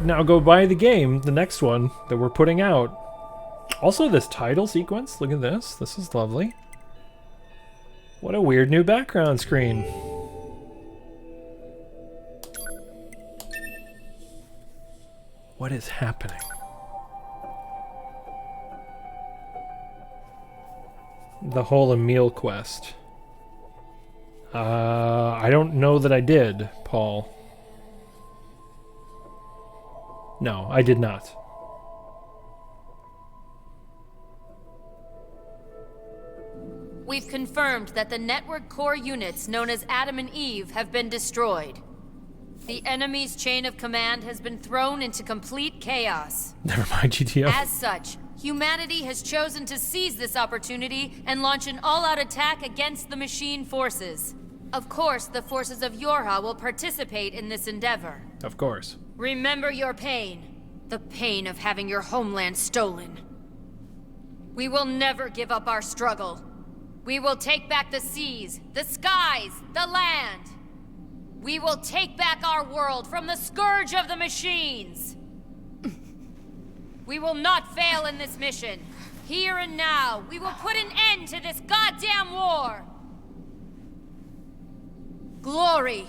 Now go buy the game, the next one that we're putting out. Also, this title sequence, look at this. This is lovely. What a weird new background screen. What is happening? The whole Emil quest. I don't know that I did, Paul. No, I did not. We've confirmed that the network core units known as Adam and Eve have been destroyed. The enemy's chain of command has been thrown into complete chaos. Never mind, GTO. As such, humanity has chosen to seize this opportunity and launch an all-out attack against the machine forces. Of course, the forces of Yorha will participate in this endeavor. Of course. Remember your pain. The pain of having your homeland stolen. We will never give up our struggle. We will take back the seas, the skies, the land. We will take back our world from the scourge of the machines. We will not fail in this mission. Here and now, we will put an end to this goddamn war. Glory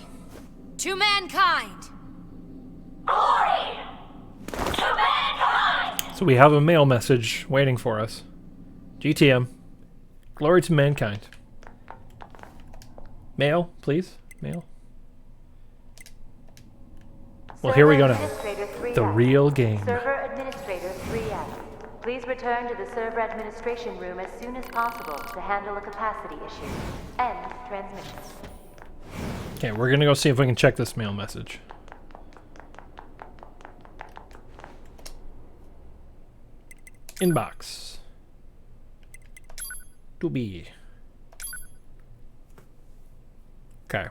to mankind. Glory to mankind. So we have a mail message waiting for us. GTM. Glory to mankind. Mail, please. Mail. Well, here we go now. The real game. Server Administrator 3F. Please return to the server administration room as soon as possible to handle a capacity issue. End transmission. Okay, we're gonna go see if we can check this mail message. Inbox. To be. Okay.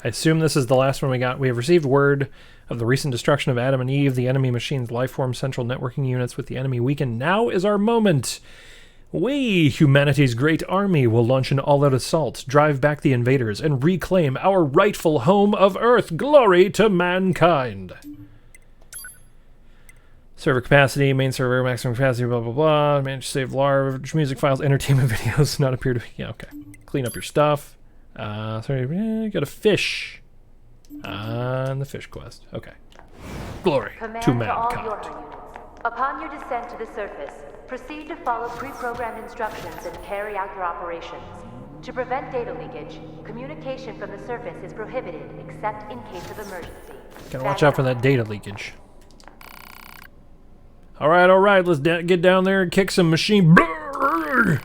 I assume this is the last one we got. We have received word of the recent destruction of Adam and Eve, the enemy machine's lifeform central networking units with the enemy weakened. Now is our moment. We, humanity's great army, will launch an all-out assault, drive back the invaders, and reclaim our rightful home of Earth. Glory to mankind! Server capacity, main server, maximum capacity, blah, blah, blah. Manage to save large music files, entertainment videos, not appear to be... Yeah, okay. Clean up your stuff. Sorry, got a fish. On the fish quest. Okay. Glory Command to to all mankind. your units. Upon your descent to the surface, proceed to follow pre-programmed instructions and carry out your operations. To prevent data leakage, communication from the surface is prohibited except in case of emergency. Gotta watch out for that data leakage. Alright, let's get down there and kick some machine. Can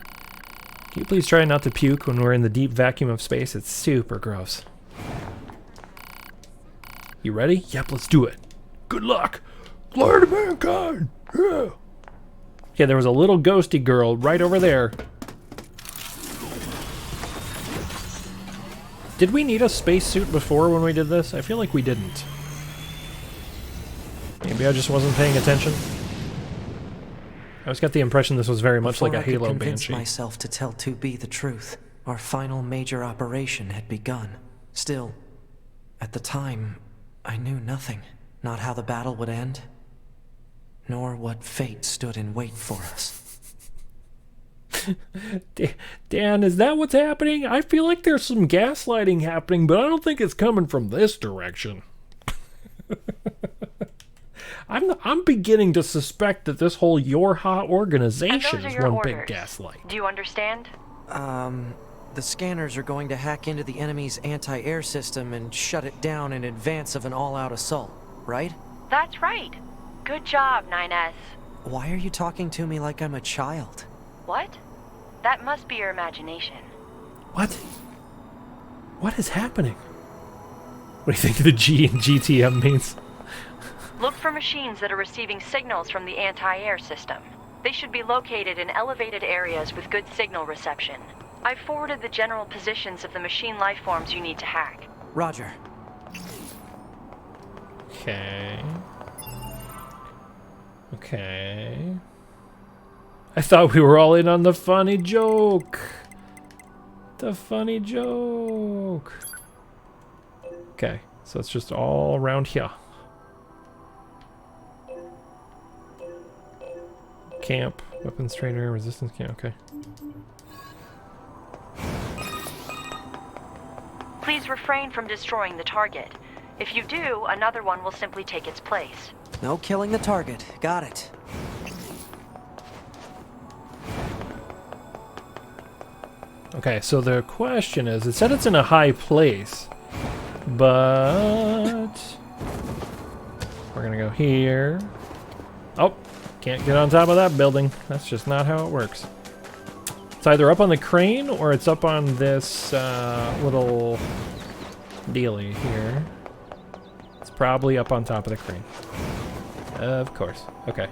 you please try not to puke when we're in the deep vacuum of space? It's super gross. You ready? Yep, let's do it. Good luck. Glory to mankind. Yeah. Okay, there was a little ghosty girl right over there. Did we need a spacesuit before when we did this? I feel like we didn't. Maybe I just wasn't paying attention. I always got the impression this was very much like a Halo Banshee. I convinced Banshee. myself to tell 2B the truth. Our final major operation had begun. Still, at the time, I knew nothing. Not how the battle would end, nor what fate stood in wait for us. Dan, is that what's happening? I feel like there's some gaslighting happening, but I don't think it's coming from this direction. I'm beginning to suspect that this whole Yorha organization is one big gaslight. Do you understand? The scanners are going to hack into the enemy's anti-air system and shut it down in advance of an all-out assault, right? That's right. Good job, 9S. Why are you talking to me like I'm a child? What? That must be your imagination. What? What is happening? What do you think the G in GTM means? Look for machines that are receiving signals from the anti-air system. They should be located in elevated areas with good signal reception. I've forwarded the general positions of the machine lifeforms you need to hack. Roger. Okay. Okay. I thought we were all in on the funny joke. The funny joke. Okay, so it's just all around here. Camp, weapons trainer, resistance camp, okay. Please refrain from destroying the target. If you do, another one will simply take its place. No killing the target. Got it. Okay, so the question is, it said it's in a high place, but we're gonna go here. Oh, can't get on top of that building. That's just not how it works. It's either up on the crane or it's up on this little dealie here. It's probably up on top of the crane. Of course. Okay.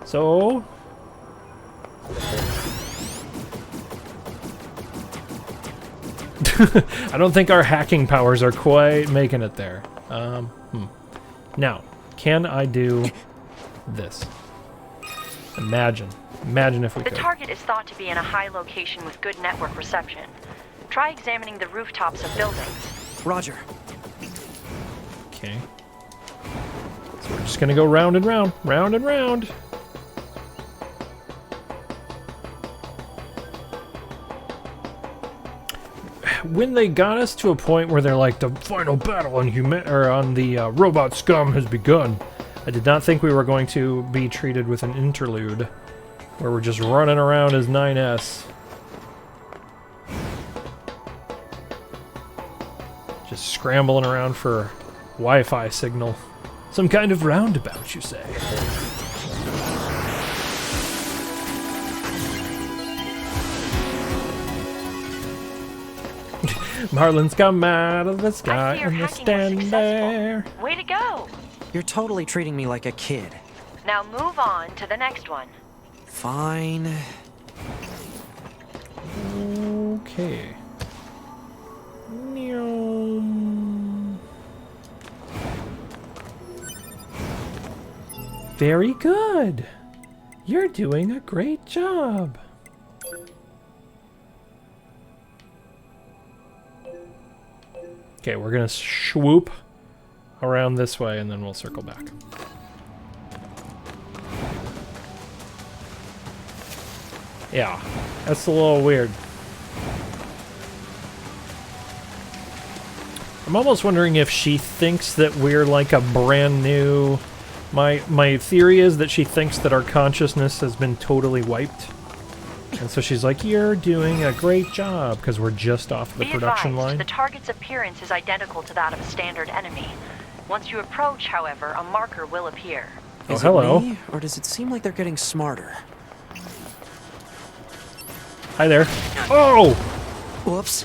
So... I don't think our hacking powers are quite making it there. Now, can I do this? Imagine if we The could. target is thought to be in a high location with good network reception. Try examining the rooftops of buildings. Roger. Okay. So we're just gonna go round and round, round and round. When they got us to a point where they're like, the final battle on the robot scum has begun, I did not think we were going to be treated with an interlude where we're just running around as 9S. Just scrambling around for Wi-Fi signal. Some kind of roundabout, you say? Marlins come out of the sky and they stand there. Way to go! You're totally treating me like a kid. Now move on to the next one. Fine. Okay. Very good. You're doing a great job. Okay, we're gonna swoop around this way and then we'll circle back. Yeah, that's a little weird. I'm almost wondering if she thinks that we're like a brand new... My theory is that she thinks that our consciousness has been totally wiped. And so she's like, you're doing a great job, because we're just off the production line. The target's appearance is identical to that of a standard enemy. Once you approach, however, a marker will appear. Is hello. it me, or does it seem like they're getting smarter? Hi there. Oh! Whoops.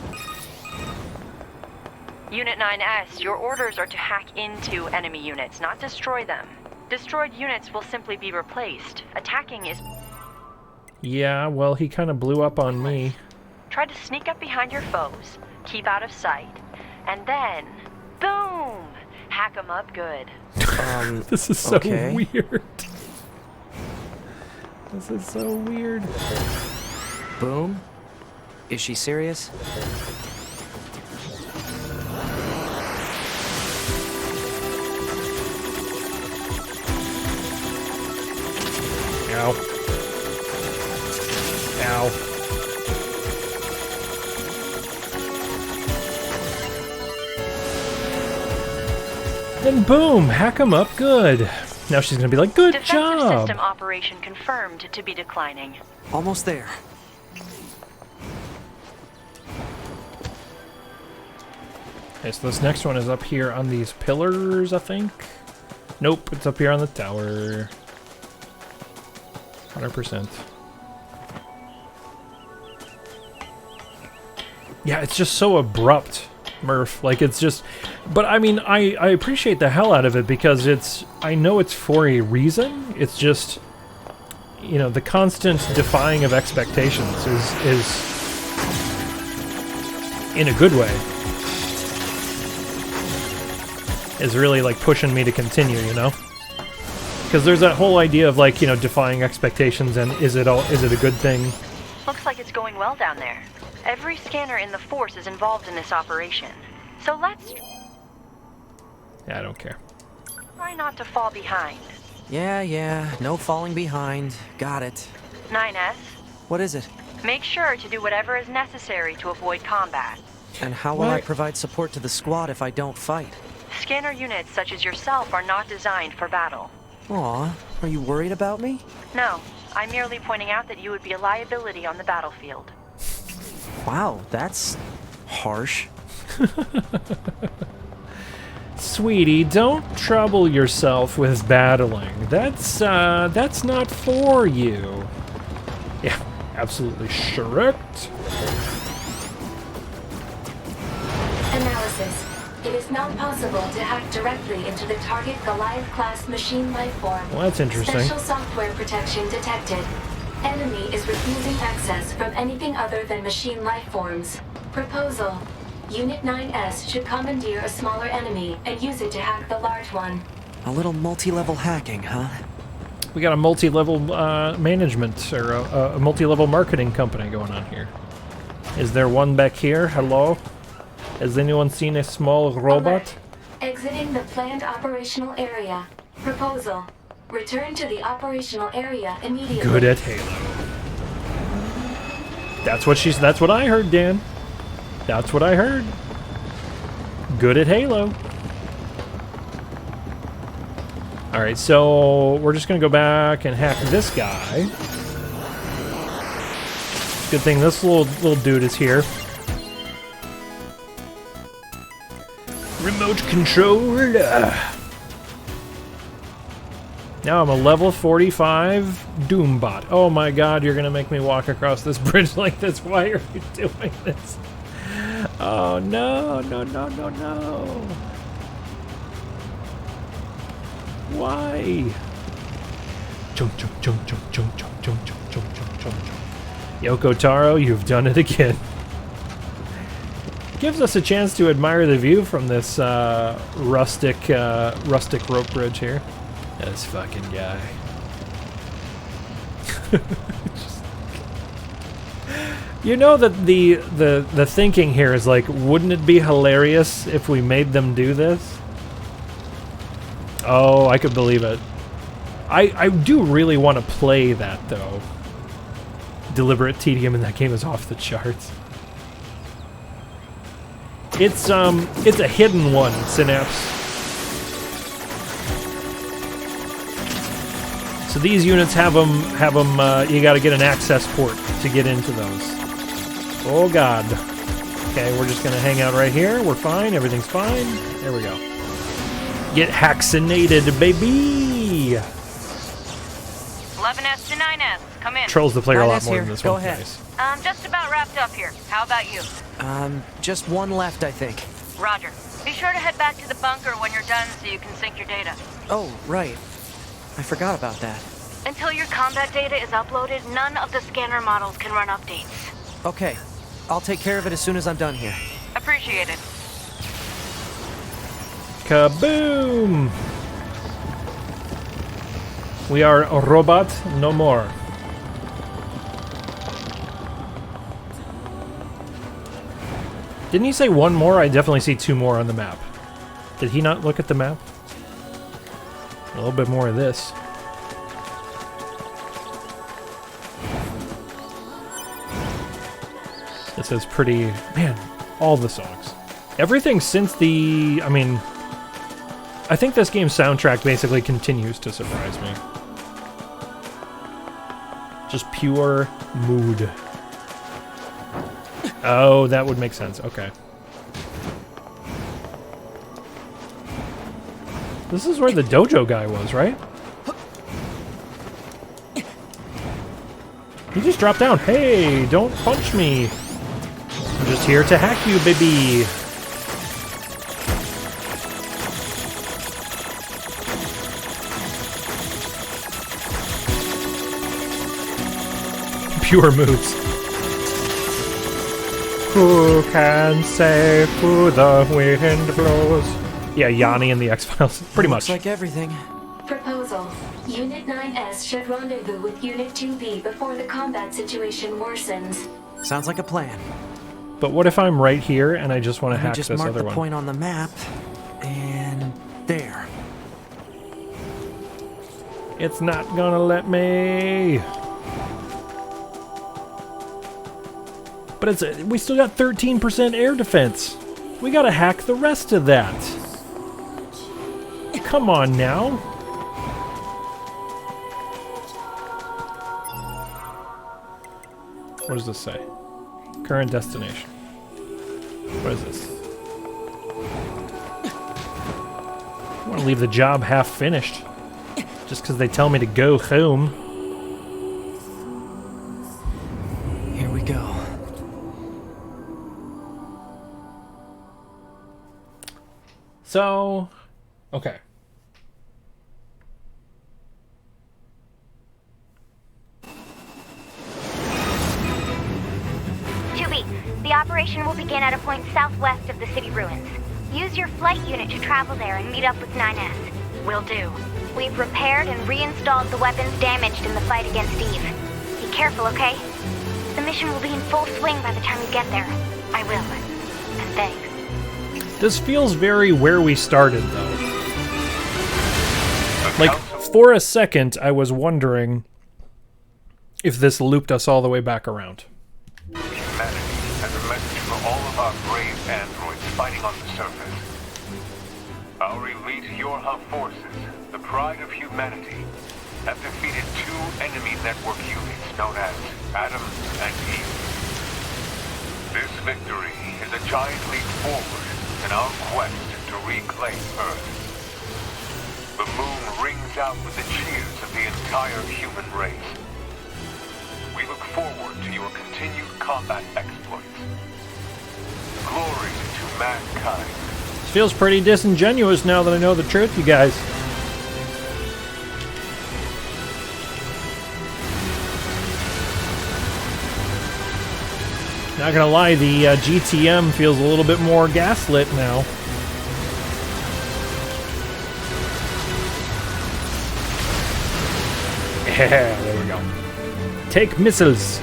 Unit 9S, your orders are to hack into enemy units, not destroy them. Destroyed units will simply be replaced. Attacking is... Yeah, well, he kind of blew up on me. Try to sneak up behind your foes, keep out of sight, and then... boom! Hack them up good. This is so weird. This is so weird. Boom? Is she serious? Ow. Ow. And boom! Hack 'em up good. Now she's gonna be like, good job! System operation confirmed to be declining. Almost there. Okay, so this next one is up here on these pillars, I think? Nope, it's up here on the tower. 100%. Yeah, it's just so abrupt, Murph. Like, it's just... But, I mean, I appreciate the hell out of it because it's... I know it's for a reason. It's just... You know, the constant defying of expectations is in a good way. Is really, like, pushing me to continue, you know? Because there's that whole idea of, like, you know, defying expectations and is it a good thing? Looks like it's going well down there. Every scanner in the force is involved in this operation. So let's... Yeah, I don't care. Try not to fall behind. Yeah, no falling behind. Got it. 9S, What is it? make sure to do whatever is necessary to avoid combat. And how will I provide support to the squad if I don't fight? Scanner units such as yourself are not designed for battle. Aw, are you worried about me? No, I'm merely pointing out that you would be a liability on the battlefield. Wow, that's harsh. Sweetie, don't trouble yourself with battling. That's not for you. Yeah, absolutely correct. Analysis. It is not possible to hack directly into the target Goliath-class machine lifeform. Well, that's interesting. Special software protection detected. Enemy is refusing access from anything other than machine lifeforms. Proposal. Unit 9S should commandeer a smaller enemy and use it to hack the large one. A little multi-level hacking, huh? We got a multi-level management or a multi-level marketing company going on here. Is there one back here? Hello? Has anyone seen a small robot? Exiting the planned operational area. Proposal. Return to the operational area immediately. Good at Halo. That's what I heard, Dan. That's what I heard. Good at Halo. Alright, so we're just gonna go back and hack this guy. Good thing this little dude is here. Remote controller. Now I'm a level 45 Doombot. Oh my god, you're gonna make me walk across this bridge like this. Why are you doing this? Oh no. Why? Yoko Taro, you've done it again. Gives us a chance to admire the view from this rustic rope bridge here. This fucking guy. You know that the thinking here is like, wouldn't it be hilarious if we made them do this? Oh, I could believe it. I do really want to play that, though. Deliberate tedium in that game is off the charts. It's a hidden one, Synapse. So these units have them. You got to get an access port to get into those. Oh God. Okay, we're just gonna hang out right here. We're fine. Everything's fine. There we go. Get vaccinated, baby. 11S to 9S, come in. Trolls the player a lot more here. than this Go one. ahead. Nice. Just about wrapped up here. How about you? Just one left, I think. Roger. Be sure to head back to the bunker when you're done so you can sync your data. Oh, right. I forgot about that. Until your combat data is uploaded, none of the scanner models can run updates. Okay. I'll take care of it as soon as I'm done here. Appreciate it. Kaboom! We are a robot no more. Didn't he say one more? I definitely see two more on the map. Did he not look at the map? A little bit more of this. This is pretty... Man, all the songs. Everything since the... I mean... I think this game's soundtrack basically continues to surprise me. Just pure mood. Oh, that would make sense. Okay. This is where the dojo guy was, right? He just dropped down. Hey, don't punch me. I'm just here to hack you, baby. Pure moves. Who can say who the wind blows? Yeah, Yanni and the X-Files. Pretty much. Looks like everything. Proposal. Unit 9S should rendezvous with Unit 2B before the combat situation worsens. Sounds like a plan. But what if I'm right here and I just want to hack just this mark other the one? point on the map, and there. It's not gonna let me. But we still got 13% air defense. We gotta hack the rest of that. Come on now. What does this say? Current destination. What is this? I want to leave the job half finished. Just because they tell me to go home. Here we go. So, okay. The operation will begin at a point southwest of the city ruins. Use your flight unit to travel there and meet up with 9S. Will do. We've repaired and reinstalled the weapons damaged in the fight against Eve. Be careful, okay? The mission will be in full swing by the time you get there. I will. And thanks. This feels very where we started, though. Like, for a second, I was wondering if this looped us all the way back around. Humanity has a message for all of our brave androids fighting on the surface. Our elite Yorha forces, the pride of humanity, have defeated two enemy network units known as Adam and Eve. This victory is a giant leap forward in our quest to reclaim Earth. The moon rings out with the cheers of the entire human race. We look forward to your continued combat exploits. Glory to mankind. This feels pretty disingenuous now that I know the truth, you guys. Not gonna lie, the GTM feels a little bit more gaslit now. Yeah, there we go. Take missiles.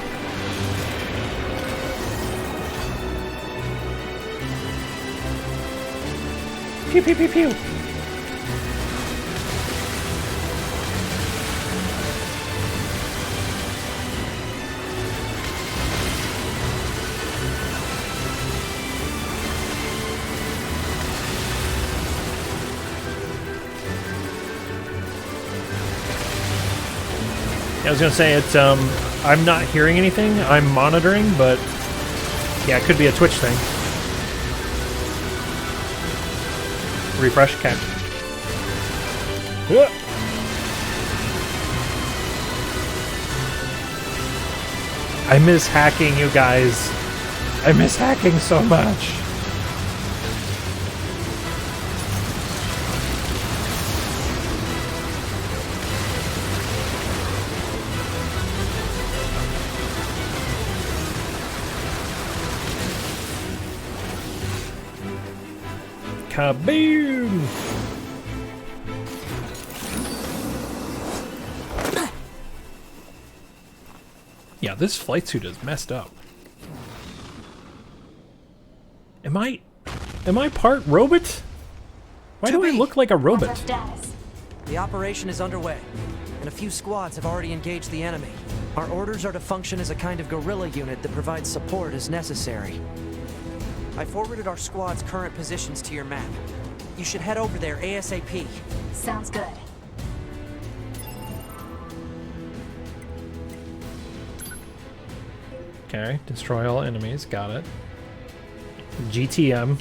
Pew pew pew pew. I was gonna say it's I'm not hearing anything. I'm monitoring, but yeah, it could be a Twitch thing. Refresh, okay. I miss hacking, you guys. I miss hacking so much. Kaboom! Yeah, this flight suit is messed up. Am I part robot? Why do I look like a robot? The operation is underway, and a few squads have already engaged the enemy. Our orders are to function as a kind of guerrilla unit that provides support as necessary. I forwarded our squad's current positions to your map. You should head over there ASAP. Sounds good. Okay, destroy all enemies, got it. GTM.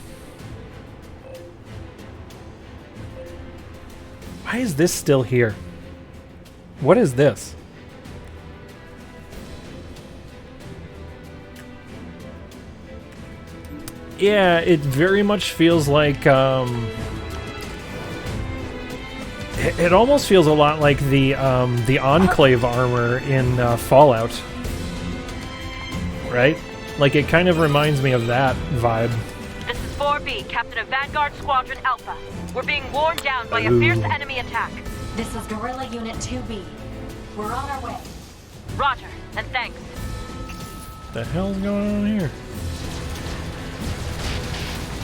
Why is this still here? What is this? Yeah, it very much feels like, it almost feels a lot like the Enclave armor in Fallout. Right? Like, it kind of reminds me of that vibe. This is 4B, Captain of Vanguard Squadron Alpha. We're being worn down by a fierce enemy attack. This is Guerrilla Unit 2B. We're on our way. Roger, and thanks. What the hell's going on here?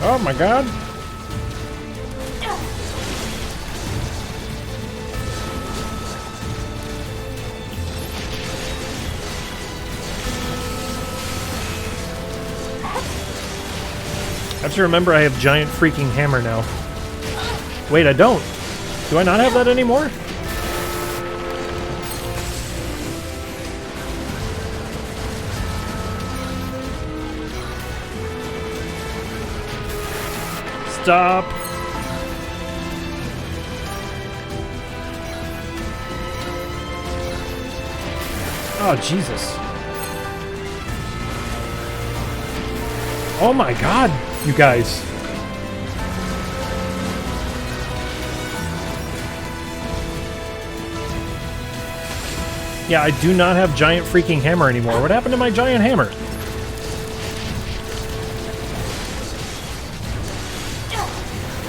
Oh my god! I have to remember I have giant freaking hammer now. Wait, I don't. Do I not have that anymore? Stop. Oh, Jesus. Oh my god, you guys. Yeah, I do not have giant freaking hammer anymore. What happened to my giant hammer?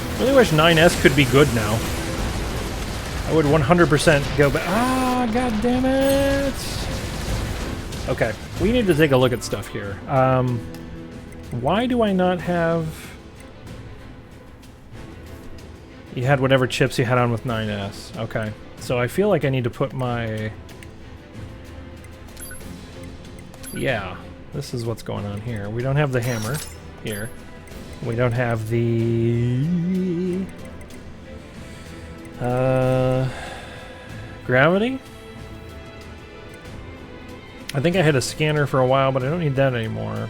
I really wish 9S could be good now. I would 100% go back. Ah, god damn it! Okay, we need to take a look at stuff here. Why do I not have... You had whatever chips you had on with 9S. Okay, so I feel like I need to put my... Yeah, this is what's going on here. We don't have the hammer here. We don't have the... Gravity? I think I had a scanner for a while, but I don't need that anymore.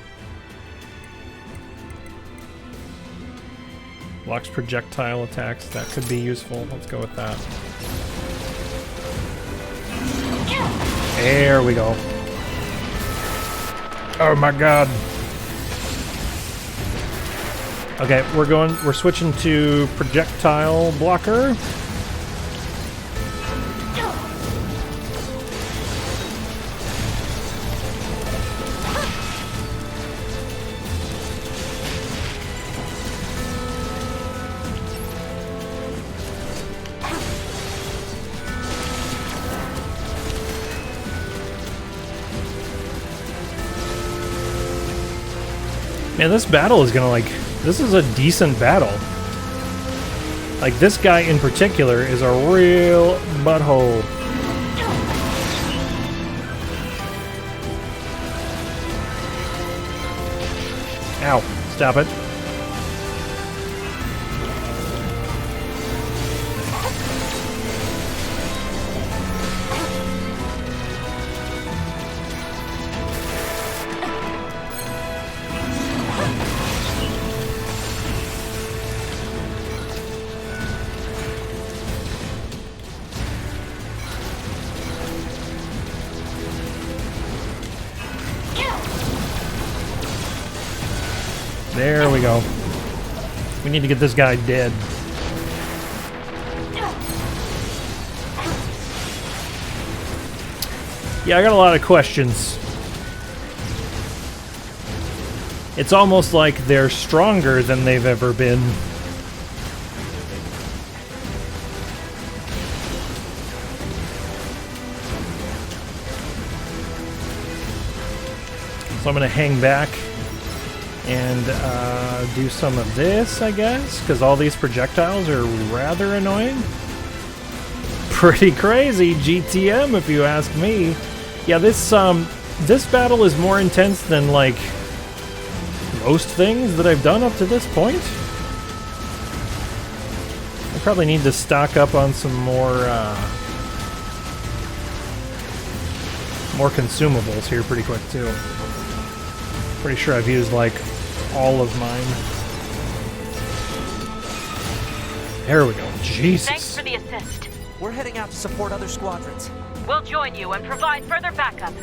Blocks projectile attacks. That could be useful. Let's go with that. There we go. Oh my god. Okay, we're switching to projectile blocker. Man, this battle is gonna, like, this is a decent battle. Like, this guy in particular is a real butthole. Ow. Stop it. There we go. We need to get this guy dead. Yeah, I got a lot of questions. It's almost like they're stronger than they've ever been. So I'm gonna hang back and do some of this, I guess, because all these projectiles are rather annoying. Pretty crazy GTM, if you ask me. Yeah, this battle is more intense than, like, most things that I've done up to this point. I probably need to stock up on some more consumables here pretty quick, too. Pretty sure I've used, like, all of mine. There we go. Jesus. Thanks for the assist. We're heading out to support other squadrons. We'll join you and provide further backup.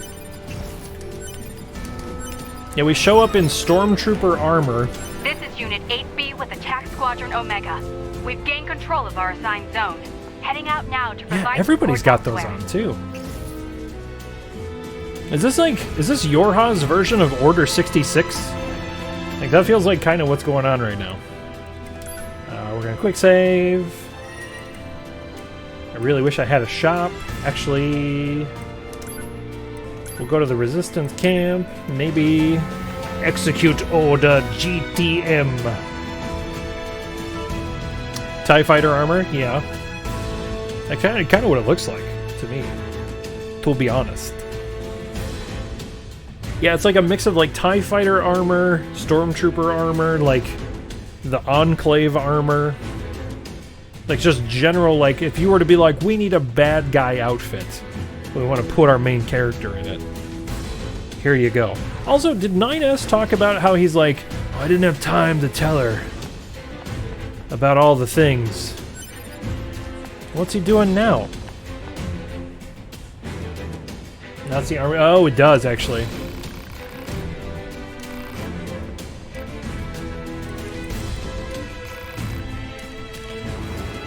Yeah, we show up in Stormtrooper armor. This is Unit 8B with Attack Squadron Omega. We've gained control of our assigned zone. Heading out now to provide. Yeah, everybody's got those on too. Is this Yorha's version of Order 66? Like, that feels like kind of what's going on right now. We're gonna quick save. I really wish I had a shop. Actually, we'll go to the Resistance camp. Maybe execute Order GTM. TIE Fighter armor, yeah. That kind of what it looks like to me, to be honest. Yeah, it's like a mix of like TIE Fighter armor, Stormtrooper armor, like the Enclave armor. Like just general, like if you were to be like, we need a bad guy outfit, we want to put our main character in it. Here you go. Also, did 9S talk about how he's like, oh, I didn't have time to tell her about all the things. What's he doing now? Nazi army. Oh, it does actually.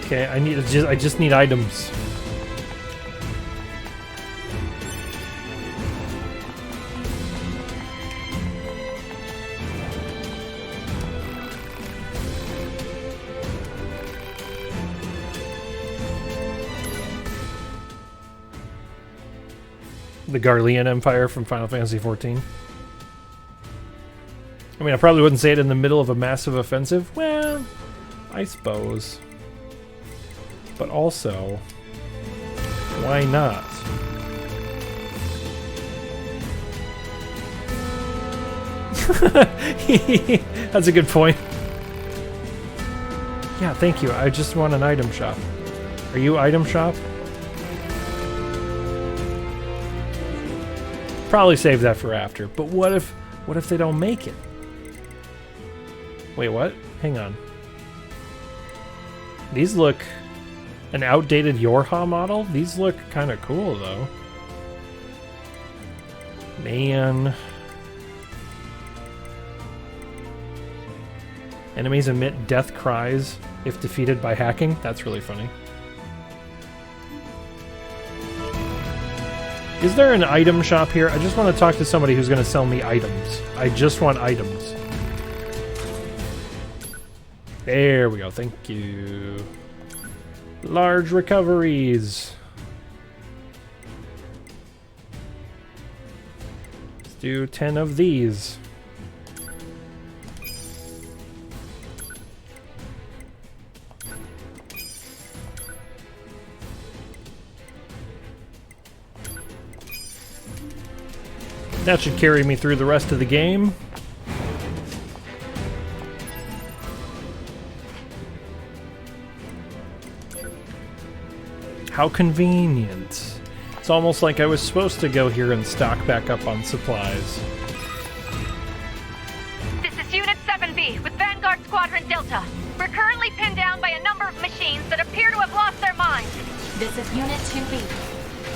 Okay, I just need items. The Garlean Empire from Final Fantasy XIV. I mean, I probably wouldn't say it in the middle of a massive offensive. Well, I suppose. But also, why not? That's a good point. Yeah, thank you. I just want an item shop. Are you item shop? Probably save that for after. But what if they don't make it? Wait, what? Hang on. These look an outdated Yorha model. These look kind of cool though. Man. Enemies emit death cries if defeated by hacking. That's really funny. Is there an item shop here? I just want to talk to somebody who's going to sell me items. I just want items. There we go. Thank you. Large recoveries. Let's do 10 of these. That should carry me through the rest of the game. How convenient. It's almost like I was supposed to go here and stock back up on supplies. This is Unit 7B with Vanguard Squadron Delta. We're currently pinned down by a number of machines that appear to have lost their minds. This is Unit 2B.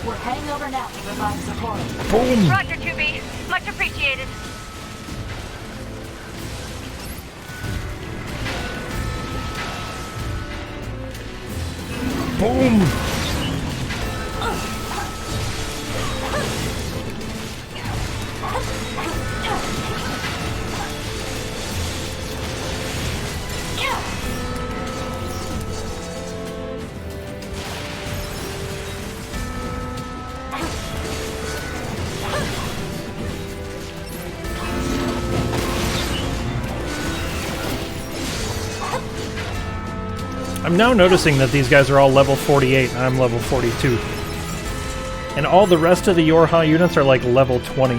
We're heading over now to provide support. Boom! Roger, 2B. Much appreciated. Boom! I'm now noticing that these guys are all level 48 and I'm level 42. And all the rest of the Yorha units are like level 20.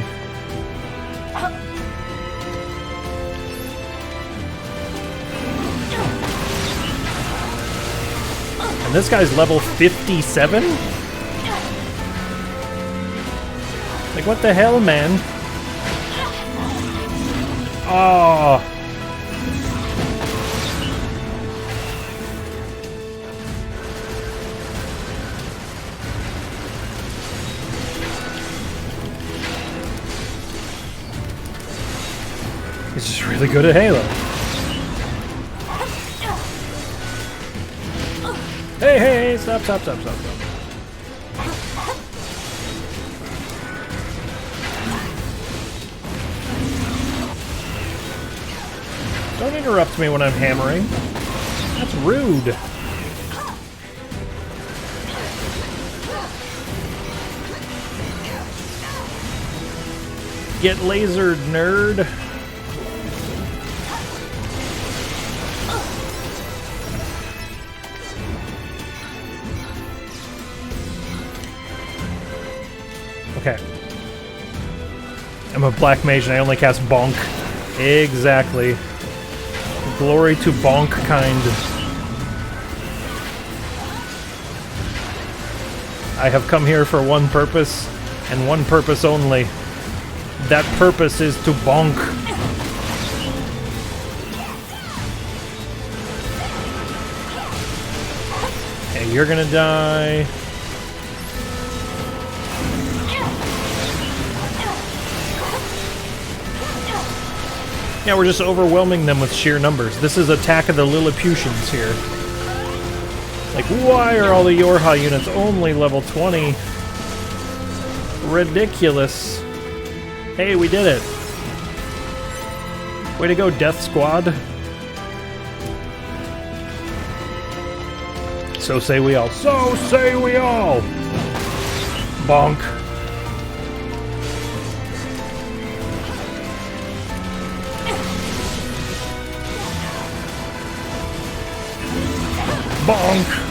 And this guy's level 57? Like, what the hell, man? Oh. He's just really good at Halo. Hey, hey, stop, stop, stop, stop, stop. Don't interrupt me when I'm hammering. That's rude. Get lasered, nerd. Okay. I'm a black mage and I only cast bonk. Exactly. Glory to bonk kind. I have come here for one purpose, and one purpose only. That purpose is to bonk. Hey, you're gonna die. Yeah, we're just overwhelming them with sheer numbers. This is Attack of the Lilliputians here. Like, why are all the Yorha units only level 20? Ridiculous. Hey, we did it. Way to go, Death Squad. So say we all. So say we all! Bonk. Bonk!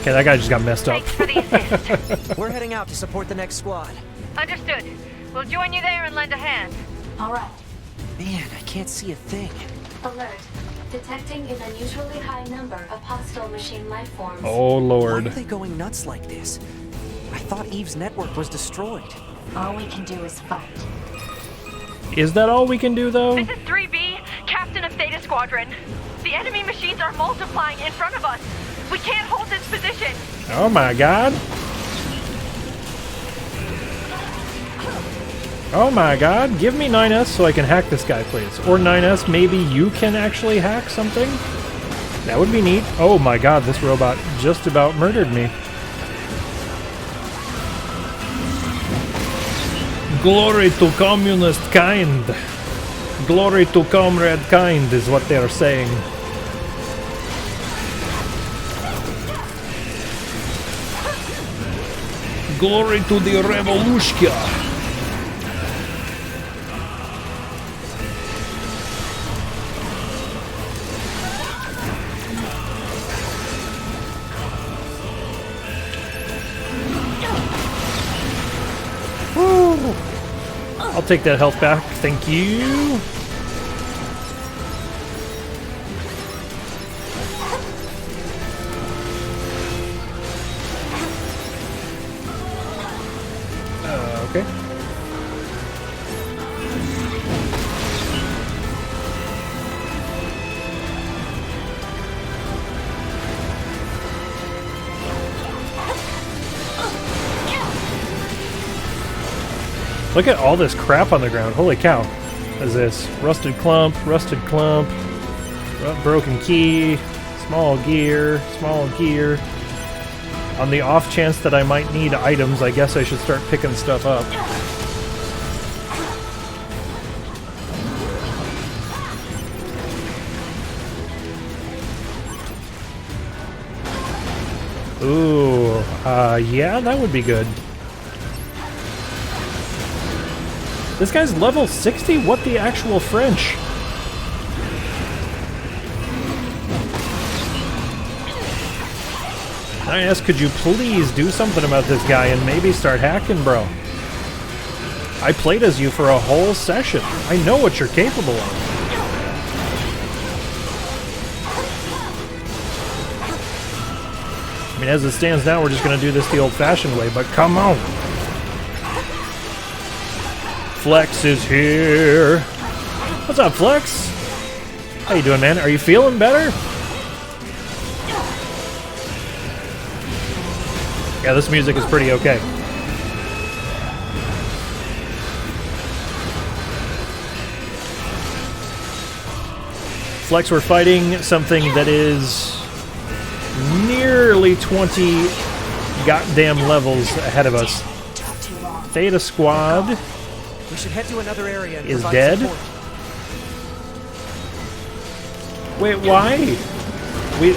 Okay, that guy just got messed up. Thanks for the assist. We're heading out to support the next squad. Understood. We'll join you there and lend a hand. All right. Man, I can't see a thing. Alert. Detecting an unusually high number of hostile machine life forms. Oh, Lord. Why are they going nuts like this? I thought Eve's network was destroyed. All we can do is fight. Is that all we can do, though? This is 3B, Captain of Theta Squadron. The enemy machines are multiplying in front of us. We can't hold this position. Oh my god. Oh my god. Give me 9S so I can hack this guy, please. Or 9S, maybe you can actually hack something? That would be neat. Oh my god, this robot just about murdered me. Glory to communist kind. Glory to comrade kind is what they're saying. Glory to the Revolushka! I'll take that health back. Thank you. Okay. Look at all this crap on the ground. Holy cow. What is this? Rusted clump, broken key, small gear. On the off chance that I might need items, I guess I should start picking stuff up. Ooh, yeah, that would be good. This guy's level 60? What the actual French? I ask, could you please do something about this guy and maybe start hacking, bro? I played as you for a whole session. I know what you're capable of. I mean, as it stands now, we're just gonna do this the old-fashioned way, but come on. Flex is here. What's up, Flex? How you doing, man? Are you feeling better? Yeah, this music is pretty okay. Flex, we're fighting something that is nearly 20 goddamn levels ahead of us. Theta Squad. We should head to another area and is provide dead. support. Wait, why? We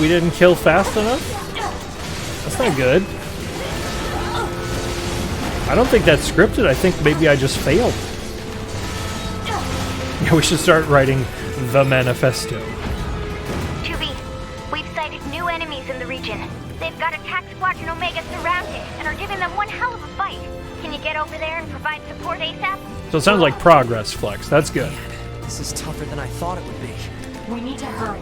didn't kill fast enough? That's not good. I don't think that's scripted. I think maybe I just failed. Yeah, we should start writing the manifesto. 2B, we've sighted new enemies in the region. They've got attack Squadron Omega surrounded and are giving them one hell of a fight. Can you get over there and provide support ASAP? So it sounds like progress, Flex. That's good. Man, this is tougher than I thought it would be. We need to hurry.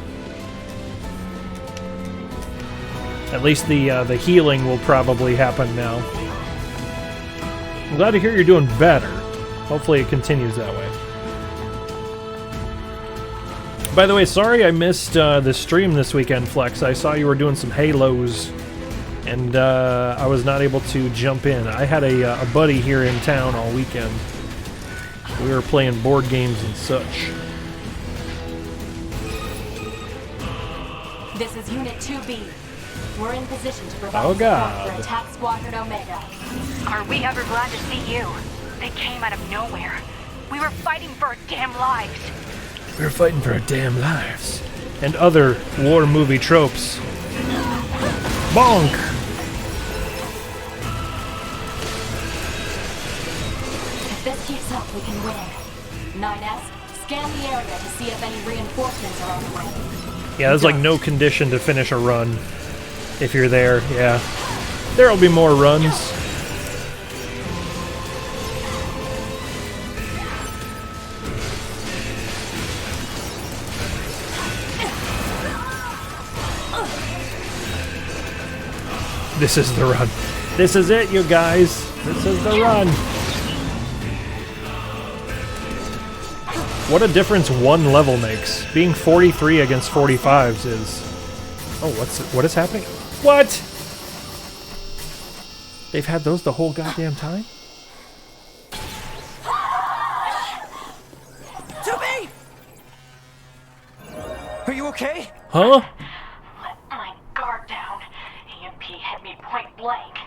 At least the healing will probably happen now. I'm glad to hear you're doing better. Hopefully it continues that way. By the way, sorry I missed the stream this weekend, Flex. I saw you were doing some Halos, and I was not able to jump in. I had a buddy here in town all weekend. We were playing board games and such. This is Unit 2B. We're in position to provide Oh, support God. for Attack Squadron Omega. Are we ever glad to see you? They came out of nowhere. We were fighting for our damn lives. We were fighting for our damn lives. And other war movie tropes. Bonk! If this keeps up, we can win. 9S, scan the area to see if any reinforcements are on the way. Yeah, there's like no condition to finish a run if you're there, yeah. There'll be more runs. This is the run. This is it, you guys. This is the run. What a difference one level makes. Being 43 against 45s is... Oh, what is happening? What? They've had those the whole goddamn time? 2B! Are you okay? Huh? Let my guard down. EMP hit me point blank.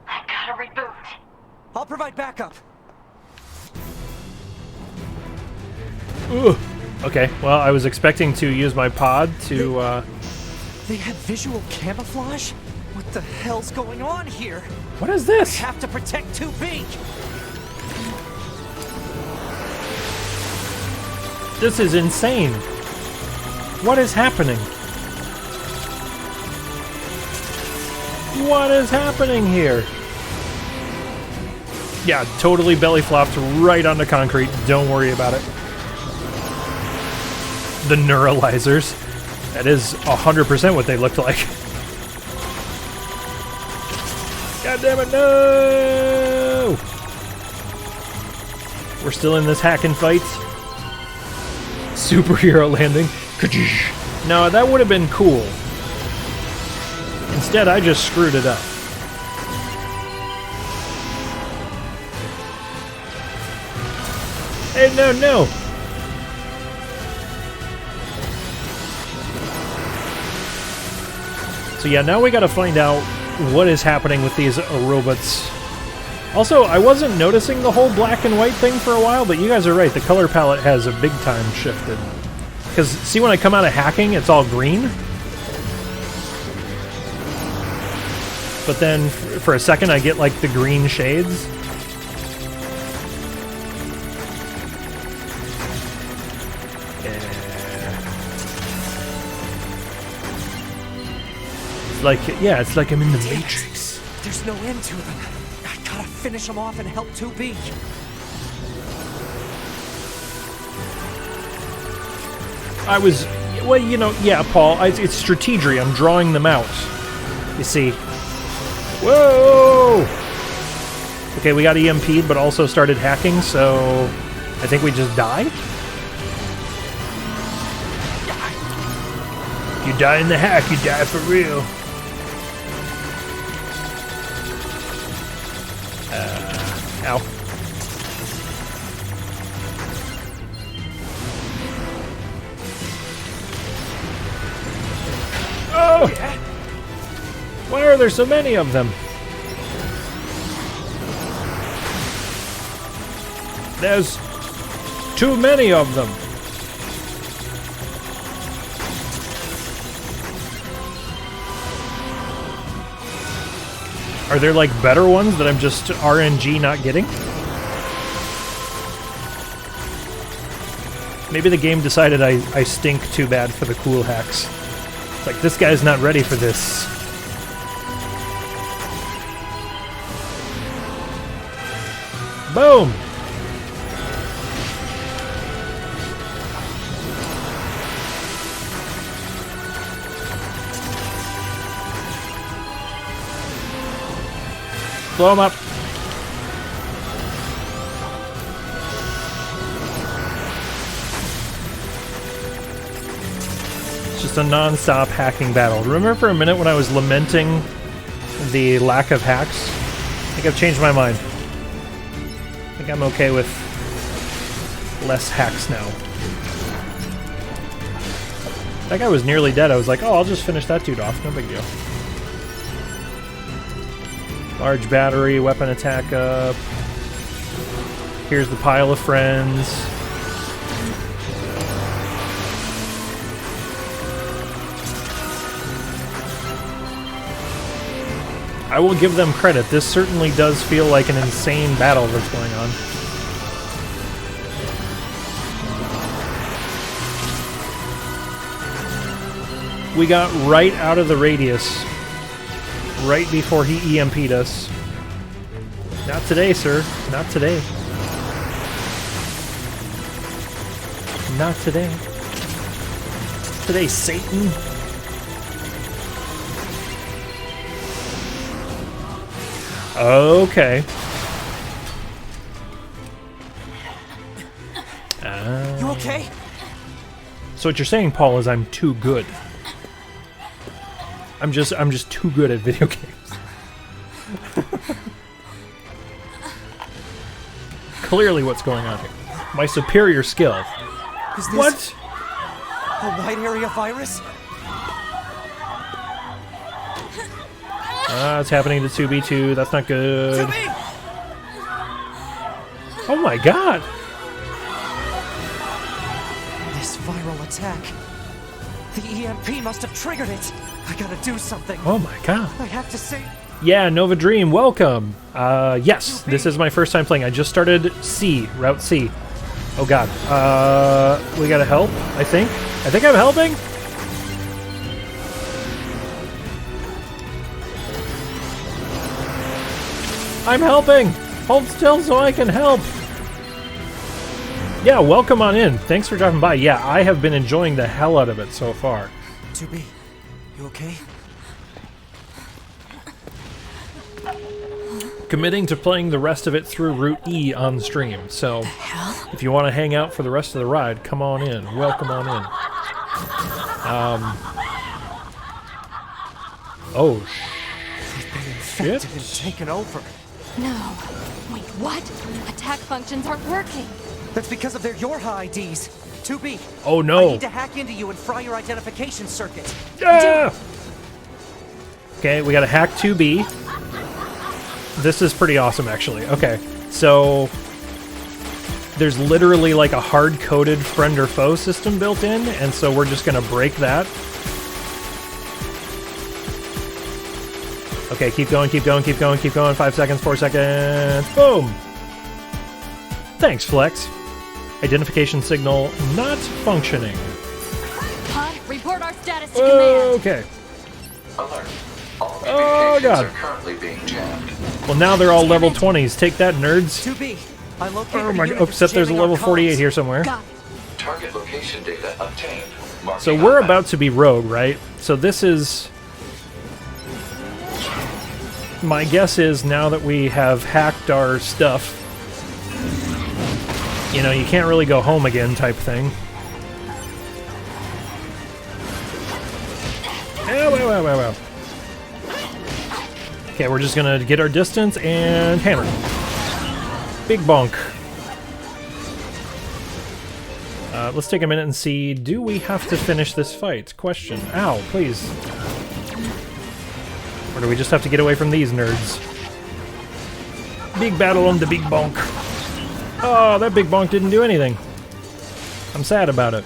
I gotta reboot. I'll provide backup. Ugh. Okay, well, I was expecting to use my pod to, They have visual camouflage? What the hell's going on here? What is this? I have to protect 2B! This is insane. What is happening? What is happening here? Yeah, totally belly flopped right onto concrete. Don't worry about it. The neuralizers. That is 100% what they looked like. God damn it, no! We're still in this hack and fight. Superhero landing. No, that would have been cool. Instead, I just screwed it up. Hey, no, no! So yeah, now we gotta find out what is happening with these robots. Also, I wasn't noticing the whole black and white thing for a while, but you guys are right, the color palette has a big time shifted. Because, see, when I come out of hacking, it's all green. But then, for a second, I get, like, the green shades. It's like I'm in the Matrix. There's no end to them. I gotta finish them off and help 2B. Well, you know, yeah, Paul, it's strategery. I'm drawing them out. You see. Whoa! Okay, we got EMP'd, but also started hacking, so I think we just died? You die in the hack, you die for real. Ow. Oh! Why are there so many of them? There's too many of them. Are there, like, better ones that I'm just RNG not getting? Maybe the game decided I stink too bad for the cool hacks. It's like, this guy's not ready for this. Boom! Blow him up. It's just a non-stop hacking battle. Remember for a minute when I was lamenting the lack of hacks? I think I've changed my mind. I think I'm okay with less hacks now. That guy was nearly dead. I was like, oh, I'll just finish that dude off. No big deal. Large battery, weapon attack up. Here's the pile of friends. I will give them credit. This certainly does feel like an insane battle that's going on. We got right out of the radius. Right before he EMP'd us. Not today, sir. Not today. Not today. Today, Satan. Okay. You okay? So what you're saying, Paul, is I'm too good. I'm just too good at video games. Clearly what's going on here. My superior skill. Is this what? A wide area virus? It's happening to 2B2. That's not good. 2B! Oh my god! This viral attack. The EMP must have triggered it. I gotta do something. Oh my god. I have to say. Yeah, Nova Dream, welcome. Yes, this is my first time playing. I just started Route C. Oh god. We gotta help, I think. I think I'm helping? I'm helping! Hold still so I can help. Yeah, welcome on in. Thanks for dropping by. Yeah, I have been enjoying the hell out of it so far. 2B, you okay? Committing to playing the rest of it through Route E on stream. So, if you want to hang out for the rest of the ride, come on in. Welcome on in. Oh, shit. Infected and taken over. No. Wait, what? Attack functions aren't working. That's because of their Yorha IDs. 2B. Oh no. I need to hack into you and fry your identification circuit. Yeah! Okay, we gotta hack 2B. This is pretty awesome, actually. Okay, so there's literally like a hard-coded friend or foe system built in, and so we're just gonna break that. Okay, keep going, keep going, keep going, keep going. 5 seconds, 4 seconds. Boom! Thanks, Flex. Identification signal not functioning. Pod, report our status to command. Okay. Alert. All Oh, communications God. are currently being jammed. Well, now they're all level 20s. Take that, nerds. 2B, I located Oh my the god. unit Except there's a jamming level our comms. 48 here somewhere. Target location data obtained. So Marking we're on about to be rogue, right? So this is... My guess is now that we have hacked our stuff, you know, you can't really go home again type thing. Ow, ow, ow, ow, ow. Okay, we're just gonna get our distance and hammer. Big bonk. Let's take a minute and see, do we have to finish this fight? Question. Ow, please. Or do we just have to get away from these nerds? Big battle on the big bonk. Oh, that big bonk didn't do anything. I'm sad about it.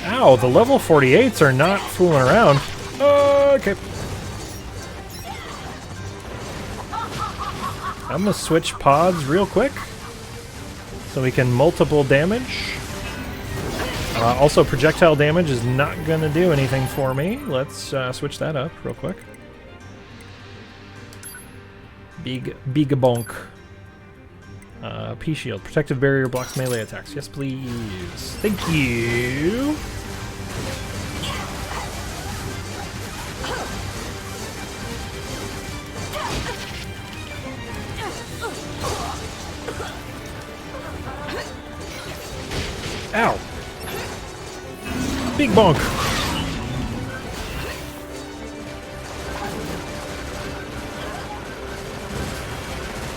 Ow, the level 48s are not fooling around. Okay. I'm gonna switch pods real quick so we can multiple damage. Also, projectile damage is not gonna do anything for me. Let's switch that up real quick. Big bonk. P-shield. Protective barrier blocks melee attacks. Yes, please. Thank you. Ow. Big bonk.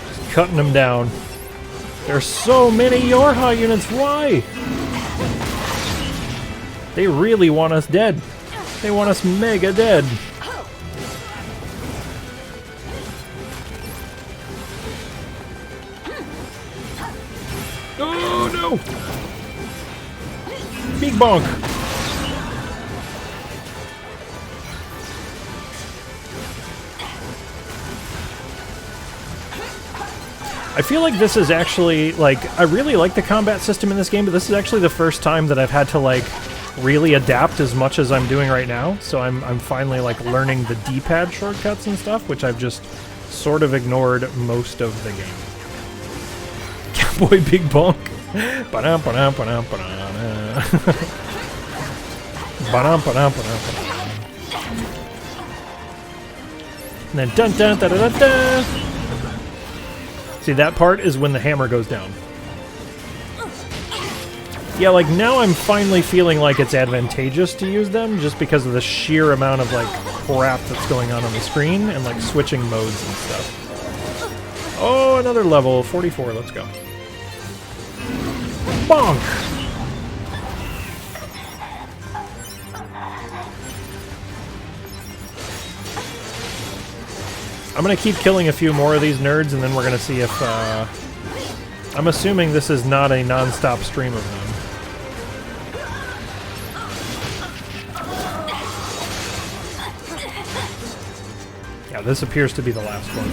Just cutting them down. There's so many Yorha units. Why? They really want us dead. They want us mega dead. Oh no! Big bonk. I feel like this is actually, like, I really like the combat system in this game, but this is actually the first time that I've had to, like, really adapt as much as I'm doing right now. So I'm finally, like, learning the D-pad shortcuts and stuff, which I've just sort of ignored most of the game. Cowboy Big Bonk. Ba-dum, ba-dum, ba-dum, ba-dum. Ba-dum, ba-dum, ba-dum, ba-dum. And then dun-dun-da-da-da-da. See, that part is when the hammer goes down. Yeah, like, now I'm finally feeling like it's advantageous to use them, just because of the sheer amount of, like, crap that's going on the screen, and, like, switching modes and stuff. Oh, another level. 44, let's go. Bonk! I'm gonna keep killing a few more of these nerds, and then we're gonna see if, I'm assuming this is not a non-stop stream of them. Yeah, this appears to be the last one.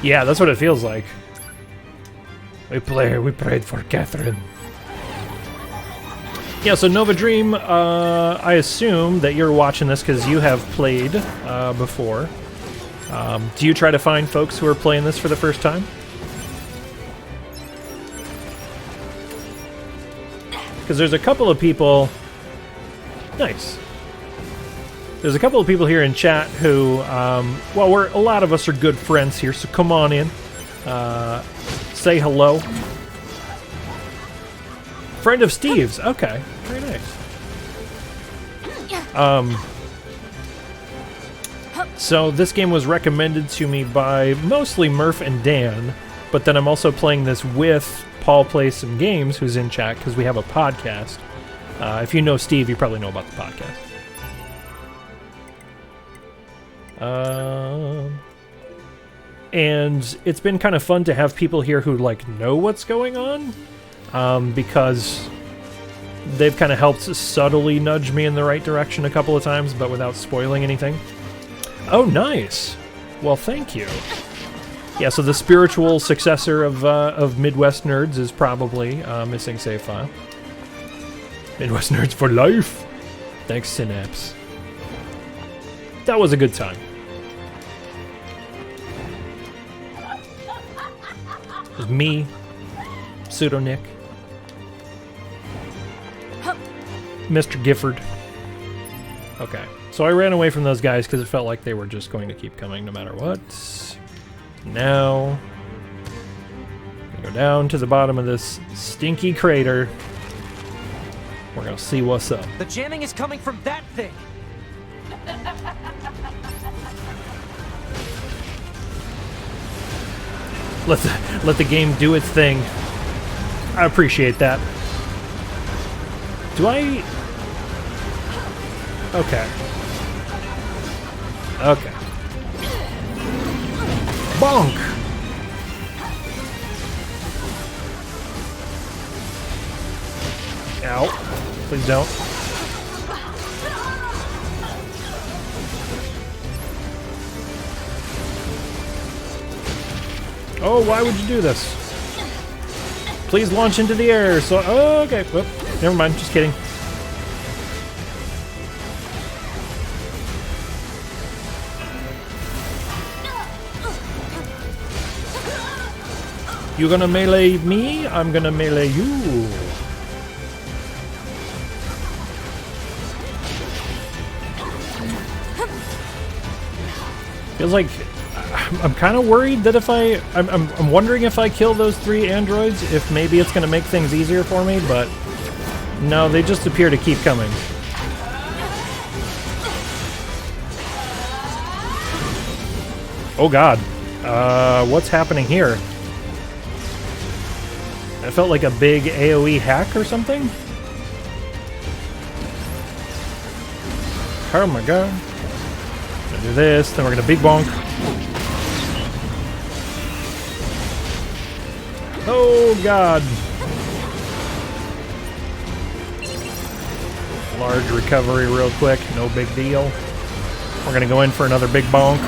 Yeah, that's what it feels like. We prayed for Catherine. Yeah, so Nova Dream, I assume that you're watching this because you have played before. Do you try to find folks who are playing this for the first time? Because there's a couple of people... Nice. There's a couple of people here in chat who, well, a lot of us are good friends here, so come on in. Say hello. Friend of Steve's. Okay, very nice. So this game was recommended to me by mostly Murph and Dan, but then I'm also playing this with Paul Plays Some Games, who's in chat, because we have a podcast. If you know Steve, you probably know about the podcast. And it's been kind of fun to have people here who like know what's going on, because they've kind of helped subtly nudge me in the right direction a couple of times, but without spoiling anything. Oh, nice. Well, thank you. Yeah, so the spiritual successor of Midwest Nerds is probably missing save file. Midwest Nerds for life. Thanks, Synapse. That was a good time. It was me, Pseudo Nick, Mr. Gifford. Okay, so I ran away from those guys because it felt like they were just going to keep coming no matter what. Now, go down to the bottom of this stinky crater. We're gonna see what's up. The jamming is coming from that thing. Let the game do its thing. I appreciate that. Do I... Okay. Okay. Bonk! Ow. Please don't. Oh, why would you do this? Please launch into the air. So, oh, okay. Whoop. Never mind. Just kidding. You gonna melee me? I'm gonna melee you. Feels like I'm kind of worried that if I'm wondering if I kill those 3 androids, if maybe it's going to make things easier for me, but no, they just appear to keep coming. Oh god. What's happening here? That felt like a big AoE hack or something? Oh my god. Gonna do this, then we're gonna big bonk. Oh god. Large recovery real quick, no big deal. We're gonna go in for another big bonk.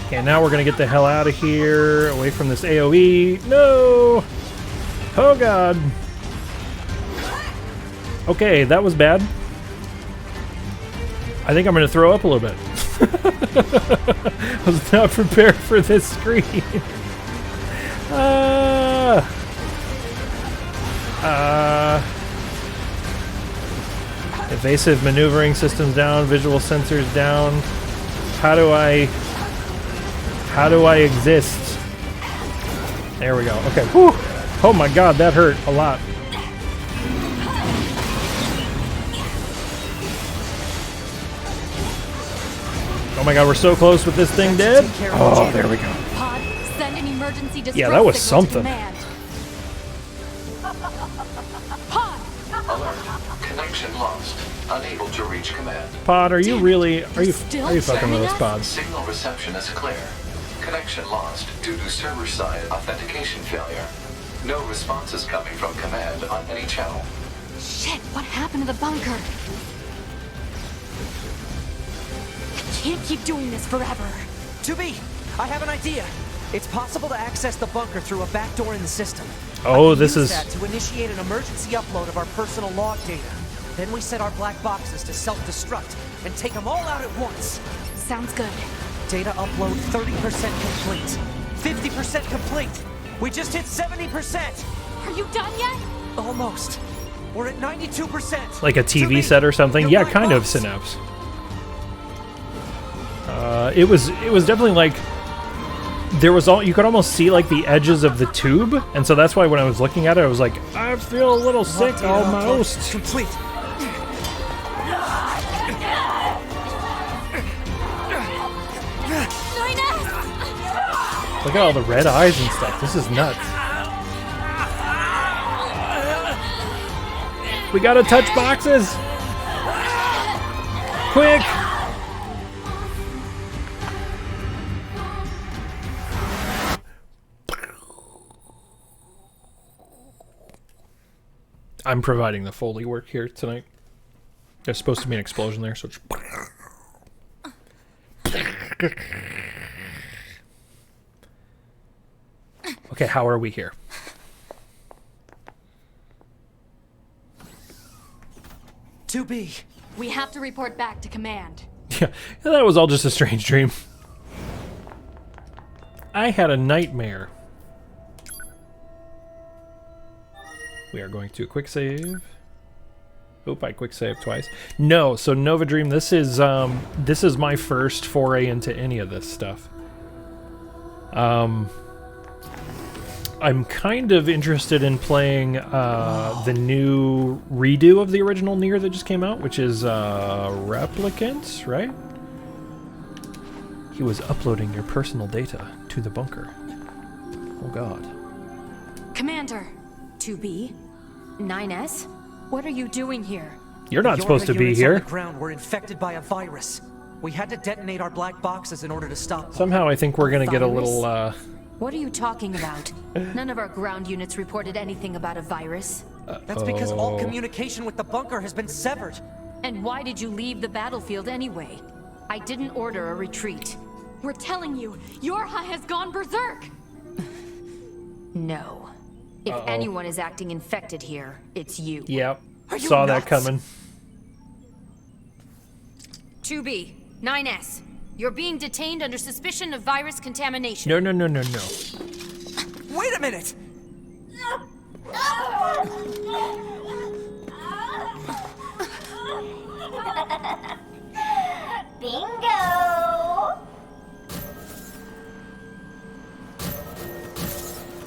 Okay, now we're gonna get the hell out of here, away from this AoE. No! Oh god. Okay, that was bad. I think I'm gonna throw up a little bit. I was not prepared for this screen. Evasive maneuvering systems down, visual sensors down. How do I exist? There we go. Okay. Whew. Oh my god, that hurt a lot. Oh my god, we're so close with this thing dead. Oh, there we go. Pod, send an emergency distress Yeah, that was signal to something. command. Alert. Connection lost. Unable to reach command. Pod, are you fucking with us, Pod? Signal reception is clear. Connection lost due to server-side authentication failure. No response is coming from command on any channel. Shit, what happened to the bunker? I can't keep doing this forever. 2B, I have an idea. It's possible to access the bunker through a back door in the system. Oh, I can this use is... that to initiate an emergency upload of our personal log data. Then we set our black boxes to self-destruct and take them all out at once. Sounds good. Data upload 30% complete. 50% complete. We just hit 70%. Are you done yet? Almost. We're at 92%. Like a TV set or something? Yeah, kind of, Synapse. It was definitely like... There was you could almost see like the edges of the tube, and so that's why when I was looking at it, I was like, I feel a little sick almost. Complete. Look at all the red eyes and stuff. This is nuts. We gotta touch boxes! Quick! I'm providing the Foley work here tonight. There's supposed to be an explosion there, so it's... Okay, how are we here? To be. We have to report back to command. Yeah, that was all just a strange dream. I had a nightmare. We are going to quick save. Oop, I quick save twice. No, so Nova Dream, this is my first foray into any of this stuff. I'm kind of interested in playing the new redo of the original Nier that just came out, which is Replicants, right? He was uploading your personal data to the bunker. Oh god. Commander. 2B? 9S? What are you doing here? You're not supposed to be here. On the ground were infected by a virus. We had to detonate our black boxes in order to stop them. Somehow I think we're gonna get a little, What are you talking about? None of our ground units reported anything about a virus. That's because all communication with the bunker has been severed. And why did you leave the battlefield anyway? I didn't order a retreat. We're telling you, Yorha has gone berserk! No. If anyone is acting infected here, it's you. Yep. Saw that coming. 2B, 9S. You're being detained under suspicion of virus contamination. No. Wait a minute! Bingo!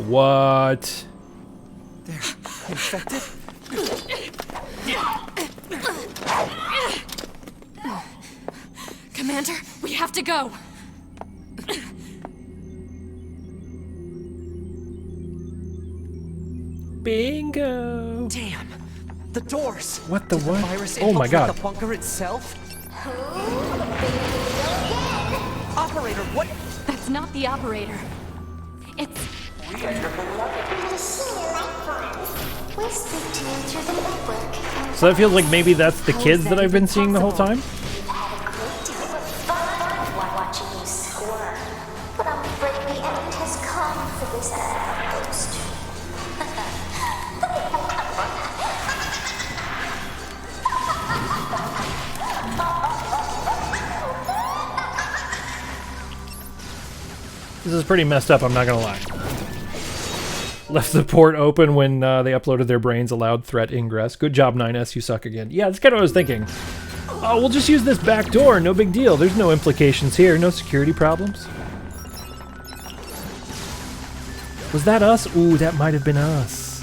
What? They're infected? Commander, we have to go! Bingo! Damn! The doors! What the Did what? The virus Oh my god. the bunker itself? Operator, what? That's not the operator. It's... So that feels like maybe that's the kids that I've been seeing the whole time? Watching you squirm, but I'm afraid the end has come for this outpost. This is pretty messed up, I'm not gonna lie. Left the port open when they uploaded their brains, allowed threat ingress. Good job, 9S, you suck again. Yeah, that's kind of what I was thinking. Oh, we'll just use this back door, no big deal. There's no implications here, no security problems. Was that us? Ooh, that might have been us.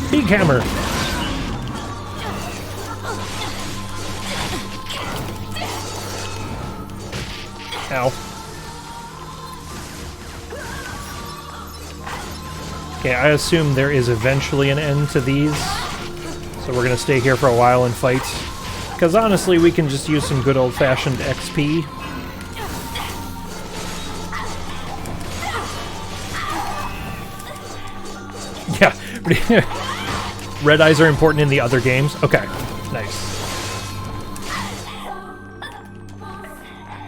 Big hammer. Ow. Okay, I assume there is eventually an end to these. So we're gonna stay here for a while and fight. Because honestly, we can just use some good old-fashioned XP. Yeah. Red eyes are important in the other games. Okay, nice.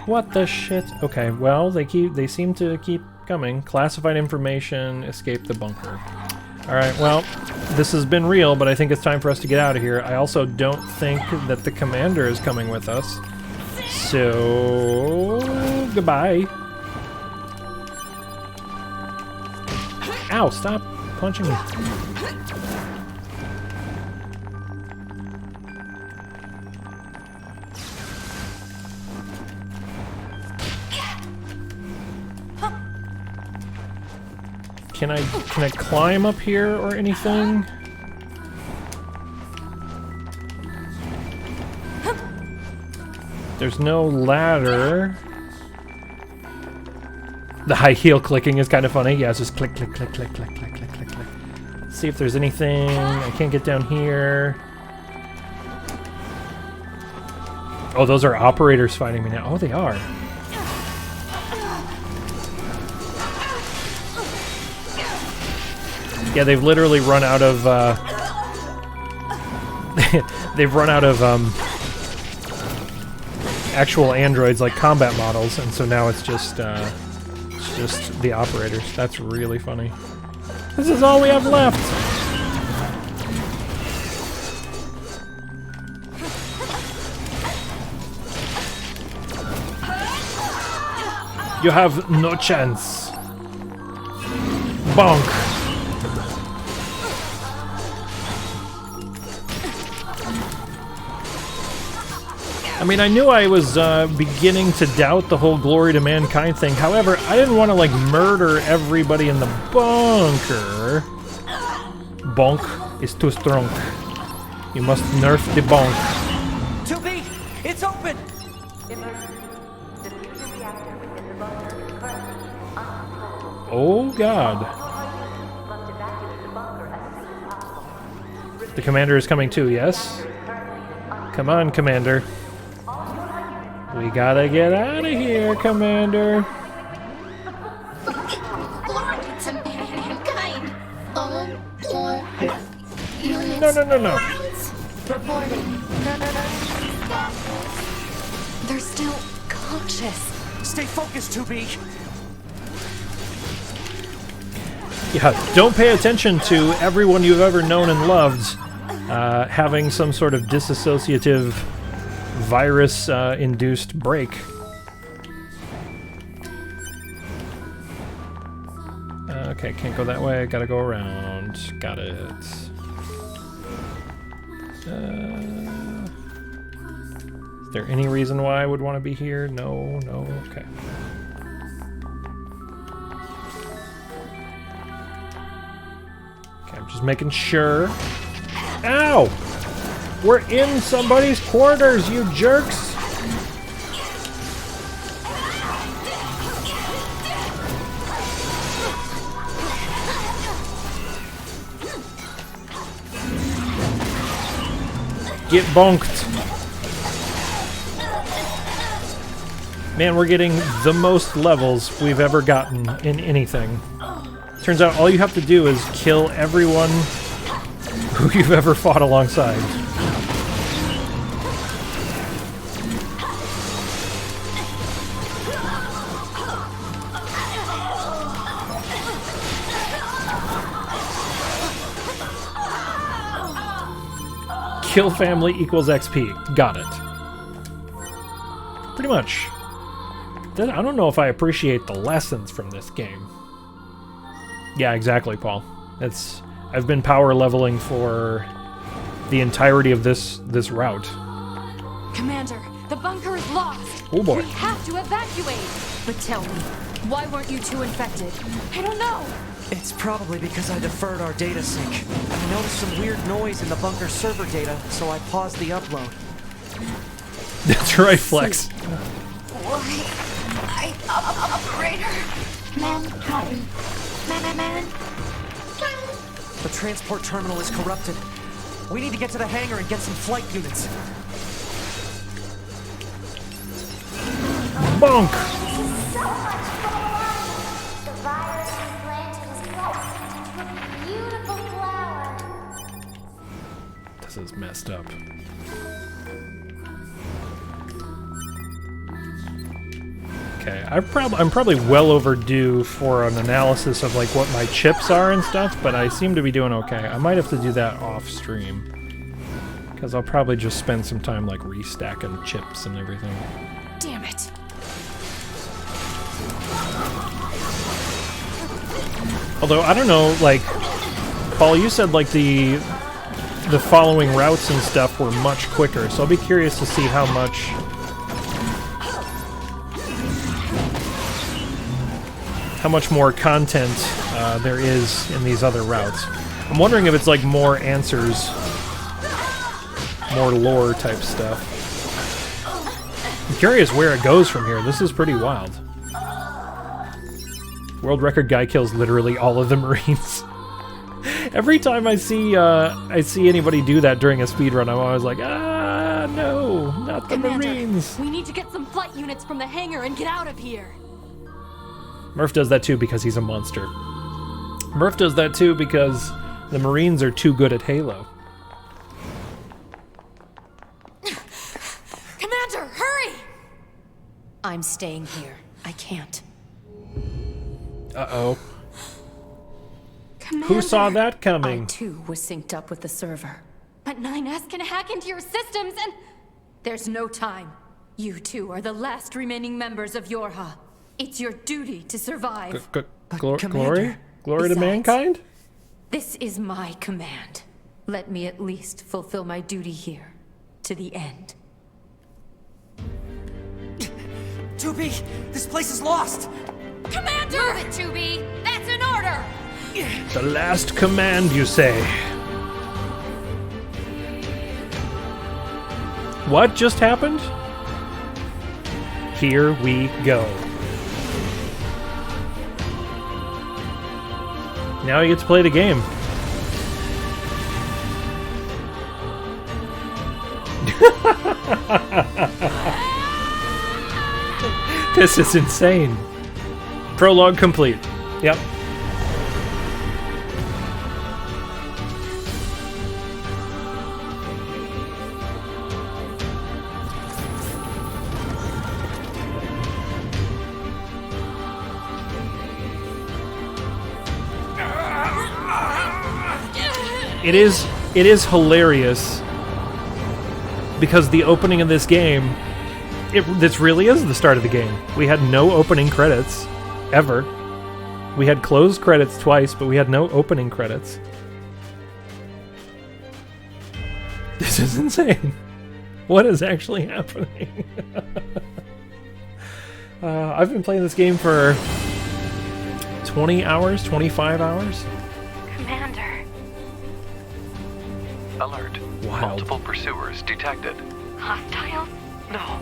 What the shit? Okay, well, they seem to keep coming. Classified information, escape the bunker. Alright, well, this has been real, but I think it's time for us to get out of here. I also don't think that the commander is coming with us. So... goodbye. Ow, stop punching me. Can I climb up here or anything? There's no ladder. The high heel clicking is kind of funny. Yeah, it's just click, click, click, click, click, click, click, click, click. Let's see if there's anything. I can't get down here. Oh, those are operators fighting me now. Oh, they are. Yeah, they've literally run out of, they've run out of, actual androids, like combat models, and so now it's just the operators. That's really funny. This is all we have left! You have no chance. Bonk! I mean, I knew I was beginning to doubt the whole glory to mankind thing. However, I didn't want to, like, murder everybody in the bunker. Bonk is too strong. You must nerf the bonk. 2B, it's open! Oh, God. The commander is coming too, yes? Come on, Commander. We gotta get out of here, Commander. Glory to mankind. All glory. No. Reporting. They're still conscious. Stay focused, 2B. Yeah, don't pay attention to everyone you've ever known and loved having some sort of disassociative virus-induced break. Okay, can't go that way. Gotta go around. Got it. Is there any reason why I would want to be here? No, okay. Okay, I'm just making sure. Ow! We're in somebody's quarters, you jerks! Get bonked. Man, we're getting the most levels we've ever gotten in anything. Turns out all you have to do is kill everyone who you've ever fought alongside. Kill family equals XP. Got it. Pretty much. I don't know if I appreciate the lessons from this game. Yeah, exactly, Paul. I've been power leveling for the entirety of this route. Commander, the bunker is lost. Oh boy. We have to evacuate. But tell me, why weren't you two infected? I don't know. It's probably because I deferred our data sync. I noticed some weird noise in the bunker server data, so I paused the upload. That's right, Flex. Operator. Mankind. Man. The transport terminal is corrupted. We need to get to the hangar and get some flight units. Bonk! So much fun! The virus implanted was closed into a beautiful flower. This is messed up. okay. I'm probably well overdue for an analysis of like what my chips are and stuff, but I seem to be doing okay. I might have to do that off stream, because I'll probably just spend some time like restacking chips and everything. Damn it. Although I don't know, like Paul, you said like the following routes and stuff were much quicker, so I'll be curious to see how much more content there is in these other routes. I'm wondering if it's like more answers, more lore type stuff. I'm curious where it goes from here. This is pretty wild. World record guy kills literally all of the Marines. Every time I see anybody do that during a speedrun, I'm always like, ah, no, not the Commander, Marines. We need to get some flight units from the hangar and get out of here. Murph does that too because he's a monster. Murph does that too because the Marines are too good at Halo. Commander, hurry! I'm staying here. I can't. Uh-oh. Commander, who saw that coming? I too was synced up with the server. But 9S can hack into your systems and... There's no time. You two are the last remaining members of Yorha. It's your duty to survive. Glory? Glory to Besides, mankind? This is my command. Let me at least fulfill my duty here. To the end. 2B, this place is lost! Commander! Move it, 2B! That's an order! The last command, you say? What just happened? Here we go. Now he gets to play the game. This is insane. Prologue complete. Yep. It is hilarious because the opening of this game, this really is the start of the game. We had no opening credits ever. We had closed credits twice, but we had no opening credits. This is insane. What is actually happening? I've been playing this game for 20 hours, 25 hours. Commander. Alert. Wild. Multiple pursuers detected. Hostiles? No.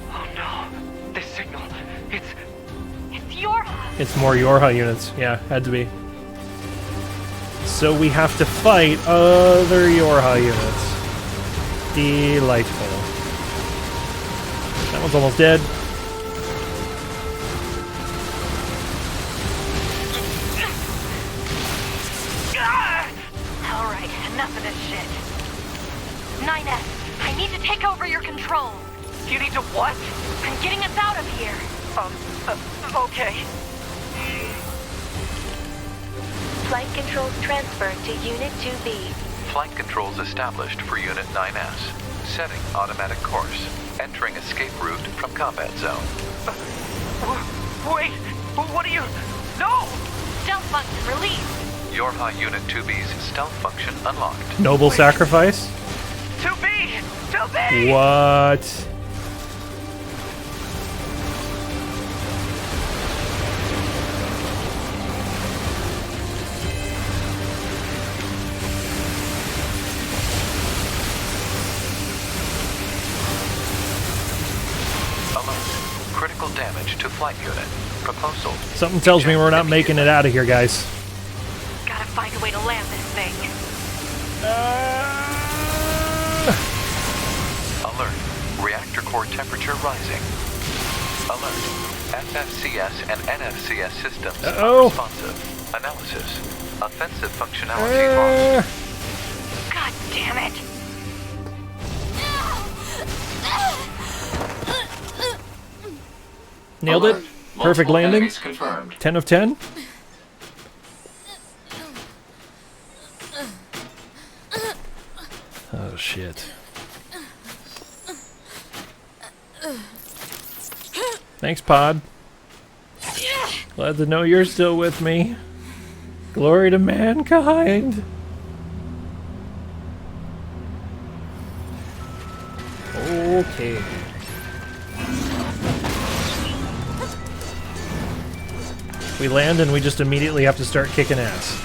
Oh no. This signal. It's Yorha. It's more Yorha units. Yeah, had to be. So we have to fight other Yorha units. Delightful. That one's almost dead. Alright, enough of this shit. 9S, I need to take over your control. You need to what? I'm getting us out of here. Okay. Flight controls transferred to Unit 2B. Flight controls established for Unit 9S. Setting automatic course. Entering escape route from combat zone. Wait! What are you... No! Stealth function released. Yorha Unit 2B's stealth function unlocked. Noble sacrifice? 2B! 2B! What? Critical damage to flight unit. Proposal. Something tells me we're not making it out of here, guys. Gotta find a way to land this thing. Alert. Reactor core temperature rising. Alert. FFCS and NFCS systems unresponsive. Analysis. Offensive functionality lost. God damn it. Nailed it. Perfect Multiple landing. enemies confirmed. 10 of 10. Oh, shit. Thanks, Pod. Glad to know you're still with me. Glory to mankind. Okay. We land and we just immediately have to start kicking ass.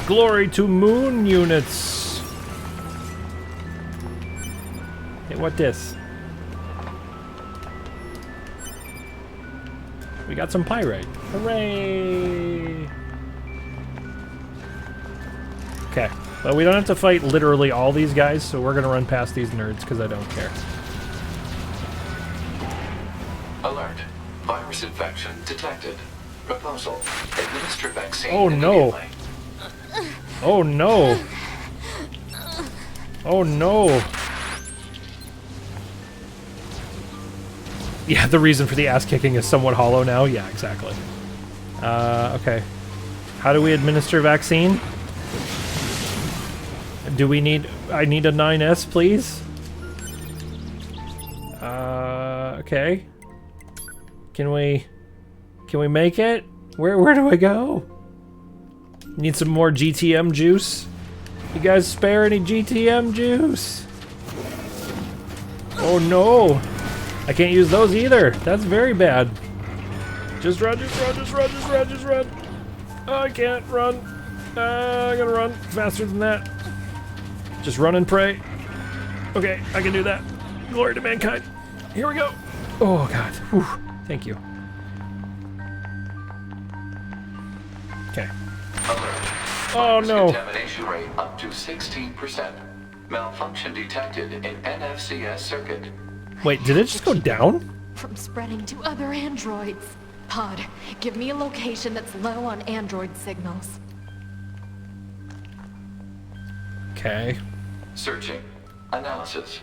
Glory to moon units. Hey, what this? We got some pyrite. Hooray! Okay. Well, we don't have to fight literally all these guys, so we're gonna run past these nerds because I don't care. Alert. Virus infection detected. Proposal. Administer vaccine Oh no. immediately. Oh no. Oh no. Yeah, the reason for the ass kicking is somewhat hollow now. Yeah, exactly. Okay. How do we administer vaccine? Do we need... I need a 9S, please? Okay. Can we make it? Where do I go? Need some more GTM juice? You guys spare any GTM juice? Oh no! I can't use those either. That's very bad. Just run, just run, just run, just run, just run. Oh, I can't run. I gotta run faster than that. Just run and pray. Okay, I can do that. Glory to mankind. Here we go. Oh god. Whew. Thank you. Okay. Oh no. Contamination rate up to 16%. Malfunction detected in NFCS circuit. Wait, did it just go down? From spreading to other androids. Pod, give me a location that's low on android signals. Okay. Searching. Analysis.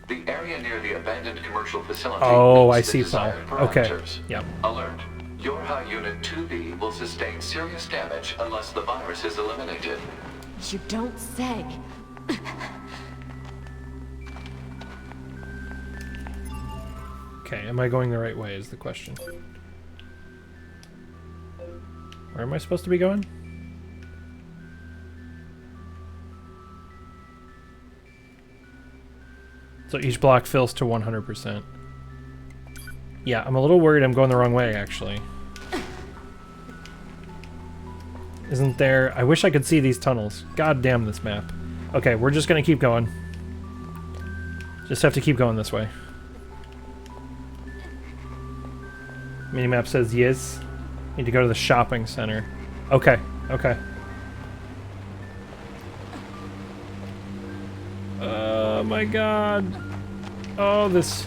The area near the abandoned commercial facility. Oh, I meets the see. desired Okay. parameters. Yep. Alert. Your high unit 2B will sustain serious damage unless the virus is eliminated. You don't say. Okay, am I going the right way is the question. Where am I supposed to be going? So each block fills to 100%. Yeah, I'm a little worried I'm going the wrong way, actually. Isn't there... I wish I could see these tunnels. God damn this map. Okay, we're just gonna keep going. Just have to keep going this way. Minimap says yes. Need to go to the shopping center. Okay, okay. Oh my god. Oh, this...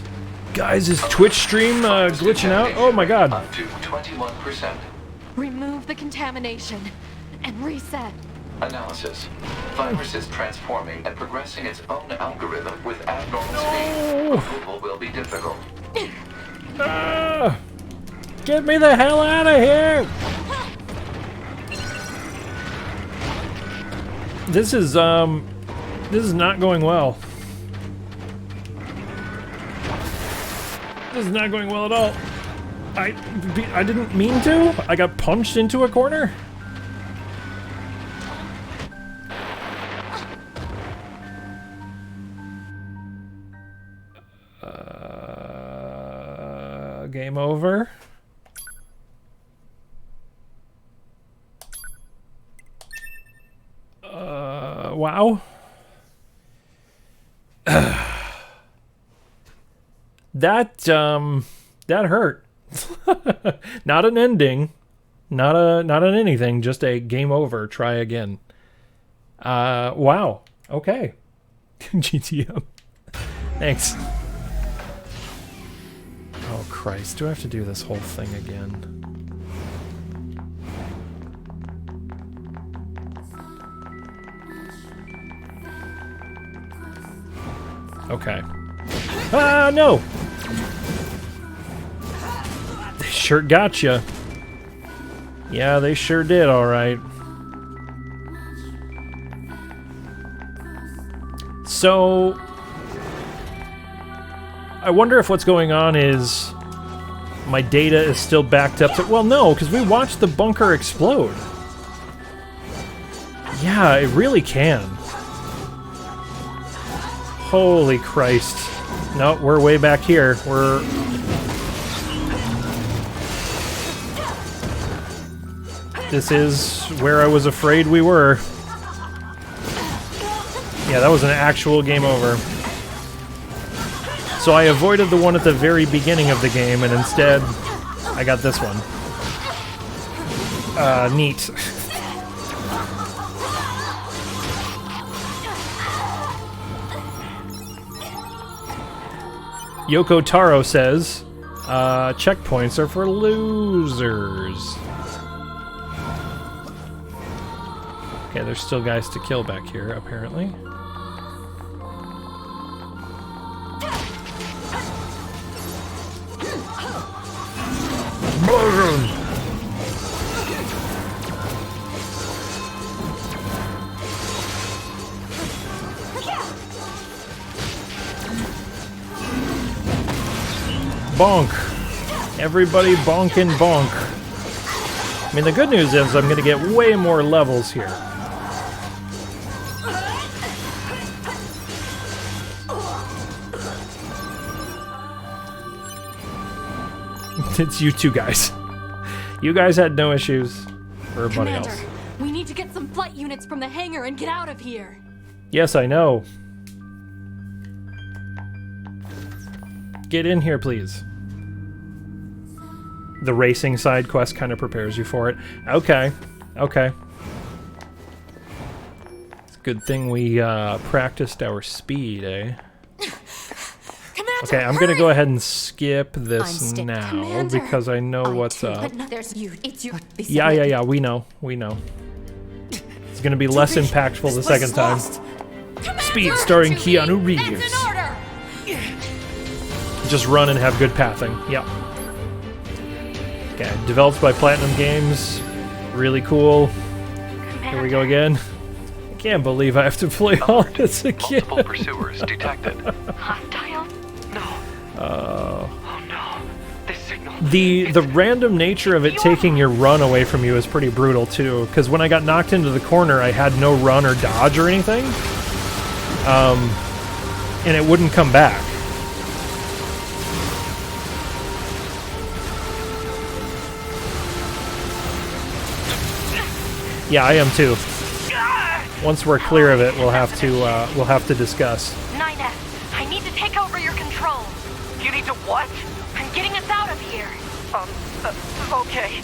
Guys, is Twitch stream glitching out? Oh my god. Up to 21%. Remove the contamination and reset. Analysis. Virus is transforming and progressing its own algorithm with abnormal speed. Removal will be difficult. Get me the hell out of here! This is not going well. This is not going well at all. I didn't mean to. I got punched into a corner. Game over. Wow. That hurt. Not an ending. Not an anything, just a game over, try again. Wow. Okay. GTM. Thanks. Oh Christ, do I have to do this whole thing again? Okay. Ah, no! They sure gotcha. Yeah, they sure did, alright. So... I wonder if what's going on is... my data is still backed up to... Well, no, because we watched the bunker explode. Yeah, it really can. Holy Christ. No, we're way back here. We're... This is where I was afraid we were. Yeah, that was an actual game over. So I avoided the one at the very beginning of the game, and instead, I got this one. Neat. Yoko Taro says, checkpoints are for losers. Okay, there's still guys to kill back here, apparently. Bonk! Everybody bonk and bonk. I mean, the good news is I'm gonna get way more levels here. It's you two guys. You guys had no issues. Or everybody Commander, else. we need to get some flight units from the hangar and get out of here. Yes, I know. Get in here, please. The racing side quest kind of prepares you for it. Okay. Okay. It's a good thing we practiced our speed, eh? Okay, I'm gonna go ahead and skip this now Commander, because I know what's up. There's you. It's your. Yeah, we know. We know. It's gonna be less impactful the second time. Speed starring Keanu Reeves. Just run and have good pathing. Yep. Okay, developed by Platinum Games. Really cool. Here we go again. I can't believe I have to play all this again. Multiple pursuers detected. Hostile? No. Oh no. This signal. The random nature of it taking your run away from you is pretty brutal too, because when I got knocked into the corner, I had no run or dodge or anything. And it wouldn't come back. Yeah, I am too. Once we're clear of it, we'll have to discuss. 9S, I need to take over your controls. You need to what? I'm getting us out of here. Okay.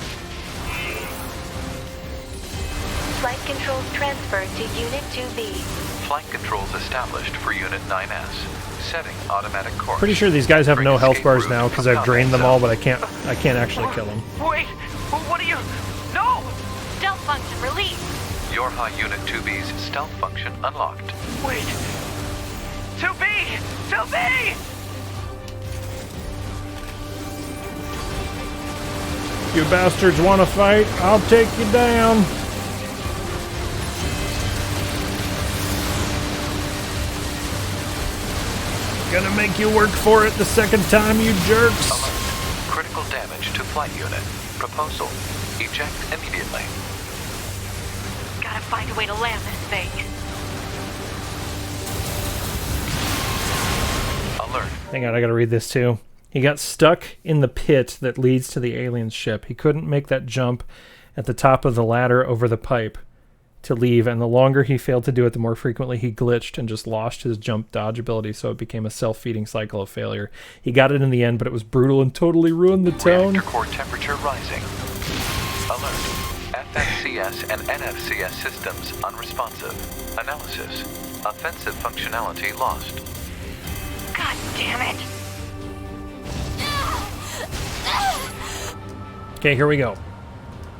Flight controls transferred to Unit 2B. Flight controls established for Unit 9S. Setting automatic course. Pretty sure these guys have no health bars now because I've drained them all, but I can't actually kill them. Wait! What are you... No! Stealth function released. Your High Unit 2B's stealth function unlocked. Wait! 2B! 2B! You bastards want to fight? I'll take you down. Gonna make you work for it the second time, you jerks. Alert. Critical damage to flight unit. Proposal. Eject immediately. Gotta find a way to land this thing. Alert. Hang on, I gotta read this too. He got stuck in the pit that leads to the alien ship. He couldn't make that jump at the top of the ladder over the pipe to leave, and the longer he failed to do it, the more frequently he glitched and just lost his jump dodge ability, so it became a self-feeding cycle of failure. He got it in the end, but it was brutal and totally ruined the tone. Reactor core temperature rising. Alert. FFCS and NFCS systems unresponsive. Analysis. Offensive functionality lost. God damn it! Okay, here we go.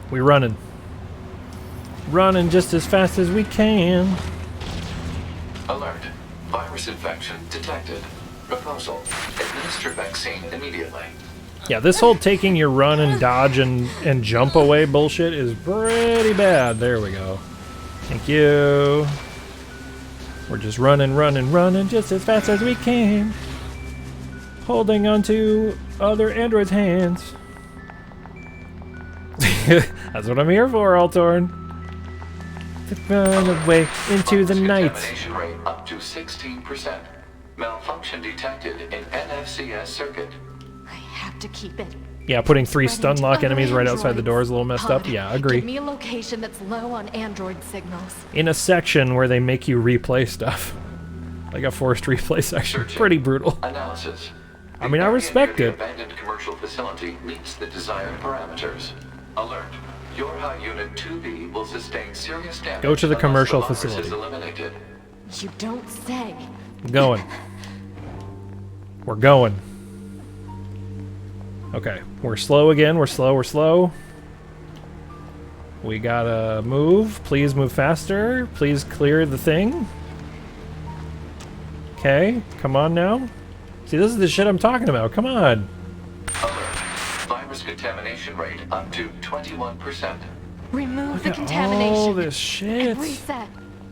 We running. Running just as fast as we can. Alert. Virus infection detected. Proposal. Administer vaccine immediately. Yeah, this whole taking your run and dodge and jump away bullshit is pretty bad. There we go. Thank you. We're just running just as fast as we can. Holding onto other androids' hands. That's what I'm here for, Altorn. To run away into the night. Contamination rate up to 16%. Malfunction detected in NFCS circuit. I have to keep it. Yeah, putting 3 stun lock other enemies right outside the door is a little messed up. Pod, Yeah, agree. Give me a location that's low on android signals. In a section where they make you replay stuff. Like a forced replay section. Searching. Pretty brutal. Analysis. I mean, I respect The it. abandoned commercial facility meets the desired parameters. Alert. Your high unit 2B will sustain serious damage. Go to the unless commercial the virus facility. is eliminated. You don't say. I'm going. We're going. Okay, we're slow again. We're slow. We gotta move. Please move faster. Please clear the thing. Okay, come on now. See, this is the shit I'm talking about. Come on. Alert. Virus contamination rate up to 21%. Remove Look the at contamination. all this shit. And reset.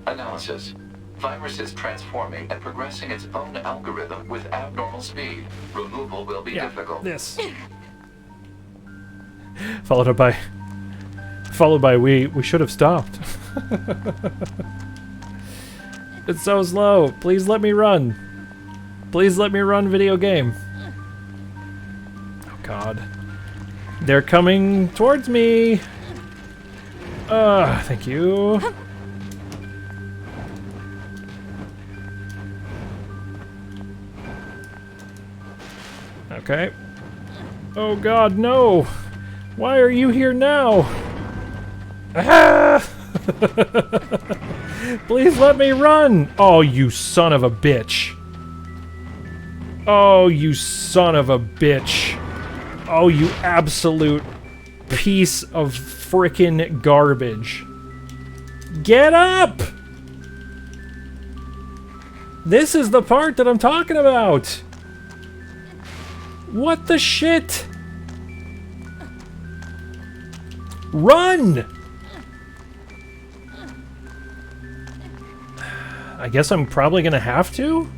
Analysis. Virus is transforming and progressing its own algorithm with abnormal speed. Removal will be difficult. This. Followed by we should have stopped. It's so slow. Please let me run. Please let me run video game. Oh god. They're coming towards me. Thank you. Okay. Oh god, no! Why are you here now? Ah! Please let me run! Oh, you son of a bitch. Oh, you son of a bitch. Oh, you absolute piece of frickin' garbage. Get up! This is the part that I'm talking about! What the shit? Run! I guess I'm probably gonna have to?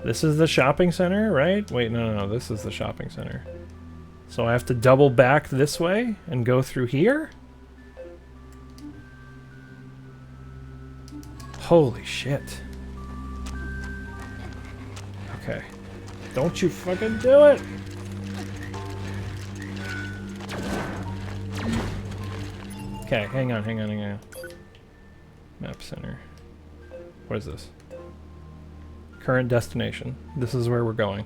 This is the shopping center, right? Wait, no, this is the shopping center. So I have to double back this way and go through here? Holy shit. Okay. Don't you fucking do it! Okay, hang on. Map center. What is this? Current destination. This is where we're going.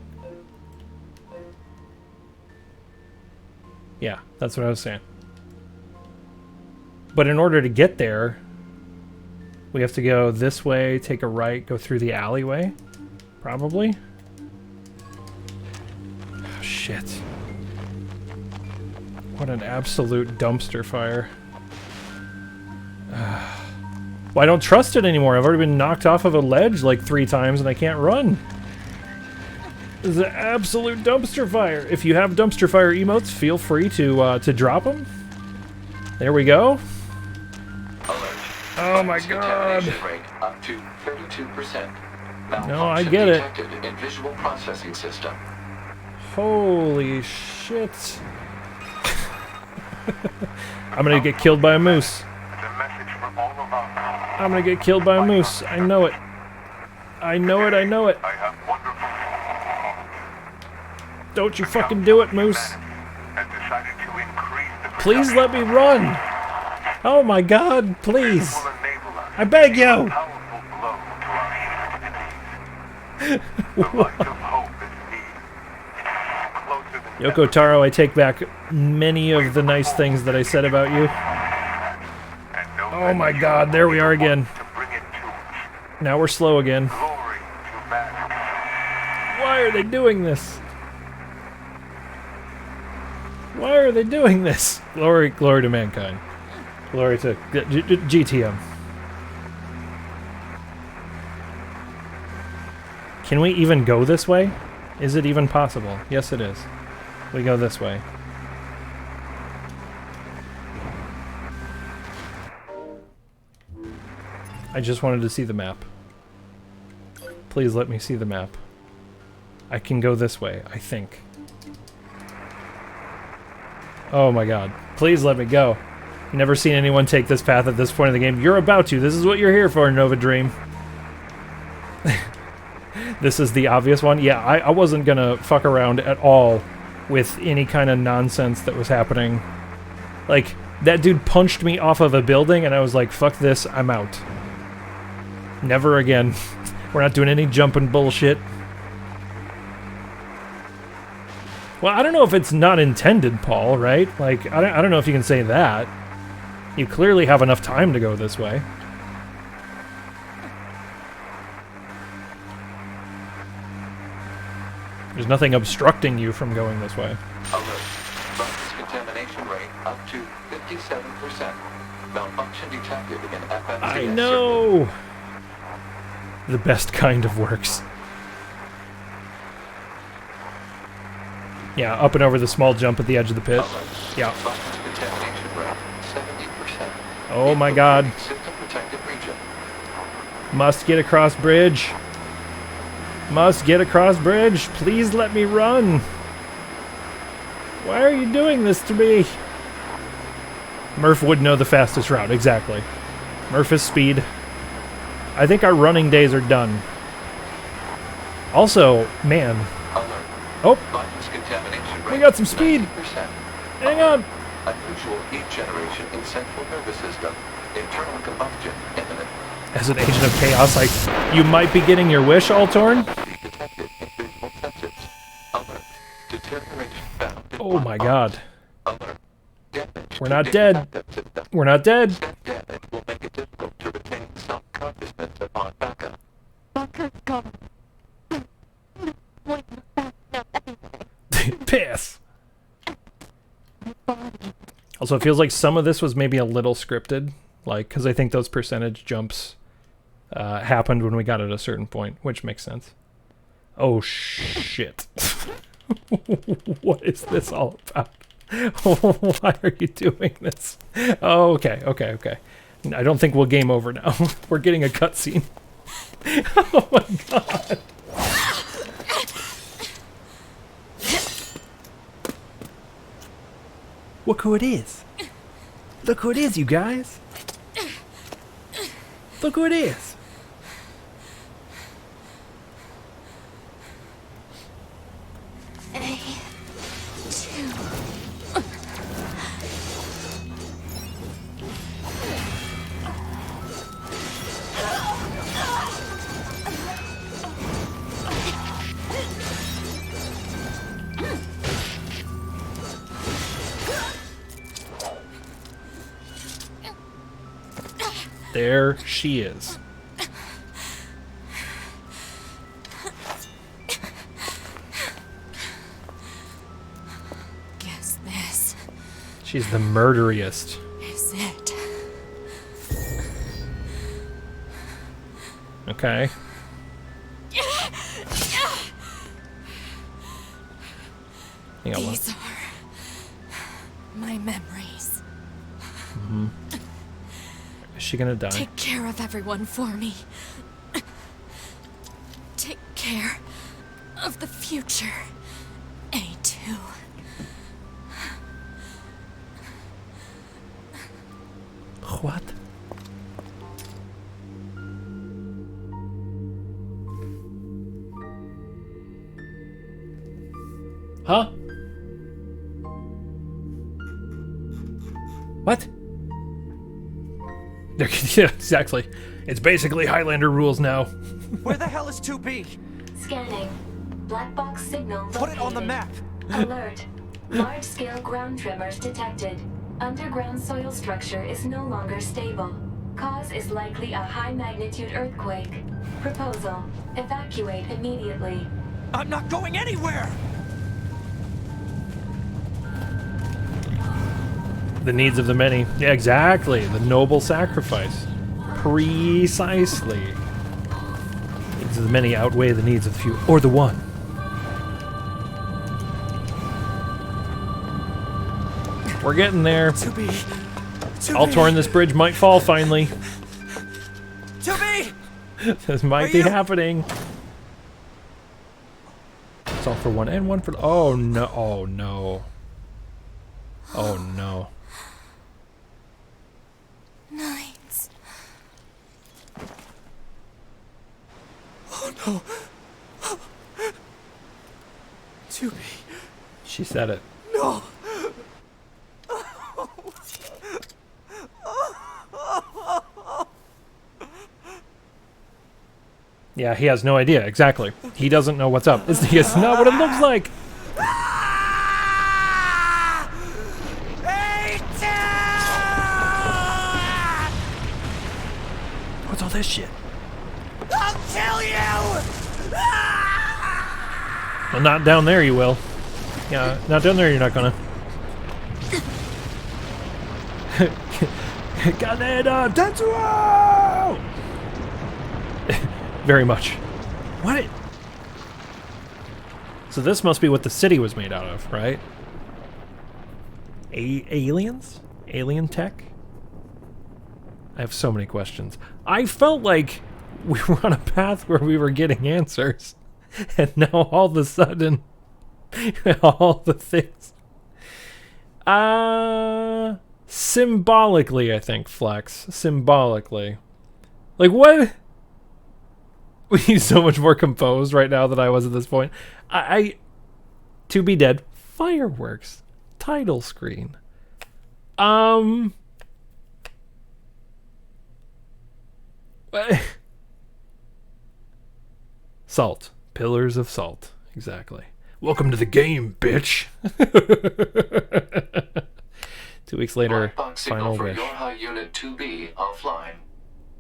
Yeah, that's what I was saying. But in order to get there, we have to go this way, take a right, go through the alleyway. Probably. Oh, shit. What an absolute dumpster fire. Well, I don't trust it anymore. I've already been knocked off of a ledge like 3 times and I can't run. This is an absolute dumpster fire. If you have dumpster fire emotes, feel free to drop them. There we go. Alert. Oh my god. Rate up to 32%. No, I get it. Detected in visual processing system. Holy shit. I'm gonna get killed by a moose. I'm gonna get killed by a moose. I know it. I know it. Don't you fucking do it, moose. Please let me run. Oh my god, please. I beg you. Yoko Taro, I take back many of the nice things that I said about you. Oh my god, there we are again. Now we're slow again. Why are they doing this? Why are they doing this? Glory to mankind. Glory to GTM. Can we even go this way? Is it even possible? Yes, it is. We go this way. I just wanted to see the map. Please let me see the map. I can go this way, I think. Oh my god. Please let me go. Never seen anyone take this path at this point in the game. You're about to. This is what you're here for, Nova Dream. This is the obvious one. Yeah, I wasn't gonna fuck around at all with any kind of nonsense that was happening. Like, that dude punched me off of a building and I was like, fuck this, I'm out. Never again. We're not doing any jumping bullshit. Well, I don't know if it's not intended, Paul, right? Like, I don't know if you can say that. You clearly have enough time to go this way. There's nothing obstructing you from going this way. Alert. Virus contamination rate up to 57%. Malfunction detected in FMCS. I know! The best kind of works. Yeah, up and over the small jump at the edge of the pit. Yeah. Oh my god. Must get across bridge. Must get across bridge. Please let me run. Why are you doing this to me? Murph would know the fastest route, exactly. Murph is speed. I think our running days are done. Also, man. Oh! We got some speed! Hang on! Unusual heat generation in central nervous system. Internal combustion imminent. As an agent of chaos, you might be getting your wish, Altorn? Oh my god. We're not dead. We're not dead. Piss. Also, it feels like some of this was maybe a little scripted, like, because I think those percentage jumps happened when we got at a certain point, which makes sense. Oh shit. What is this all about? Why are you doing this? Oh, okay. I don't think we'll game over now. We're getting a cutscene. Oh my god. Look who it is. Look who it is, you guys. Look who it is. There she is. Guess this She's the murderiest. is it. Okay. Hang on, These are my memories. Mm-hmm. Is she gonna die? Take care of everyone for me. Take care of the future, A2. What? Huh? What? Yeah, exactly. It's basically Highlander rules now. Where the hell is 2B? Scanning. Black box signal located. Put it on the map. Alert. Large-scale ground tremors detected. Underground soil structure is no longer stable. Cause is likely a high-magnitude earthquake. Proposal. Evacuate immediately. I'm not going anywhere! The needs of the many. Yeah, exactly. The noble sacrifice. Precisely. Needs of the many outweigh the needs of the few. Or the one. We're getting there. All torn, this bridge might fall finally. This might be happening. It's all for one and one for... Oh, no. Oh, no. Oh, no. Nights. Oh, no. Tubi. She said it. No. Yeah, he has no idea. Exactly. He doesn't know what's up. It's not what it looks like. What's all this shit? I'll kill you! Well, not down there you will. Yeah, not down there you're not gonna. Canada Tetsuo! Very much. What? So this must be what the city was made out of, right? Aliens? Alien tech? I have so many questions. I felt like we were on a path where we were getting answers. And now all of a sudden, all the things. Symbolically, I think, Flex. Symbolically. Like, what? He's so much more composed right now than I was at this point. To be dead. Fireworks. Title screen. Salt. Pillars of salt. Exactly. Welcome to the game, bitch. 2 weeks later, final for wish. Yorha Unit 2B offline.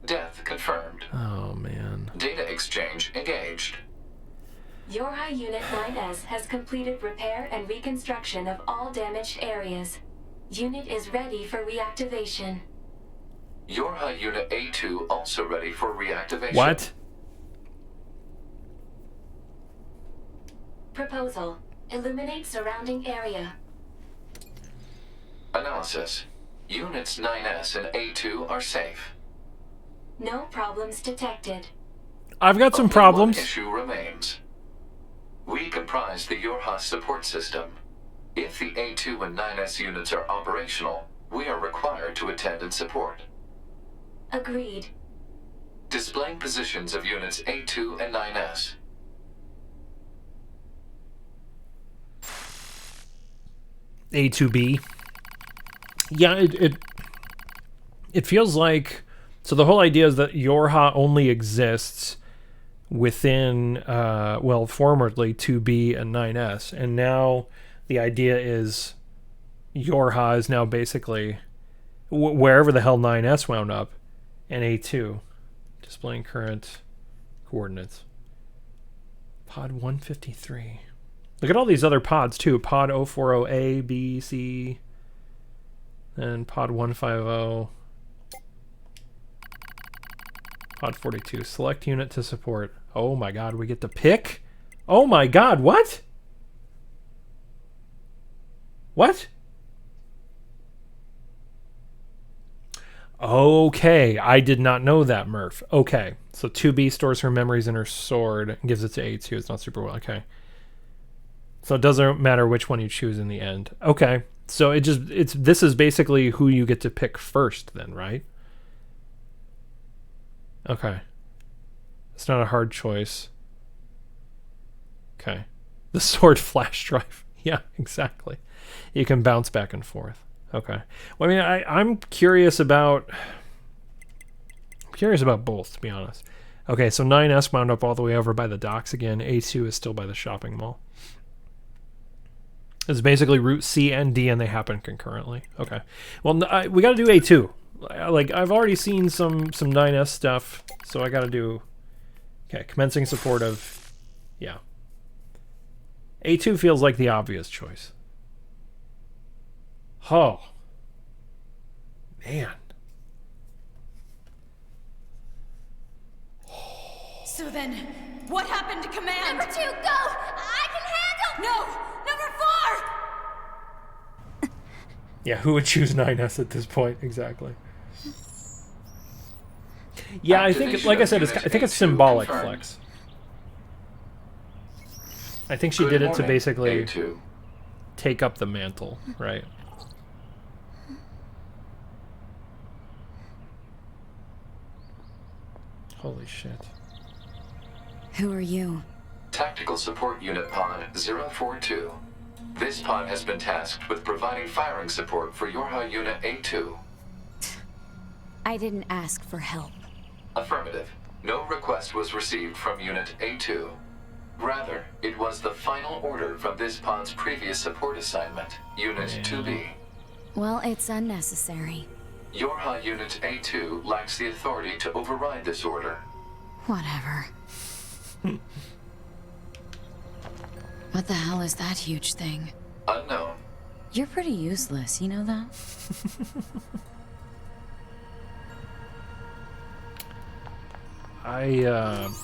Death confirmed. Oh, man. Data exchange engaged. Yorha Unit 9S has completed repair and reconstruction of all damaged areas. Unit is ready for reactivation. Yorha Unit A2 also ready for reactivation. What? Proposal. Illuminate surrounding area. Analysis. Units 9S and A2 are safe. No problems detected. I've got some Only problems. One issue remains. We comprise the Yorha support system. If the A2 and 9S units are operational, we are required to attend and support. Agreed. Displaying positions of units A2 and 9S. A2B. Yeah, it feels like... So the whole idea is that Yorha only exists within, well, formerly 2B and 9S. And now the idea is Yorha is now basically wherever the hell 9S wound up, and A2. Displaying current coordinates. Pod 153. Look at all these other pods, too. Pod 040A, B, C, and Pod 150. Pod 42. Select unit to support. Oh my god, we get to pick? Oh my god, what? What? Okay, I did not know that, Murph. Okay, so 2B stores her memories in her sword and gives it to A2. It's not super well. Okay. So it doesn't matter which one you choose in the end. Okay. So this is basically who you get to pick first then, right? Okay. It's not a hard choice. Okay. The sword flash drive. Yeah, exactly. You can bounce back and forth. Okay. Well, I mean, I'm curious about both, to be honest. Okay, so 9S wound up all the way over by the docks again. A2 is still by the shopping mall. It's basically route C and D, and they happen concurrently. Okay. Well, we got to do A2. Like, I've already seen some 9S stuff, so I got to do... Okay, commencing support of... Yeah. A2 feels like the obvious choice. Oh. Man. So then, what happened to command? Number 2, go! I can handle... No! Number 4! Yeah, who would choose 9S at this point? Exactly. Yeah, I think, like I said, I think it's symbolic, Flex. I think she did it to basically take up the mantle, right? Holy shit. Who are you? Tactical Support Unit Pod 042. This pod has been tasked with providing firing support for Yorha Unit A2. I didn't ask for help. Affirmative. No request was received from Unit A2. Rather, it was the final order from this pod's previous support assignment, Unit 2B. Well, it's unnecessary. Yorha Unit A2 lacks the authority to override this order. Whatever. What the hell is that huge thing? Unknown. You're pretty useless, you know that?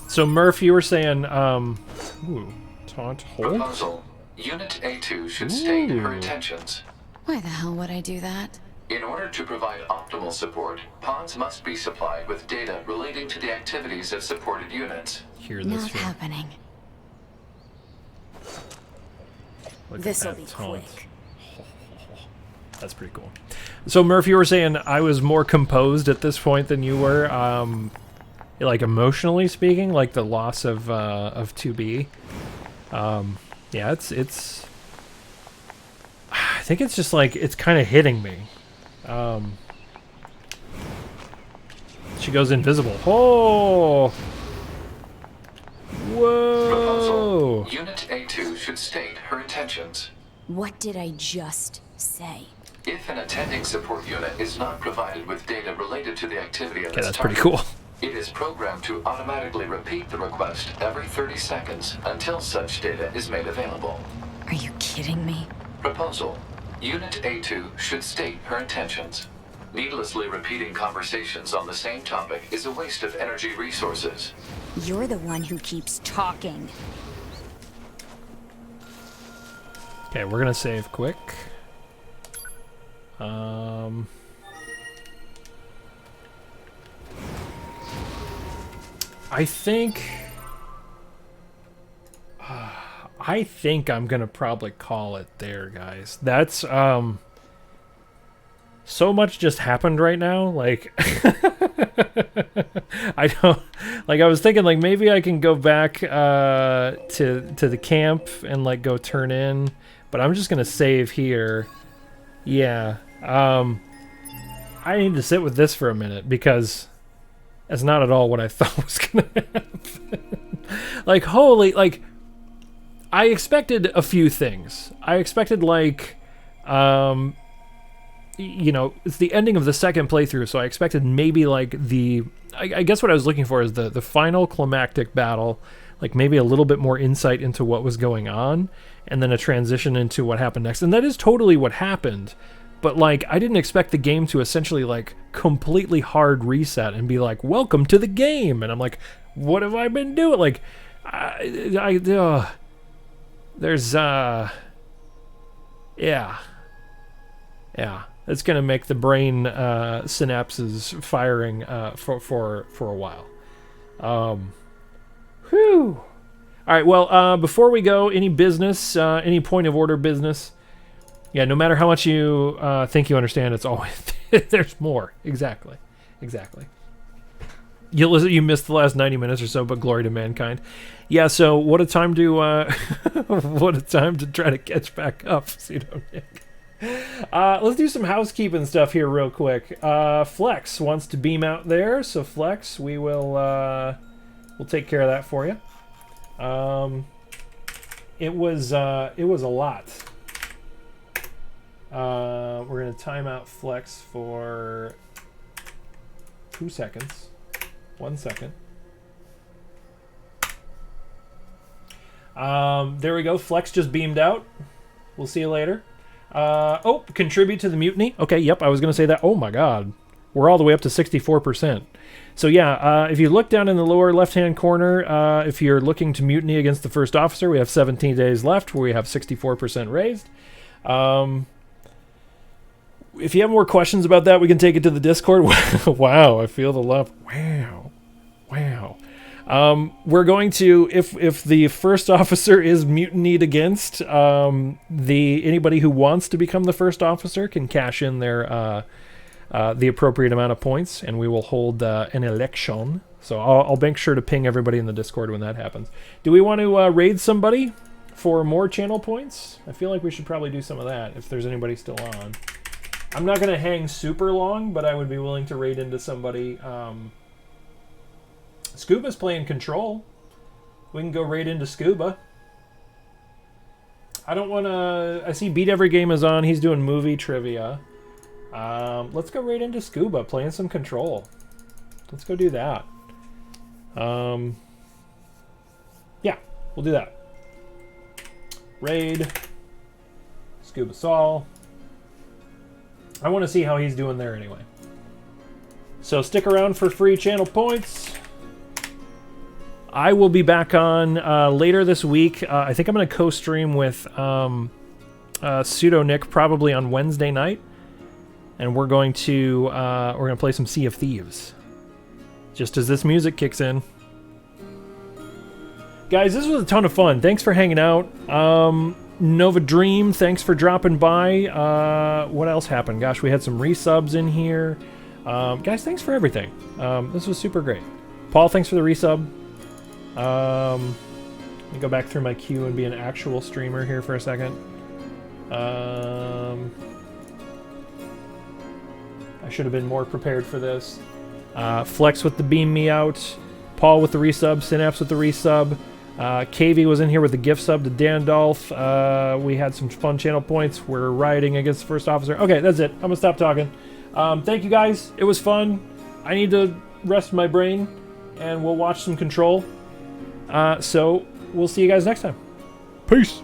So Murph, you were saying, taunt hold? Proposal. Unit A2 should state her intentions. Why the hell would I do that? In order to provide optimal support, pods must be supplied with data relating to the activities of supported units. Not happening. This'll be quick. That's pretty cool. So Murph, you were saying I was more composed at this point than you were, like emotionally speaking, like the loss of 2B. Yeah, it's. I think it's just like it's kind of hitting me. She goes invisible. Oh! Whoa! Proposal. Unit A2 should state her intentions. What did I just say? If an attending support unit is not provided with data related to the activity of Okay, its that's target, pretty cool. It is programmed to automatically repeat the request every 30 seconds until such data is made available. Are you kidding me? Proposal. Unit A2 should state her intentions. Needlessly repeating conversations on the same topic is a waste of energy resources. You're the one who keeps talking. Okay, we're gonna save quick. I think I'm gonna probably call it there, guys. That's so much just happened right now. Like I don't like. I was thinking like maybe I can go back to the camp and like go turn in, but I'm just gonna save here. Yeah. I need to sit with this for a minute because that's not at all what I thought was gonna happen. Like holy, like I expected a few things. I expected like you know, it's the ending of the second playthrough, so I expected maybe like I guess what I was looking for is the final climactic battle, like maybe a little bit more insight into what was going on, and then a transition into what happened next. And that is totally what happened, but like I didn't expect the game to essentially like completely hard reset and be like, welcome to the game, and I'm like, what have I been doing? Like there's yeah. It's gonna make the brain synapses firing for a while. Whew. All right. Well, before we go, any business, any point of order business? Yeah. No matter how much you think you understand, it's always there's more. Exactly. You missed the last 90 minutes or so, but glory to mankind. Yeah. So what a time to what a time to try to catch back up. So you don't. Let's do some housekeeping stuff here real quick. Flex wants to beam out there, so Flex, we'll take care of that for you. It was a lot. We're gonna time out Flex for 2 seconds. 1 second. There we go. Flex just beamed out. We'll see you later. Oh, contribute to the mutiny. Okay, yep, I was going to say that. Oh my god. We're all the way up to 64%. So yeah, if you look down in the lower left-hand corner, if you're looking to mutiny against the first officer, we have 17 days left where we have 64% raised. If you have more questions about that, we can take it to the Discord. Wow, I feel the love. Wow. We're going to, if the first officer is mutinied against, anybody who wants to become the first officer can cash in their the appropriate amount of points, and we will hold an election. So I'll make sure to ping everybody in the Discord when that happens. Do we want to raid somebody for more channel points? I feel like we should probably do some of that if there's anybody still on. I'm not going to hang super long, but I would be willing to raid into somebody. Scuba's playing Control. We can go raid into Scuba. I don't want to... I see Beat Every Game is on. He's doing movie trivia. Let's go raid into Scuba, playing some Control. Let's go do that. Yeah, we'll do that. Raid. Scuba Saul. I want to see how he's doing there anyway. So stick around for free channel points. I will be back on later this week. I think I'm going to co-stream with Pseudo Nick probably on Wednesday night, and we're going to play some Sea of Thieves. Just as this music kicks in, guys, this was a ton of fun. Thanks for hanging out. Nova Dream, thanks for dropping by. What else happened? Gosh, we had some resubs in here. Guys, thanks for everything. This was super great. Paul, thanks for the resub. Let me go back through my queue and be an actual streamer here for a second. I should have been more prepared for this. Flex with the beam me out. Paul with the resub. Synapse with the resub. KV was in here with the gift sub to Dandolph. We had some fun channel points. We're rioting against the first officer. Okay, that's it. I'm going to stop talking. Thank you guys. It was fun. I need to rest my brain, and we'll watch some Control. So we'll see you guys next time. Peace.